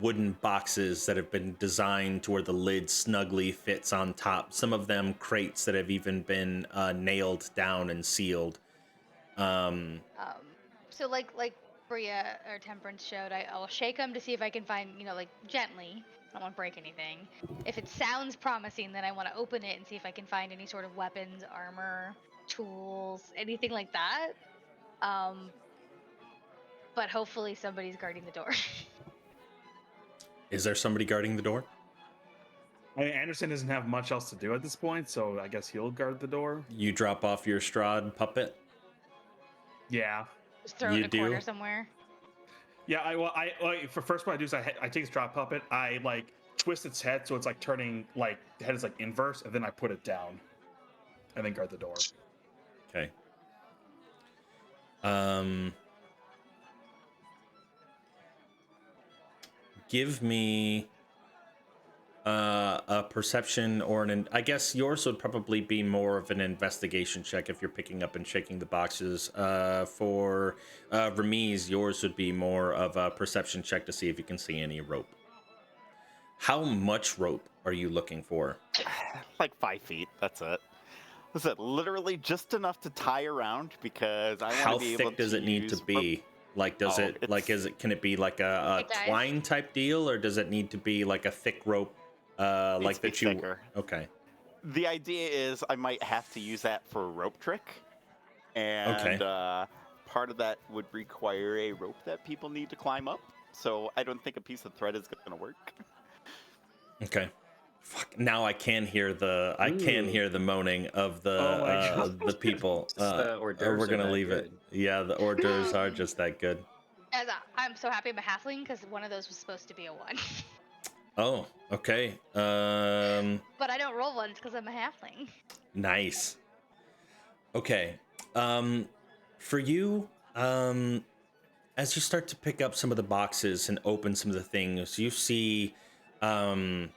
wooden boxes that have been designed to where the lid snugly fits on top. Some of them crates that have even been nailed down and sealed. So like Bria or Temperance showed, I'll shake them to see if I can find, like gently. I don't want to break anything. If it sounds promising, then I want to open it and see if I can find any sort of weapons, armor, tools, anything like that. But hopefully somebody's guarding the door. Is there somebody guarding the door? I mean, Anderson doesn't have much else to do at this point, so I guess he'll guard the door. You drop off your Strahd puppet. Yeah. Just throw it You in a corner do? somewhere. Yeah, for first what I do is I take his drop puppet, I like twist its head so it's like turning, like the head is like inverse, and then I put it down, and then guard the door. Okay. Give me a perception or I guess yours would probably be more of an investigation check if you're picking up and shaking the boxes. For Ramiz, yours would be more of a perception check to see if you can see any rope. How much rope are you looking for? Like 5 feet. That's it. Is it literally just enough to tie around? Because I want How to be able thick does it need to use be? Like, does Oh, it like can it be like a It does. twine type deal, or does it need to be like a thick rope? Like Needs to be that you. thicker. Okay. The idea is I might have to use that for a rope trick, and Okay. part of that would require a rope that people need to climb up. So I don't think a piece of thread is going to work. Okay. Fuck. Now I can hear the moaning of Oh my God. the people. The hors d'oeuvres We're are gonna that leave good. it. Yeah, the hors d'oeuvres are just that good. As I'm so happy I'm a halfling because one of those was supposed to be a 1. Oh, okay. But I don't roll ones because I'm a halfling. Nice. Okay. For you, as you start to pick up some of the boxes and open some of the things, you see, in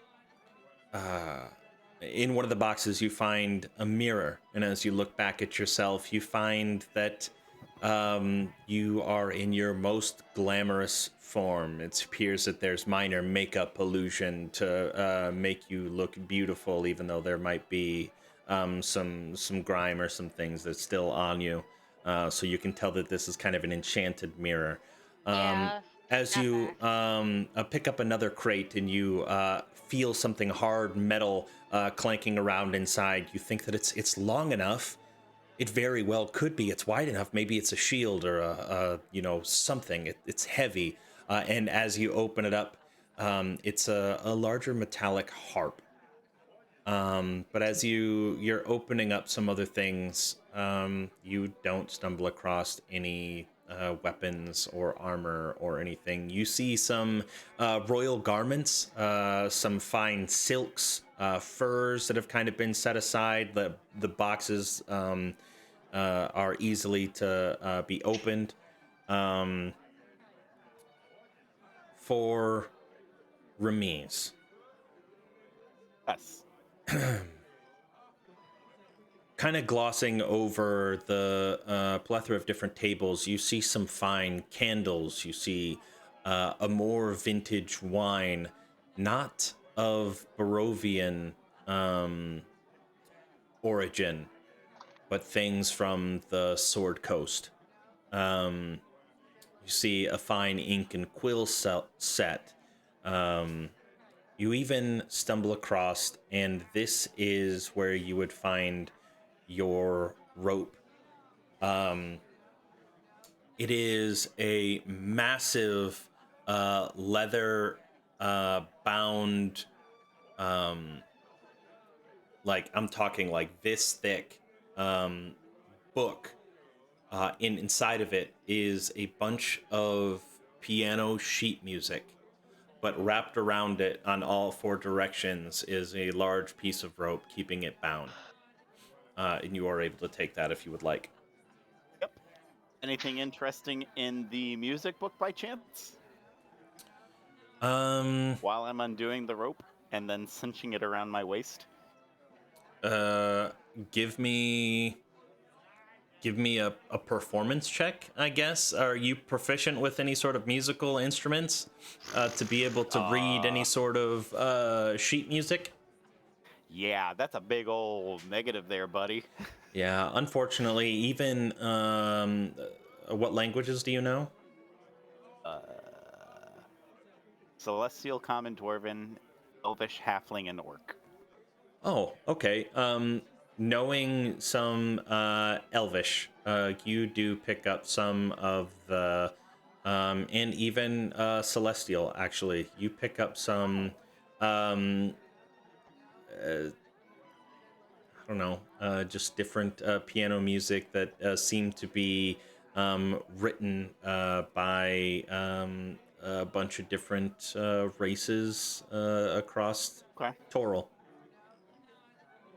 one of the boxes, you find a mirror, and as you look back at yourself, you find that you are in your most glamorous form. It appears that there's minor makeup pollution to make you look beautiful, even though there might be some grime or some things that's still on you. So you can tell that this is kind of an enchanted mirror. Yeah. As got you that. pick up another crate and you feel something hard metal clanking around inside, you think that it's long enough. It very well could be. It's wide enough. Maybe it's a shield or a something. It's heavy. And as you open it up, it's a larger metallic harp. But as you're opening up some other things, you don't stumble across any weapons or armor or anything. You see some royal garments, some fine silks, furs that have kind of been set aside. The boxes are easily to be opened. For Ramiz. Yes. kind of glossing over the plethora of different tables, you see some fine candles. You see a more vintage wine, not of Barovian origin, but things from the Sword Coast. You see a fine ink and quill set. You even stumble across, and this is where you would find your rope. It is a massive leather bound, like I'm talking like this thick book. Inside of it is a bunch of piano sheet music, but wrapped around it on all four directions is a large piece of rope keeping it bound. And you are able to take that if you would like. Yep. Anything interesting in the music book by chance? While I'm undoing the rope and then cinching it around my waist. Give me a performance check, I guess. Are you proficient with any sort of musical instruments to be able to read any sort of sheet music? Yeah, that's a big old negative there, buddy. Yeah, unfortunately, even what languages do you know? Celestial, Common, Dwarven, Elvish, Halfling, and Orc. Oh, okay. Knowing some Elvish, you do pick up some of the, and even Celestial. Actually, you pick up some. I don't know, just different piano music that seem to be written by a bunch of different races across Okay. Toril.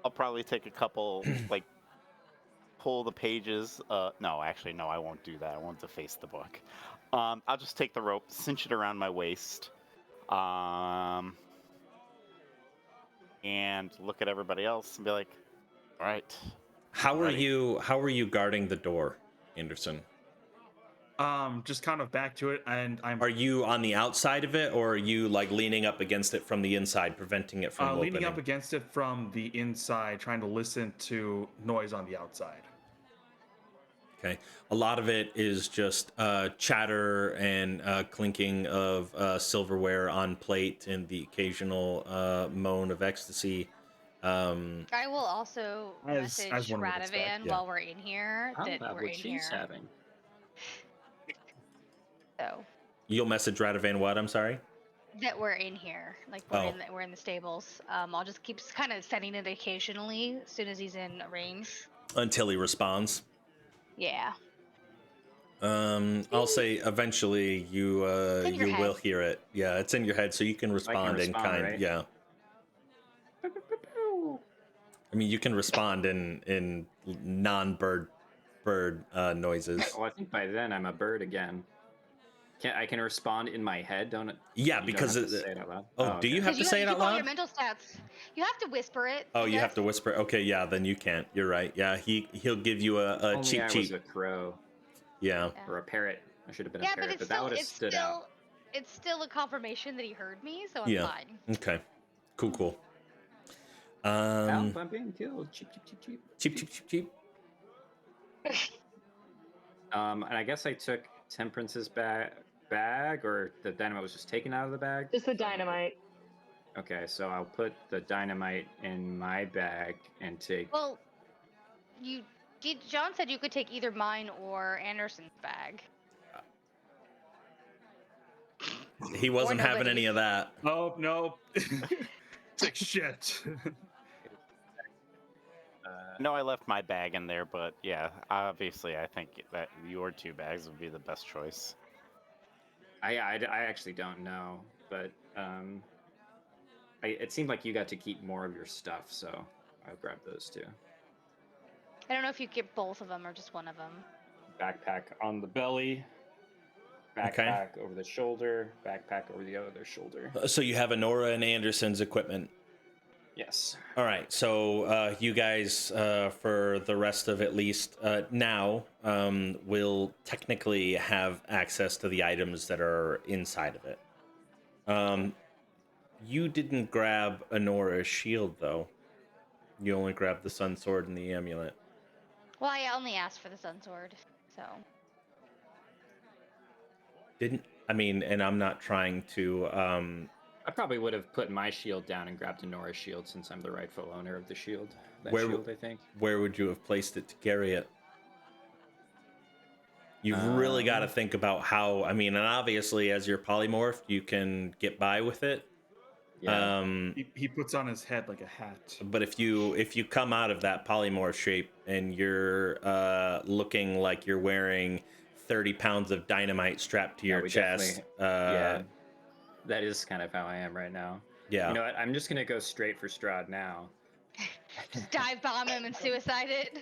I'll probably take a couple, like, pull the pages. No, actually, no, I won't do that. I won't deface the book. I'll just take the rope, cinch it around my waist, and look at everybody else and be like, all right. How are Ready? you guarding the door, Anderson? Just kind of back to it, and I'm Are you on the outside of it, or are you like leaning up against it from the inside, preventing it from leaning opening? up against it from the inside, trying to listen to noise on the outside. Okay. A lot of it is just chatter and clinking of silverware on plate and the occasional moan of ecstasy. I will also As message one would expect, Radavan yeah. while we're in here I'll that have we're what in she's here. having. So You'll message Radavan what? I'm sorry? that we're in here, like we're Oh. we're in the stables. I'll just keep kind of setting it occasionally as soon as he's in range. Until he responds. Yeah. I'll say eventually you in your you will head. hear it. Yeah, it's in your head, so you can respond, respond, in kind. right? Yeah. I mean, you can respond in non-bird noises. Well, I think by then I'm a bird again. I can respond in my head, don't it? Yeah, You because don't have to say it out loud. Oh, do you have to say You it out keep all your loud? mental stats. You have to whisper it. Oh, I you have guess. to whisper. Okay, yeah, then you can't. You're right. Yeah, he'll give you a Only cheap I was cheap. a crow Yeah. Yeah. or a parrot. I should have been Yeah, a parrot, but but that would have stood out. it's still a confirmation that he heard me, so I'm Yeah. fine. Okay. Cool. Help! I'm being killed. Cheep, cheep, cheep, cheep. Cheap. And I guess I took Temperance's bag, or the dynamite was just taken out of the bag. Just the dynamite. Okay, so I'll put the dynamite in my bag and take. Well, John said you could take either mine or Anderson's bag. He wasn't having any nobody's. of that. Oh no! It's like shit. No, I left my bag in there, but yeah, obviously, I think that your two bags would be the best choice. I actually don't know, but it seemed like you got to keep more of your stuff, so I'll grab those two. I don't know if you get both of them or just one of them. Backpack on the belly, backpack over the shoulder, backpack over the other shoulder. So you have Honora and Anderson's equipment. Yes. All right, so you guys, for the rest of at least now, will technically have access to the items that are inside of it. You didn't grab Honora's shield, though. You only grabbed the Sun Sword and the amulet. Well, I only asked for the Sun Sword, so. And I'm not trying to. I probably would have put my shield down and grabbed Honora's shield since I'm the rightful owner of the shield. That shield, I think. Where would you have placed it to carry it? You've really got to think about how. And obviously, as you're polymorphed, you can get by with it. Yeah. He puts on his head like a hat. But if you come out of that polymorph shape and you're looking like you're wearing 30 pounds of dynamite strapped to your chest, yeah, that is kind of how I am right now. Yeah. You know what? I'm just gonna go straight for Strahd now. Just dive bomb him and suicide it.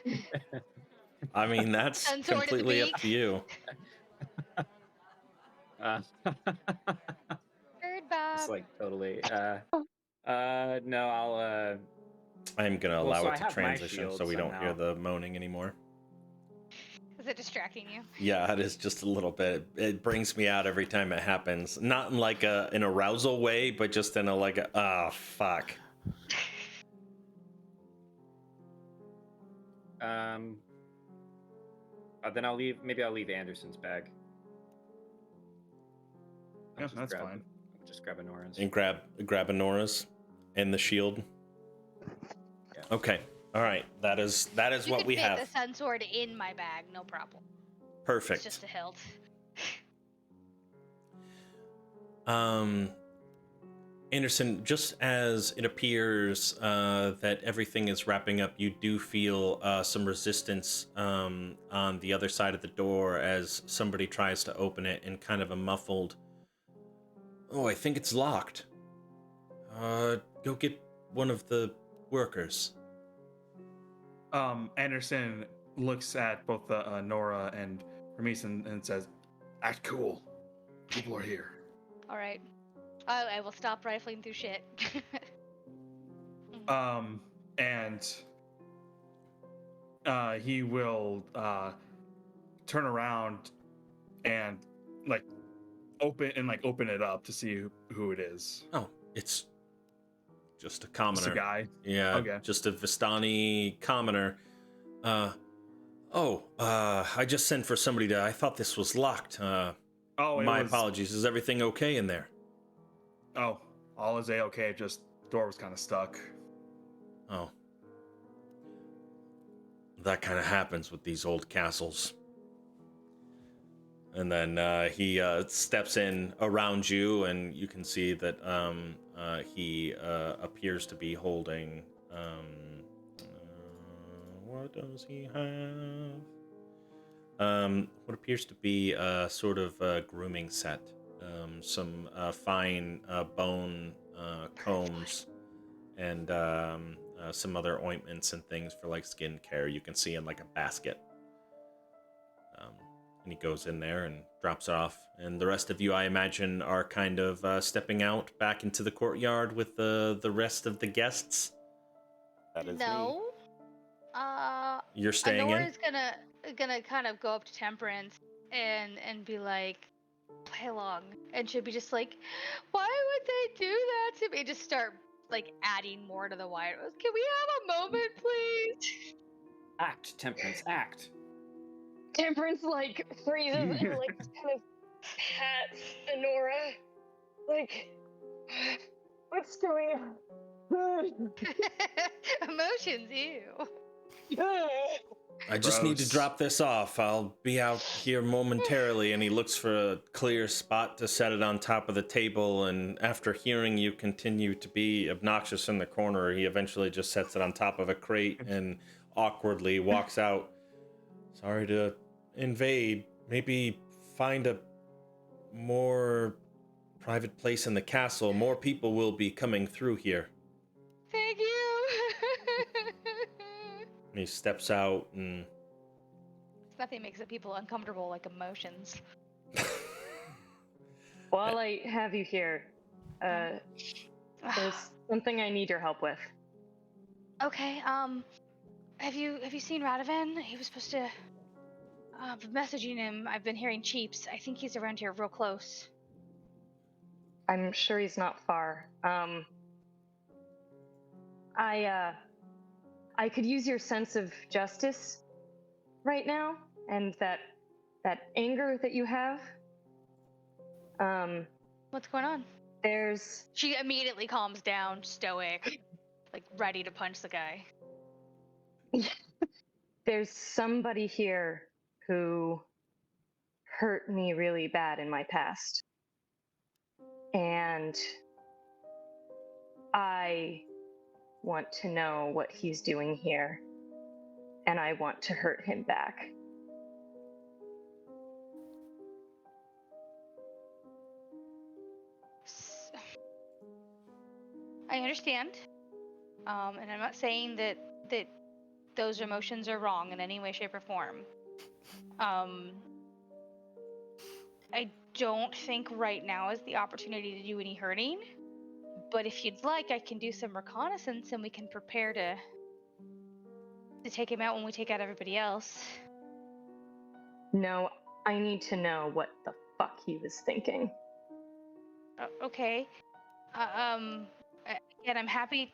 That's Sun sword at the completely up beak. to you. Bird Bob. It's like totally. No, I'll. I'm gonna Well, allow so it I to have my transition shield so we don't hear somehow. the moaning anymore. Is it distracting you? Yeah, it is just a little bit. It brings me out every time it happens. Not in like an arousal way, but just in a fuck. Then I'll leave. Maybe I'll leave Anderson's bag. Yeah, that's fine. I'll just grab Honora's. And grab Honora's and the shield. Yeah. Okay. All right. That is You what could we fit have. the Sun Sword in my bag, no problem. Perfect. It's just a hilt. Anderson, just as it appears that everything is wrapping up, you do feel some resistance on the other side of the door as somebody tries to open it in kind of a muffled, "Oh, I think it's locked. Go get one of the workers." Anderson looks at both Nora and Ramis and says, "Act cool. People are here." All right. I will stop rifling through shit. And he will turn around and open it up to see who it is. Oh, it's just a commoner. Just a guy. Yeah, Okay. just a Vistani commoner. I just sent for somebody I thought this was locked. My apologies. Is everything okay in there? Oh, all is A-okay, just door was kind of stuck. Oh. That kind of happens with these old castles. And then he steps in around you, and you can see that he appears to be holding... what does he have? What appears to be a sort of grooming set. Some fine bone combs and some other ointments and things for like skin care you can see in like a basket. And he goes in there and drops it off. And the rest of you, I imagine, are kind of stepping out back into the courtyard with the rest of the guests. That is No. You're staying in? Honora's gonna kind of go up to Temperance and be like, play along, and she'll be just like, why would they do that to me? Just start like adding more to the wire. Can we have a moment, please? Act, Temperance, act. Temperance like freezes and like kind of pats Honora. Like, what's going on? Emotions, ew. I just need to Gross. drop this off. I'll be out here momentarily. And he looks for a clear spot to set it on top of the table. And after hearing you continue to be obnoxious in the corner, he eventually just sets it on top of a crate and awkwardly walks out. Sorry to invade. Maybe find a more private place in the castle. More people will be coming through here. Thank you. And he steps out and... Nothing makes the people uncomfortable like emotions. While I have you here, there's something I need your help with. Okay. Have you seen Radovan? He was supposed to. Been messaging him. I've been hearing cheeps. I think he's around here, real close. I'm sure he's not far. I could use your sense of justice right now, and that anger that you have. What's going on? There's She immediately calms down, stoic, like ready to punch the guy. there's somebody here who hurt me really bad in my past. And I want to know what he's doing here. And I want to hurt him back. I understand. And I'm not saying that those emotions are wrong in any way, shape, or form. I don't think right now is the opportunity to do any hurting. But if you'd like, I can do some reconnaissance and we can prepare to take him out when we take out everybody else. No, I need to know what the fuck he was thinking. Okay. Again, I'm happy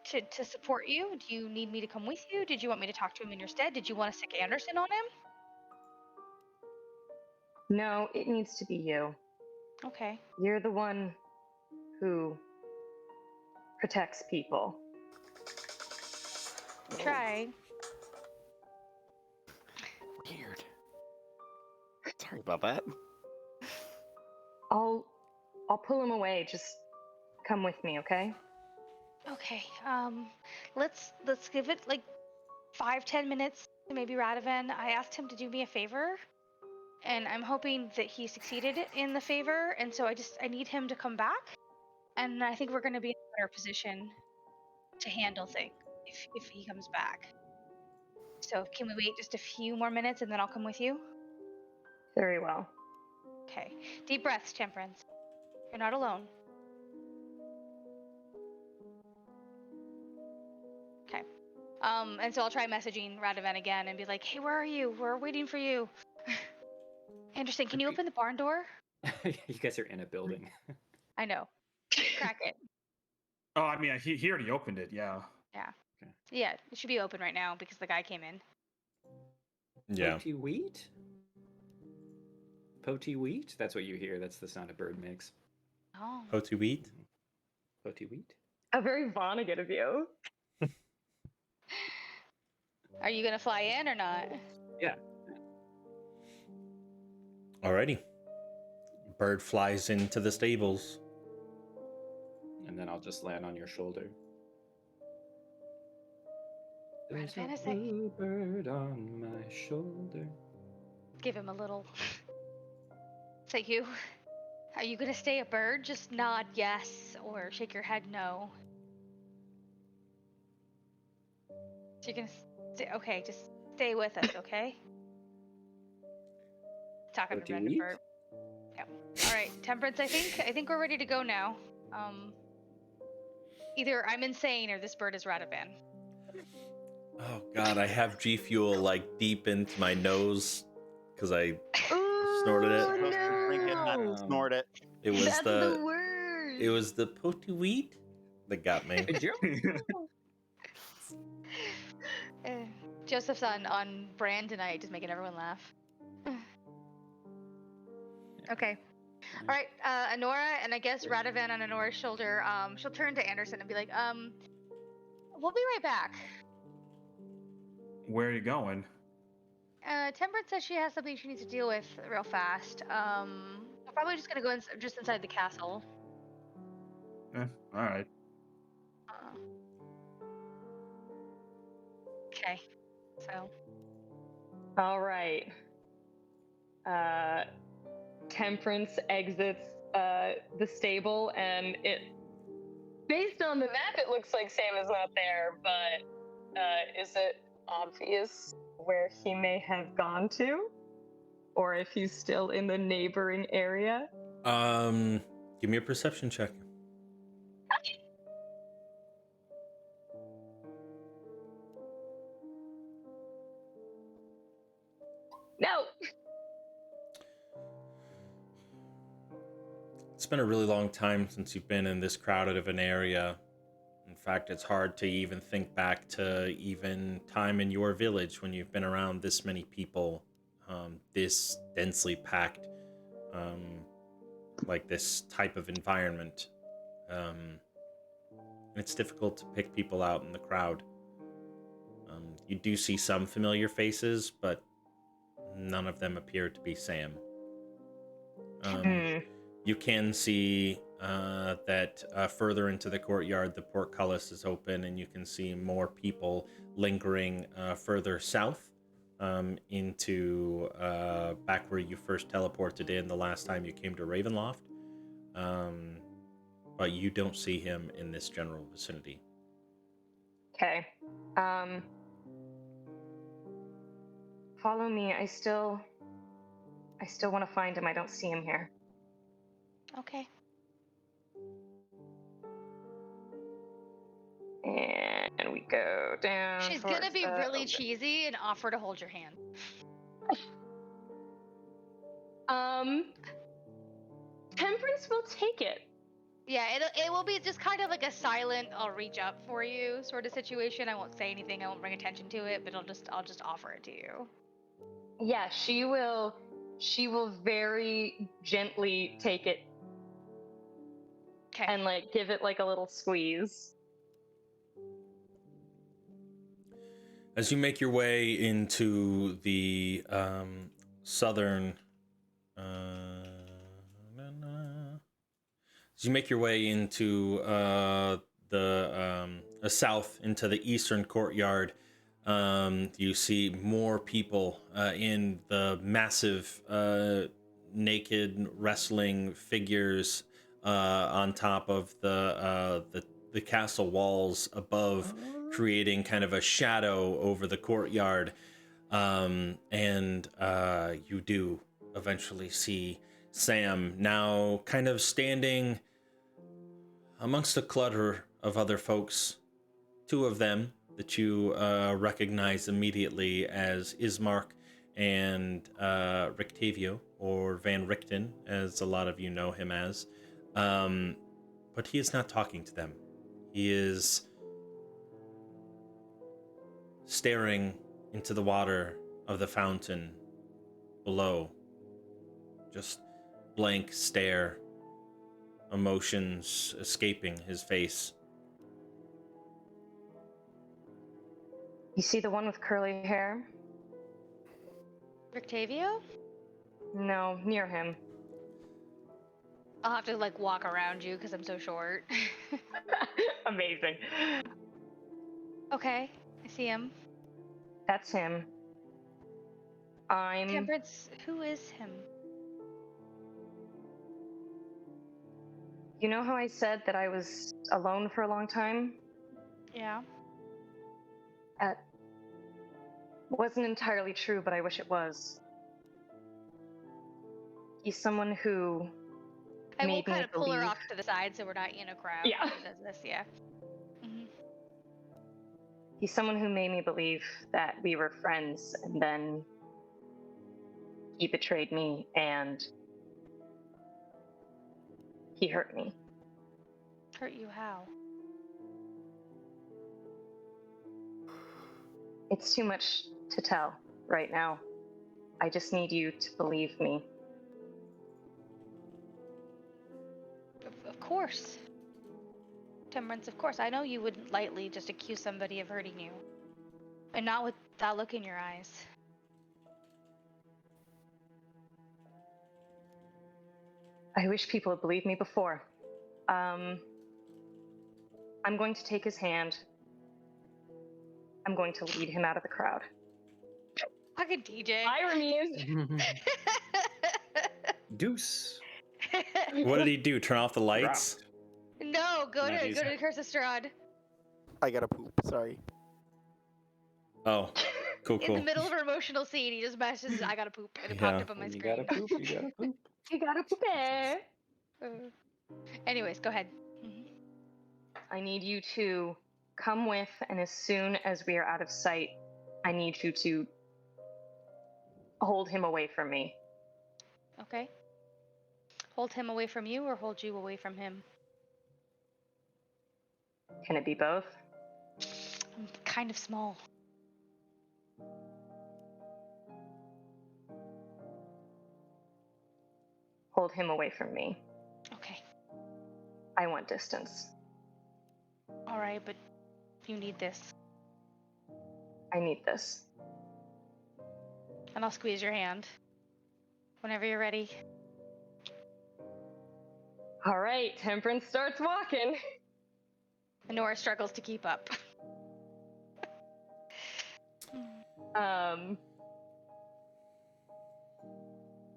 to support you. Do you need me to come with you? Did you want me to talk to him in your stead? Did you want to stick Anderson on him? No, it needs to be you. Okay. You're the one who protects people. Try. Weird. Sorry about that. I'll pull him away. Just come with me, okay? Okay. Let's give it like 5-10 minutes to maybe Radovan. I asked him to do me a favor, and I'm hoping that he succeeded in the favor. And so I need him to come back, and I think we're going to be in a better position to handle things if he comes back. So can we wait just a few more minutes and then I'll come with you? Very well. Okay. Deep breaths, Temperance. You're not alone. Okay. And so I'll try messaging Radovan again and be like, hey, where are you? We're waiting for you. Anderson, can you open the barn door? You guys are in a building. I know. Crack it. Oh, I mean, he already opened it. Yeah. Yeah. Okay. Yeah, it should be open right now because the guy came in. Yeah. Potty wheat? Potty wheat? That's what you hear. That's the sound a bird makes. Oh. How to eat? Potty wheat? A very Vonnegut of you. Are you gonna fly in or not? Yeah. Alrighty. Bird flies into the stables. And then I'll just land on your shoulder. Right, There's a fantasy. blue bird on my shoulder. Give him a little. Say you. Are you gonna stay a bird? Just nod yes or shake your head no. So you're gonna stay, okay, just stay with us, okay? Talking to Potty Brendan wheat? Bird. Yep. Alright, Temperance, I think we're ready to go now. Either I'm insane or this bird is Radovan. Oh god, I have G Fuel like deep into my nose because I snorted it. Supposed to drink it, not no. snort it. It was That's the worst. it was the potty wheat that got me. Joseph's on brand tonight, just making everyone laugh. Okay. All right, Honora, and I guess Radovan on Honora's shoulder. She'll turn to Anderson and be like, we'll be right back. Where are you going? Temperance says she has something she needs to deal with real fast. I'm probably just gonna go just inside the castle. All right. Okay. So. All right. Temperance exits the stable, and based on the map, it looks like Sam is not there, but is it obvious where he may have gone to? Or if he's still in the neighboring area? Give me a perception check. It's been a really long time since you've been in this crowded of an area. In fact, it's hard to even think back to even time in your village when you've been around this many people, this densely packed, um, like this type of environment. And it's difficult to pick people out in the crowd. You do see some familiar faces, but none of them appear to be Sam. You can see that further into the courtyard, the portcullis is open, and you can see more people lingering further south into back where you first teleported in the last time you came to Ravenloft. But you don't see him in this general vicinity. Okay. Follow me. I still want to find him. I don't see him here. Okay. And we go down. She's gonna towards be the really open. cheesy and offer to hold your hand. Temperance will take it. Yeah, it will be just kind of like a silent "I'll reach up for you" sort of situation. I won't say anything. I won't bring attention to it, but I'll just offer it to you. Yeah, she will very gently take it Okay. and like give it like a little squeeze. As you make your way into the southern, as you make your way into the south into the eastern courtyard, you see more people in the massive naked wrestling figures on top of the castle walls above, creating kind of a shadow over the courtyard. And you do eventually see Sam now kind of standing amongst a clutter of other folks, two of them that you recognize immediately as Ismark and Rictavio, or Van Richten, as a lot of you know him as. But he is not talking to them. He is staring into the water of the fountain below. Just blank stare, emotions escaping his face. You see the one with curly hair? Rictavio? No, near him. I'll have to like walk around you because I'm so short. Amazing. Okay, I see him. That's him. Temperance, who is him? You know how I said that I was alone for a long time? Yeah. That wasn't entirely true, but I wish it was. He's someone who I will made kind me of pull her believe- off to the side so we're not in a crowd. Yeah. When she does this, yeah. Mhm. He's someone who made me believe that we were friends, and then he betrayed me and he hurt me. Hurt you how? It's too much to tell right now. I just need you to believe me. Of course. Temperance, of course. I know you wouldn't lightly just accuse somebody of hurting you. And not with that look in your eyes. I wish people had believed me before. I'm going to take his hand. I'm going to lead him out of the crowd. Fucking DJ. Ironies. Deuce. What did he do? Turn off the lights? No, go No, to he's- Curse of Strahd. I gotta poop. Sorry. Oh, cool, In cool. the middle of her emotional scene, he just messages, "I gotta poop," and it Yeah. popped up on my You screen. gotta poop. You gotta poop. You gotta prepare. Anyways, go ahead. Mhm. I need you to come with, and as soon as we are out of sight, I need you to hold him away from me. Okay. Hold him away from you or hold you away from him? Can it be both? I'm kind of small. Hold him away from me. Okay. I want distance. All right, but you need this. I need this. And I'll squeeze your hand whenever you're ready. All right, Temperance starts walking. Nora struggles to keep up.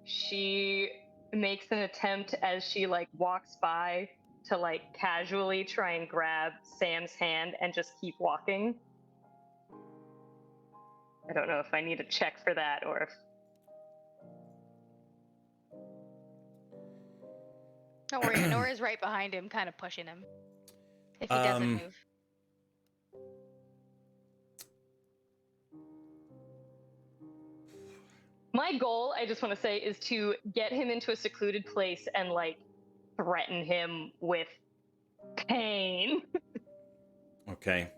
She makes an attempt as she like walks by to like casually try and grab Sam's hand and just keep walking. I don't know if I need a check for that or if Don't worry, Nora's right behind him, kind of pushing him. If he doesn't move. my goal, I just want to say, is to get him into a secluded place and like threaten him with pain. Okay.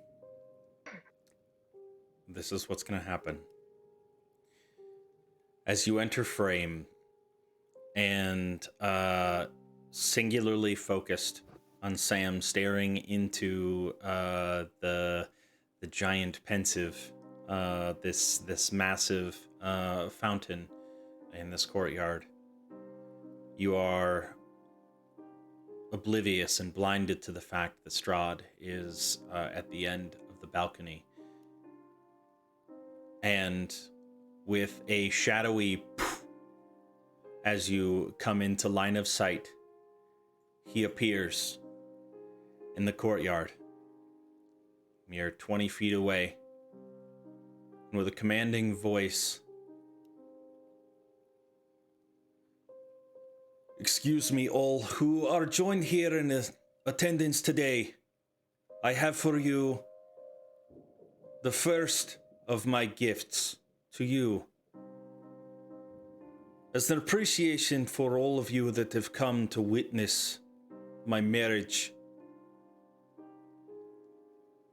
This is what's going to happen. As you enter frame and singularly focused on Sam staring into the giant pensive, this massive fountain in this courtyard, you are oblivious and blinded to the fact that Strahd is at the end of the balcony. And with a shadowy poof, as you come into line of sight, he appears in the courtyard, mere 20 feet away, and with a commanding voice, "Excuse me, all who are joined here in attendance today. I have for you the first of my gifts to you. As an appreciation for all of you that have come to witness my marriage,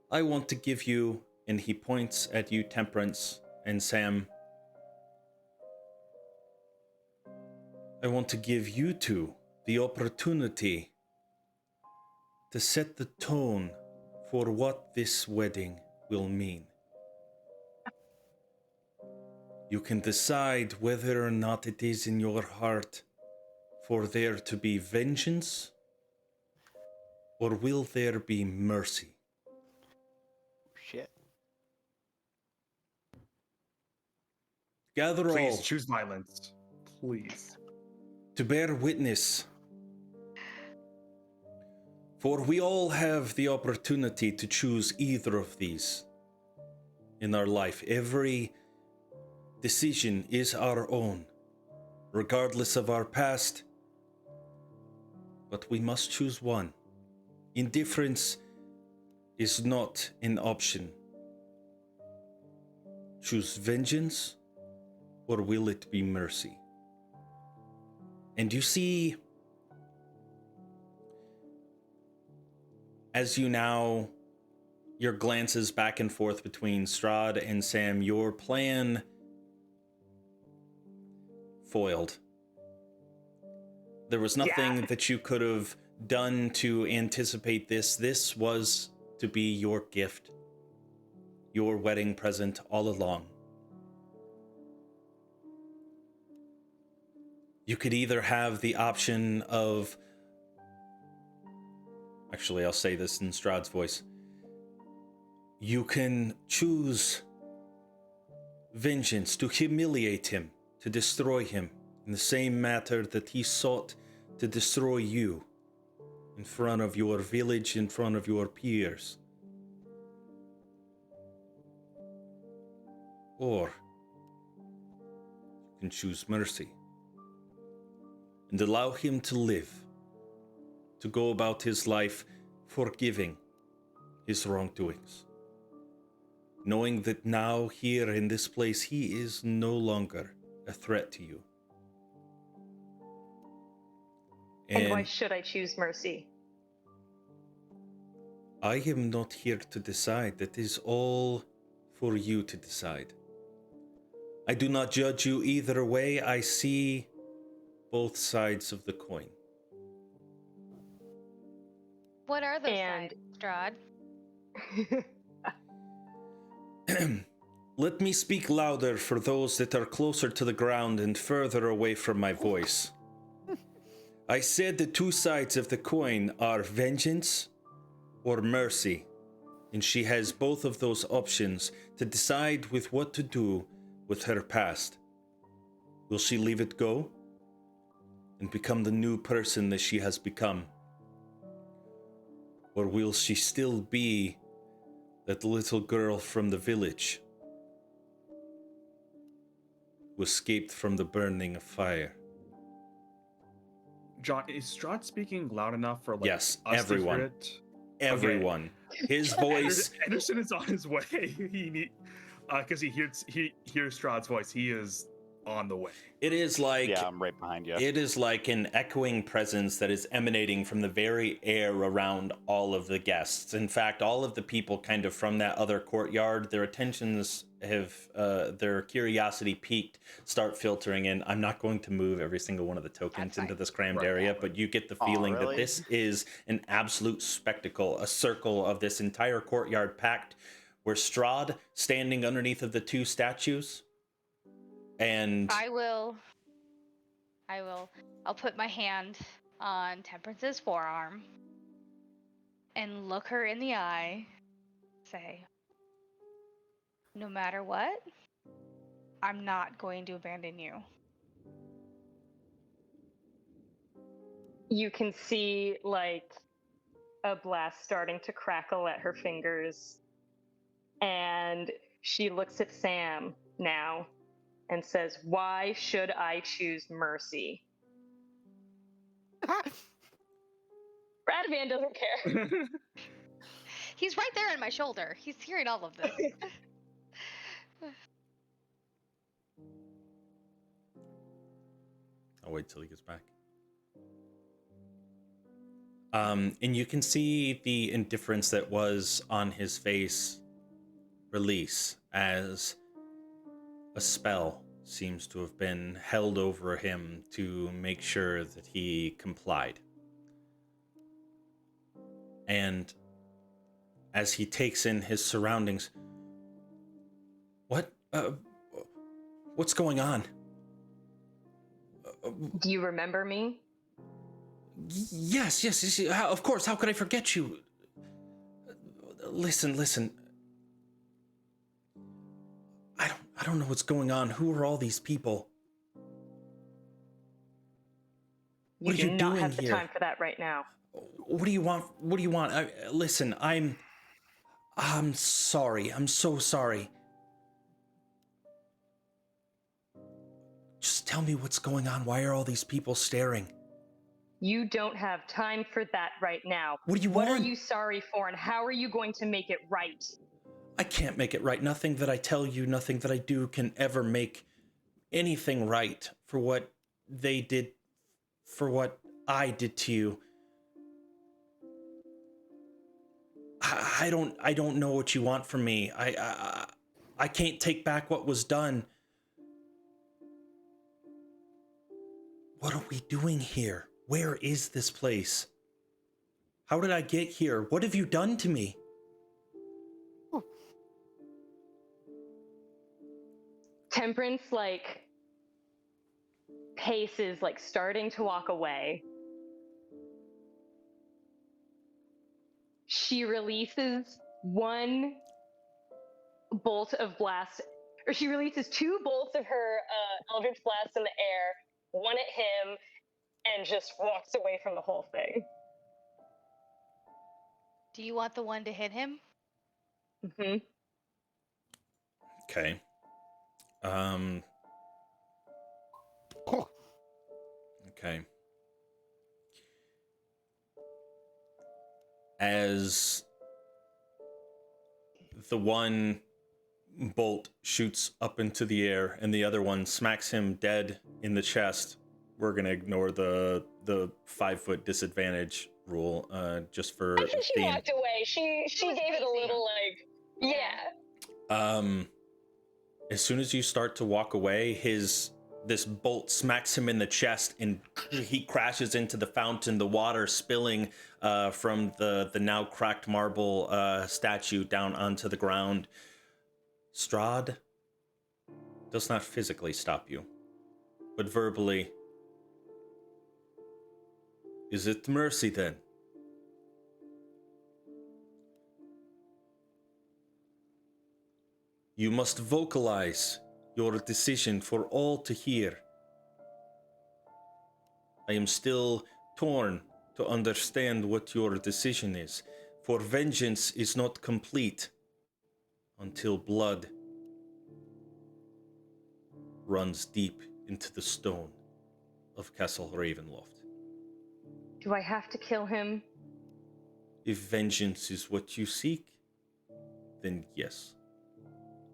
I want to give you," and he points at you, Temperance and Sam, "I want to give you two the opportunity to set the tone for what this wedding will mean. You can decide whether or not it is in your heart for there to be vengeance, or will there be mercy. Shit. Gather Please all choose violence. Please. to bear witness, for we all have the opportunity to choose either of these in our life. Every decision is our own, regardless of our past, but we must choose one. Indifference is not an option. Choose vengeance, or will it be mercy?" And you see, as you now, your glances back and forth between Strahd and Sam, your plan foiled. There was nothing that you could have done to anticipate this. This was to be your gift, your wedding present all along. You could either have the option of... Actually, I'll say this in Strahd's voice. You can choose vengeance, to humiliate him, to destroy him, in the same matter that he sought to destroy you, in front of your village, in front of your peers. Or you can choose mercy and allow him to live, to go about his life forgiving his wrongdoings, knowing that now here in this place he is no longer a threat to you. And why should I choose mercy? I am not here to decide. That is all for you to decide. I do not judge you either way. I see both sides of the coin. What are those And- sides, Strahd? Let me speak louder for those that are closer to the ground and further away from my voice. I said the two sides of the coin are vengeance or mercy, and she has both of those options to decide with what to do with her past. Will she leave it go and become the new person that she has become? Or will she still be that little girl from the village who escaped from the burning of fire? John, is Strahd speaking loud enough for Yes, us everyone. to hear it? Everyone. His voice. Anderson is on his way. Because he hears Strahd's voice. He is on the way. It is like Yeah, I'm right behind you. It is like an echoing presence that is emanating from the very air around all of the guests. In fact, all of the people kind of from that other courtyard, their attentions have, their curiosity peaked, start filtering in. I'm not going to move every single one of the tokens That's into fine. this crammed Right. area, but you get the feeling that really? this is an absolute spectacle, a circle of this entire courtyard packed, where Strahd standing underneath of the two statues, and I'll put my hand on Temperance's forearm and look her in the eye, say, no matter what, I'm not going to abandon you. You can see like a blast starting to crackle at her fingers, and she looks at Sam now and says, "Why should I choose mercy?" Radavan doesn't care. He's right there on my shoulder. He's hearing all of this. I'll wait till he gets back. And you can see the indifference that was on his face release as a spell seems to have been held over him to make sure that he complied. And as he takes in his surroundings, what's going on? Do you remember me? Yes, of course. How could I forget you? Listen. I don't know what's going on. Who are all these people? You What are do you not doing have the here? time for that right now. What do you want? Listen, I'm sorry. I'm so sorry. Just tell me what's going on. Why are all these people staring? You don't have time for that right now. What do you What want? are you sorry for, and how are you going to make it right? I can't make it right. Nothing that I tell you, nothing that I do can ever make anything right for what they did, for what I did to you. I don't know what you want from me. I can't take back what was done. What are we doing here? Where is this place? How did I get here? What have you done to me? Temperance, like, paces, like, starting to walk away. She releases one bolt of blast, or she releases two bolts of her Eldritch Blast in the air, one at him, and just walks away from the whole thing. Do you want the one to hit him? Mm-hmm. Okay. Okay. As the one bolt shoots up into the air and the other one smacks him dead in the chest, we're gonna ignore the 5-foot disadvantage rule, just for I think she theme. walked away. She gave it a little like, yeah. As soon as you start to walk away, this bolt smacks him in the chest, and he crashes into the fountain, the water spilling from the now cracked marble statue down onto the ground. Strahd does not physically stop you, but verbally. Is it mercy then? You must vocalize your decision for all to hear. I am still torn to understand what your decision is, for vengeance is not complete until blood runs deep into the stone of Castle Ravenloft. Do I have to kill him? If vengeance is what you seek, then yes.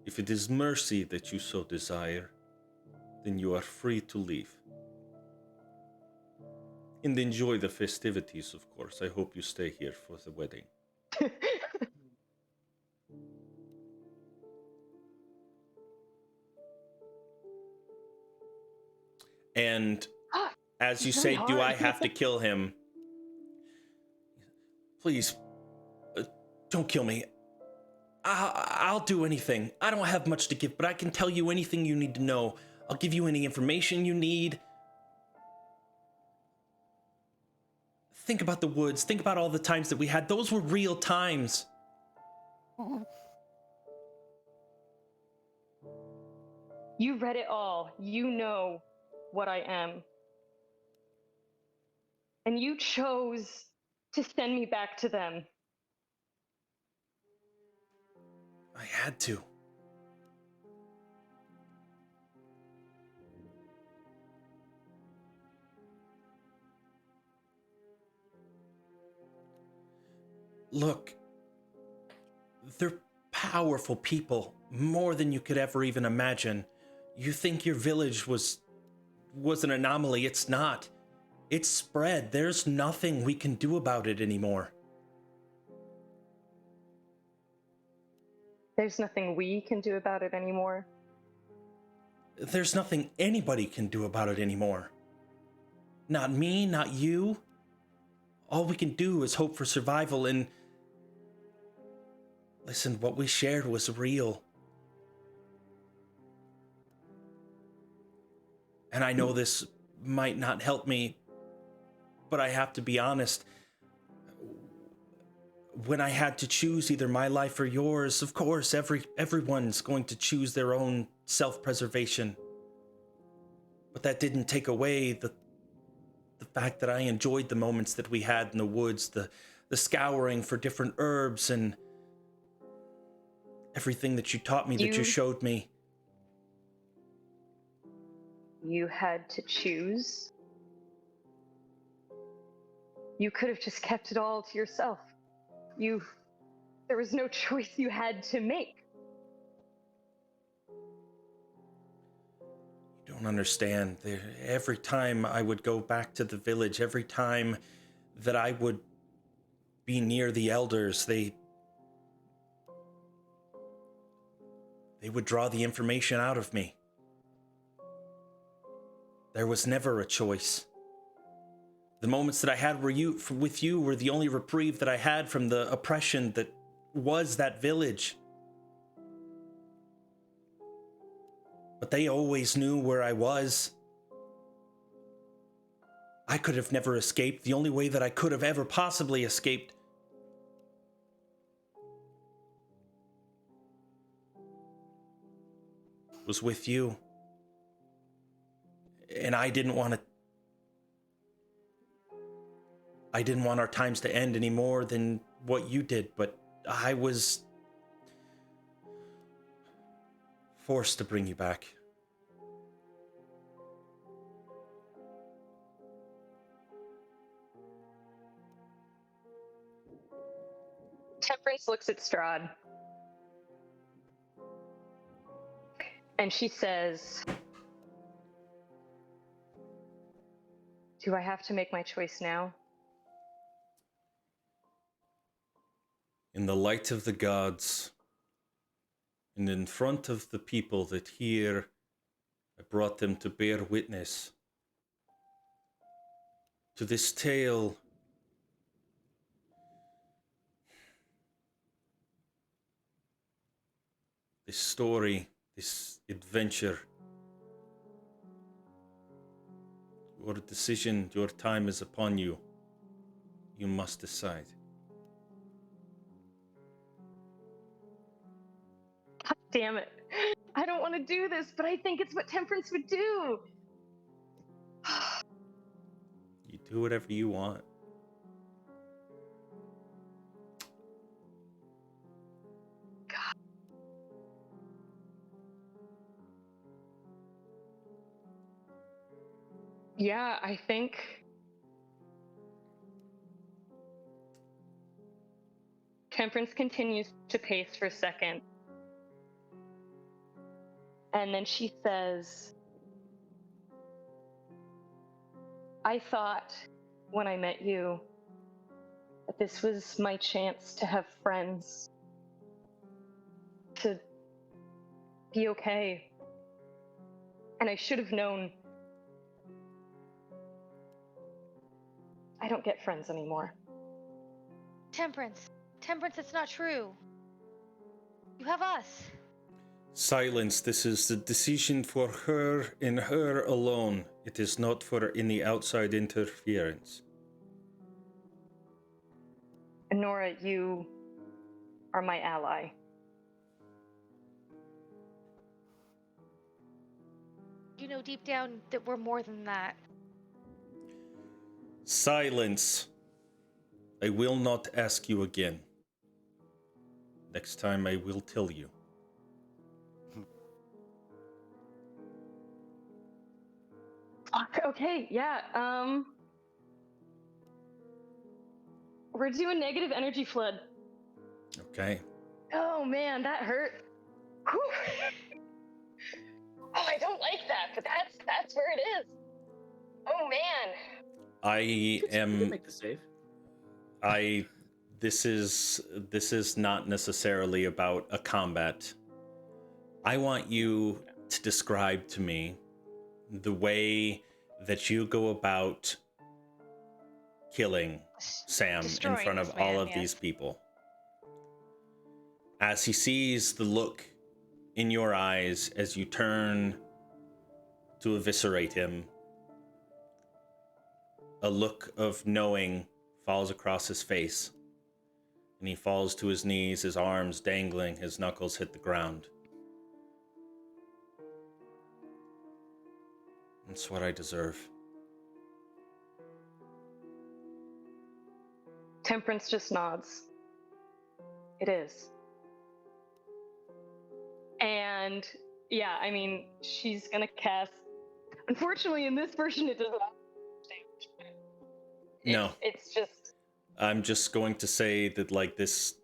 If it is mercy that you so desire, then you are free to leave. And enjoy the festivities, of course. I hope you stay here for the wedding. And as you say, do I have to kill him? Please, don't kill me. I'll do anything. I don't have much to give, but I can tell you anything you need to know. I'll give you any information you need. Think about the woods. Think about all the times that we had. Those were real times. You read it all. You know what I am. And you chose to send me back to them. I had to. Look, they're powerful people, more than you could ever even imagine. You think your village was an anomaly. It's not. It's spread. There's nothing we can do about it anymore. There's nothing we can do about it anymore. There's nothing anybody can do about it anymore. Not me, not you. All we can do is hope for survival and... Listen, what we shared was real. And I know this might not help me, but I have to be honest. When I had to choose either my life or yours, of course, everyone's going to choose their own self-preservation. But that didn't take away the fact that I enjoyed the moments that we had in the woods, the scouring for different herbs and everything that you taught me, that you showed me. You had to choose. You could have just kept it all to yourself. There was no choice you had to make. You don't understand. Every time I would go back to the village, every time that I would be near the elders, they would draw the information out of me. There was never a choice. The moments that I had with you were the only reprieve that I had from the oppression that was that village. But they always knew where I was. I could have never escaped. The only way that I could have ever possibly escaped was with you. And I didn't want our times to end any more than what you did, but I was forced to bring you back. Temperance looks at Strahd. And she says, Do I have to make my choice now? In the light of the gods, and in front of the people that hear, I brought them to bear witness to this tale this story, this adventure. Your decision, your time is upon you. You must decide. God damn it. I don't want to do this, but I think it's what Temperance would do. You do whatever you want. Yeah, I think Temperance continues to pace for a second. And then she says, I thought when I met you that this was my chance to have friends, to be okay. And I should have known. I don't get friends anymore. Temperance. Temperance, it's not true. You have us. Silence. This is the decision for her and her alone. It is not for any outside interference. Nora, you are my ally. You know deep down that we're more than that. Silence. I will not ask you again. Next time I will tell you. Fuck, okay, yeah, we're doing negative energy flood. Okay. Oh man, that hurt. Whew. Oh, I don't like that, but that's where it is. Oh man. I You can am. make the save. This is not necessarily about a combat. I want you to describe to me the way that you go about killing Sam in Destroying front of this all man, of yes. these people. As he sees the look in your eyes as you turn to eviscerate him, a look of knowing falls across his face, and he falls to his knees, his arms dangling, his knuckles hit the ground. That's what I deserve. Temperance just nods. It is. And yeah, I mean, she's gonna cast. Unfortunately, in this version, it does not. No. It's just. I'm just going to say that, like, this.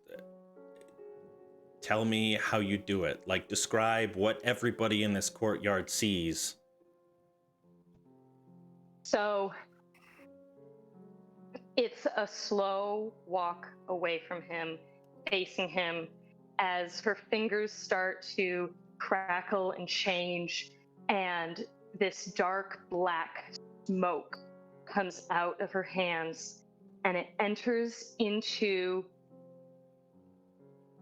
Tell me how you do it. Like, describe what everybody in this courtyard sees. So it's a slow walk away from him, facing him, as her fingers start to crackle and change, and this dark black smoke comes out of her hands, and it enters into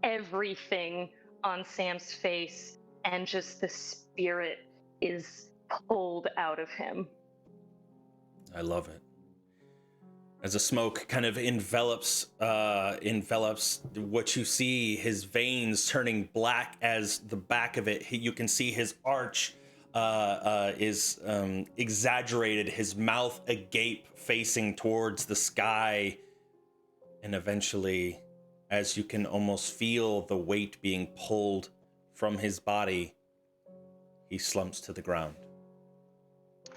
everything on Sam's face, and just the spirit is pulled out of him. I love it. As the smoke kind of envelops what you see, his veins turning black as the back of it. You can see his arch is exaggerated, his mouth agape, facing towards the sky, and eventually, as you can almost feel the weight being pulled from his body, he slumps to the ground.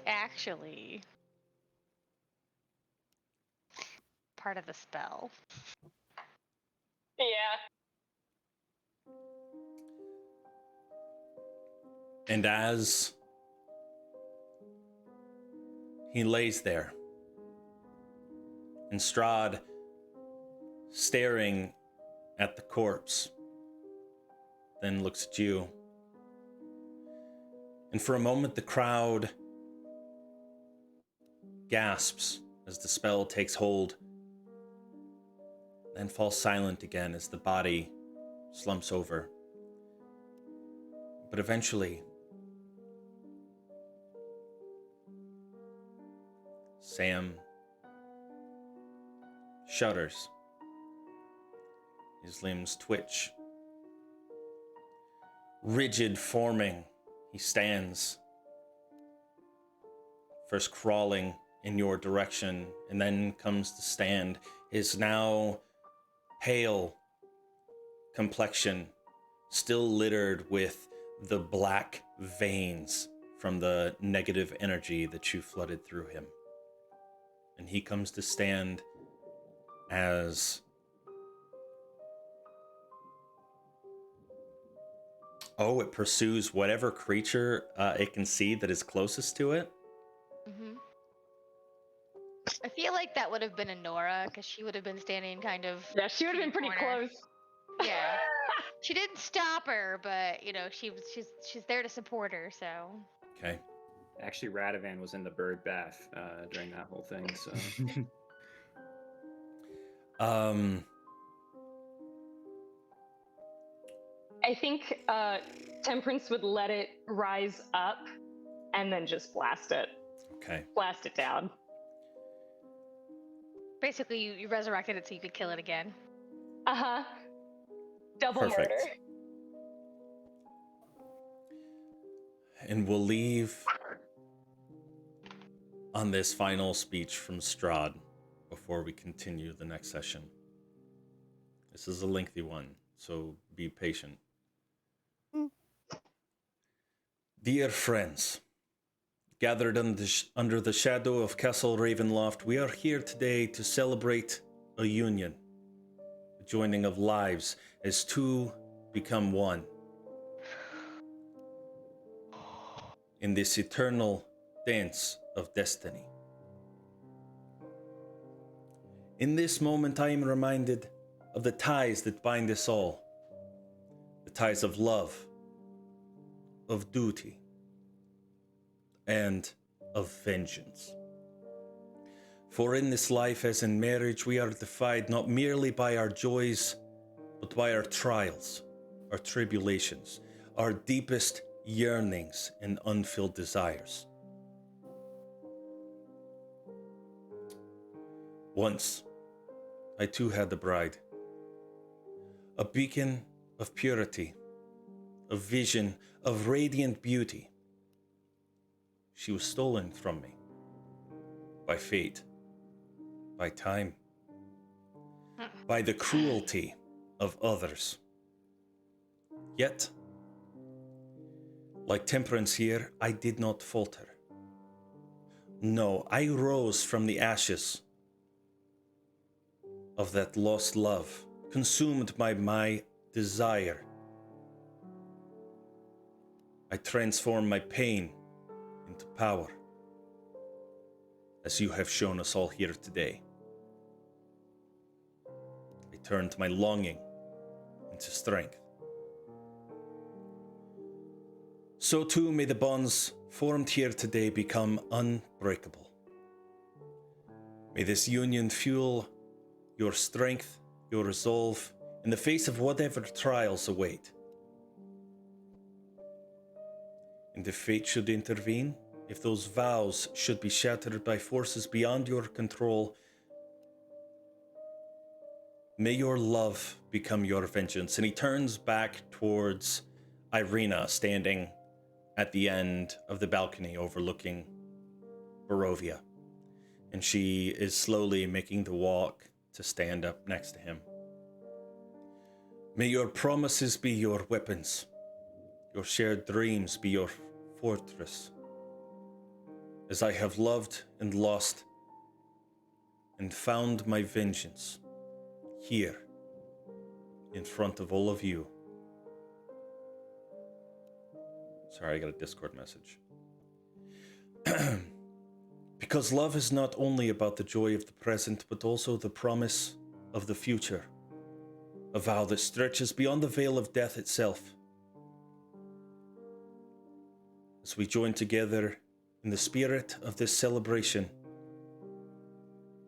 Actually, part of the spell. Yeah. And as he lays there, And Strahd, staring at the corpse, then looks at you. And for a moment, the crowd gasps as the spell takes hold, then falls silent again as the body slumps over. But eventually, Sam shudders. His limbs twitch. Rigid forming, he stands, first crawling in your direction, and then comes to stand. His now pale complexion still littered with the black veins from the negative energy that you flooded through him. And he comes to stand as it pursues whatever creature it can see that is closest to it. Mm-hmm. I feel like that would have been a Nora, because she would have been standing kind of. Yeah, she would have been pretty corner. close. Yeah. She didn't stop her, but she's there to support her. So. Okay. Actually, Radovan was in the bird bath during that whole thing, so. I think Temperance would let it rise up and then just blast it. Okay. Blast it down. Basically, you resurrected it so you could kill it again. Uh-huh. Double Perfect. murder. And we'll leave on this final speech from Strahd before we continue the next session. This is a lengthy one, so be patient. Dear friends, gathered under the shadow of Castle Ravenloft, we are here today to celebrate a union, a joining of lives as two become one. In this eternal dance of destiny. In this moment, I am reminded of the ties that bind us all, the ties of love, of duty, and of vengeance. For in this life, as in marriage, we are defined not merely by our joys, but by our trials, our tribulations, our deepest yearnings and unfilled desires. Once, I too had a bride, a beacon of purity, a vision of radiant beauty. She was stolen from me by fate, by time, by the cruelty of others. Yet, like Temperance here, I did not falter. No, I rose from the ashes of that lost love, consumed by my desire. I transformed my pain into power, as you have shown us all here today. I turned my longing into strength. So too may the bonds formed here today become unbreakable. May this union fuel your strength, your resolve, in the face of whatever trials await. And if fate should intervene, if those vows should be shattered by forces beyond your control, may your love become your vengeance. And he turns back towards Irina, standing at the end of the balcony overlooking Barovia. And she is slowly making the walk to stand up next to him. May your promises be your weapons, your shared dreams be your fortress. As I have loved and lost and found my vengeance here in front of all of you. Sorry, I got a Discord message. Because love is not only about the joy of the present, but also the promise of the future. A vow that stretches beyond the veil of death itself. As we join together in the spirit of this celebration,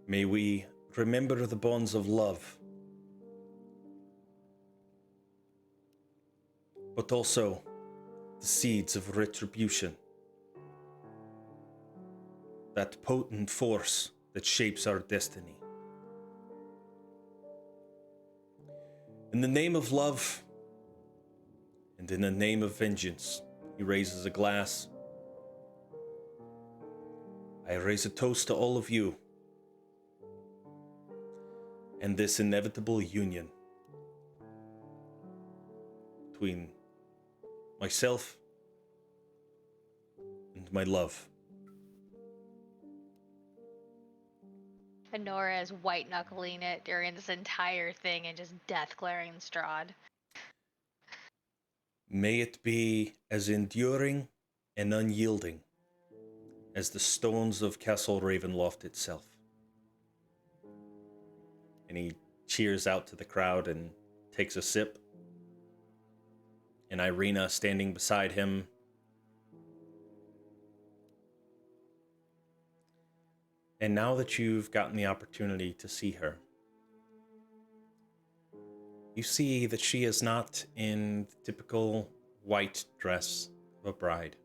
may we remember the bonds of love, but also the seeds of retribution. That potent force that shapes our destiny. In the name of love and in the name of vengeance, he raises a glass. I raise a toast to all of you and this inevitable union between myself and my love. Honora is white knuckling it during this entire thing and just death glaring Strahd. May it be as enduring and unyielding as the stones of Castle Ravenloft itself. And he cheers out to the crowd and takes a sip. And Irina, standing beside him, and now that you've gotten the opportunity to see her, you see that she is not in the typical white dress of a bride.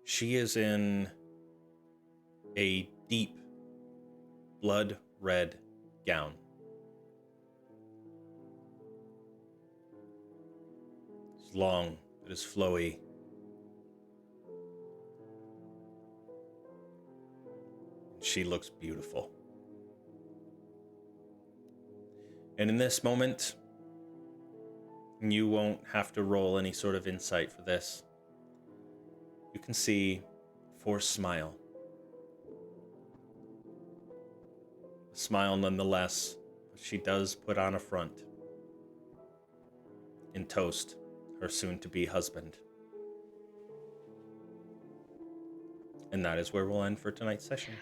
She is in a deep blood red gown. It's long, it is flowy. She looks beautiful. And in this moment, you won't have to roll any sort of insight for this. You can see a forced smile. A smile nonetheless, but she does put on a front and toast her soon-to-be husband. And that is where we'll end for tonight's session.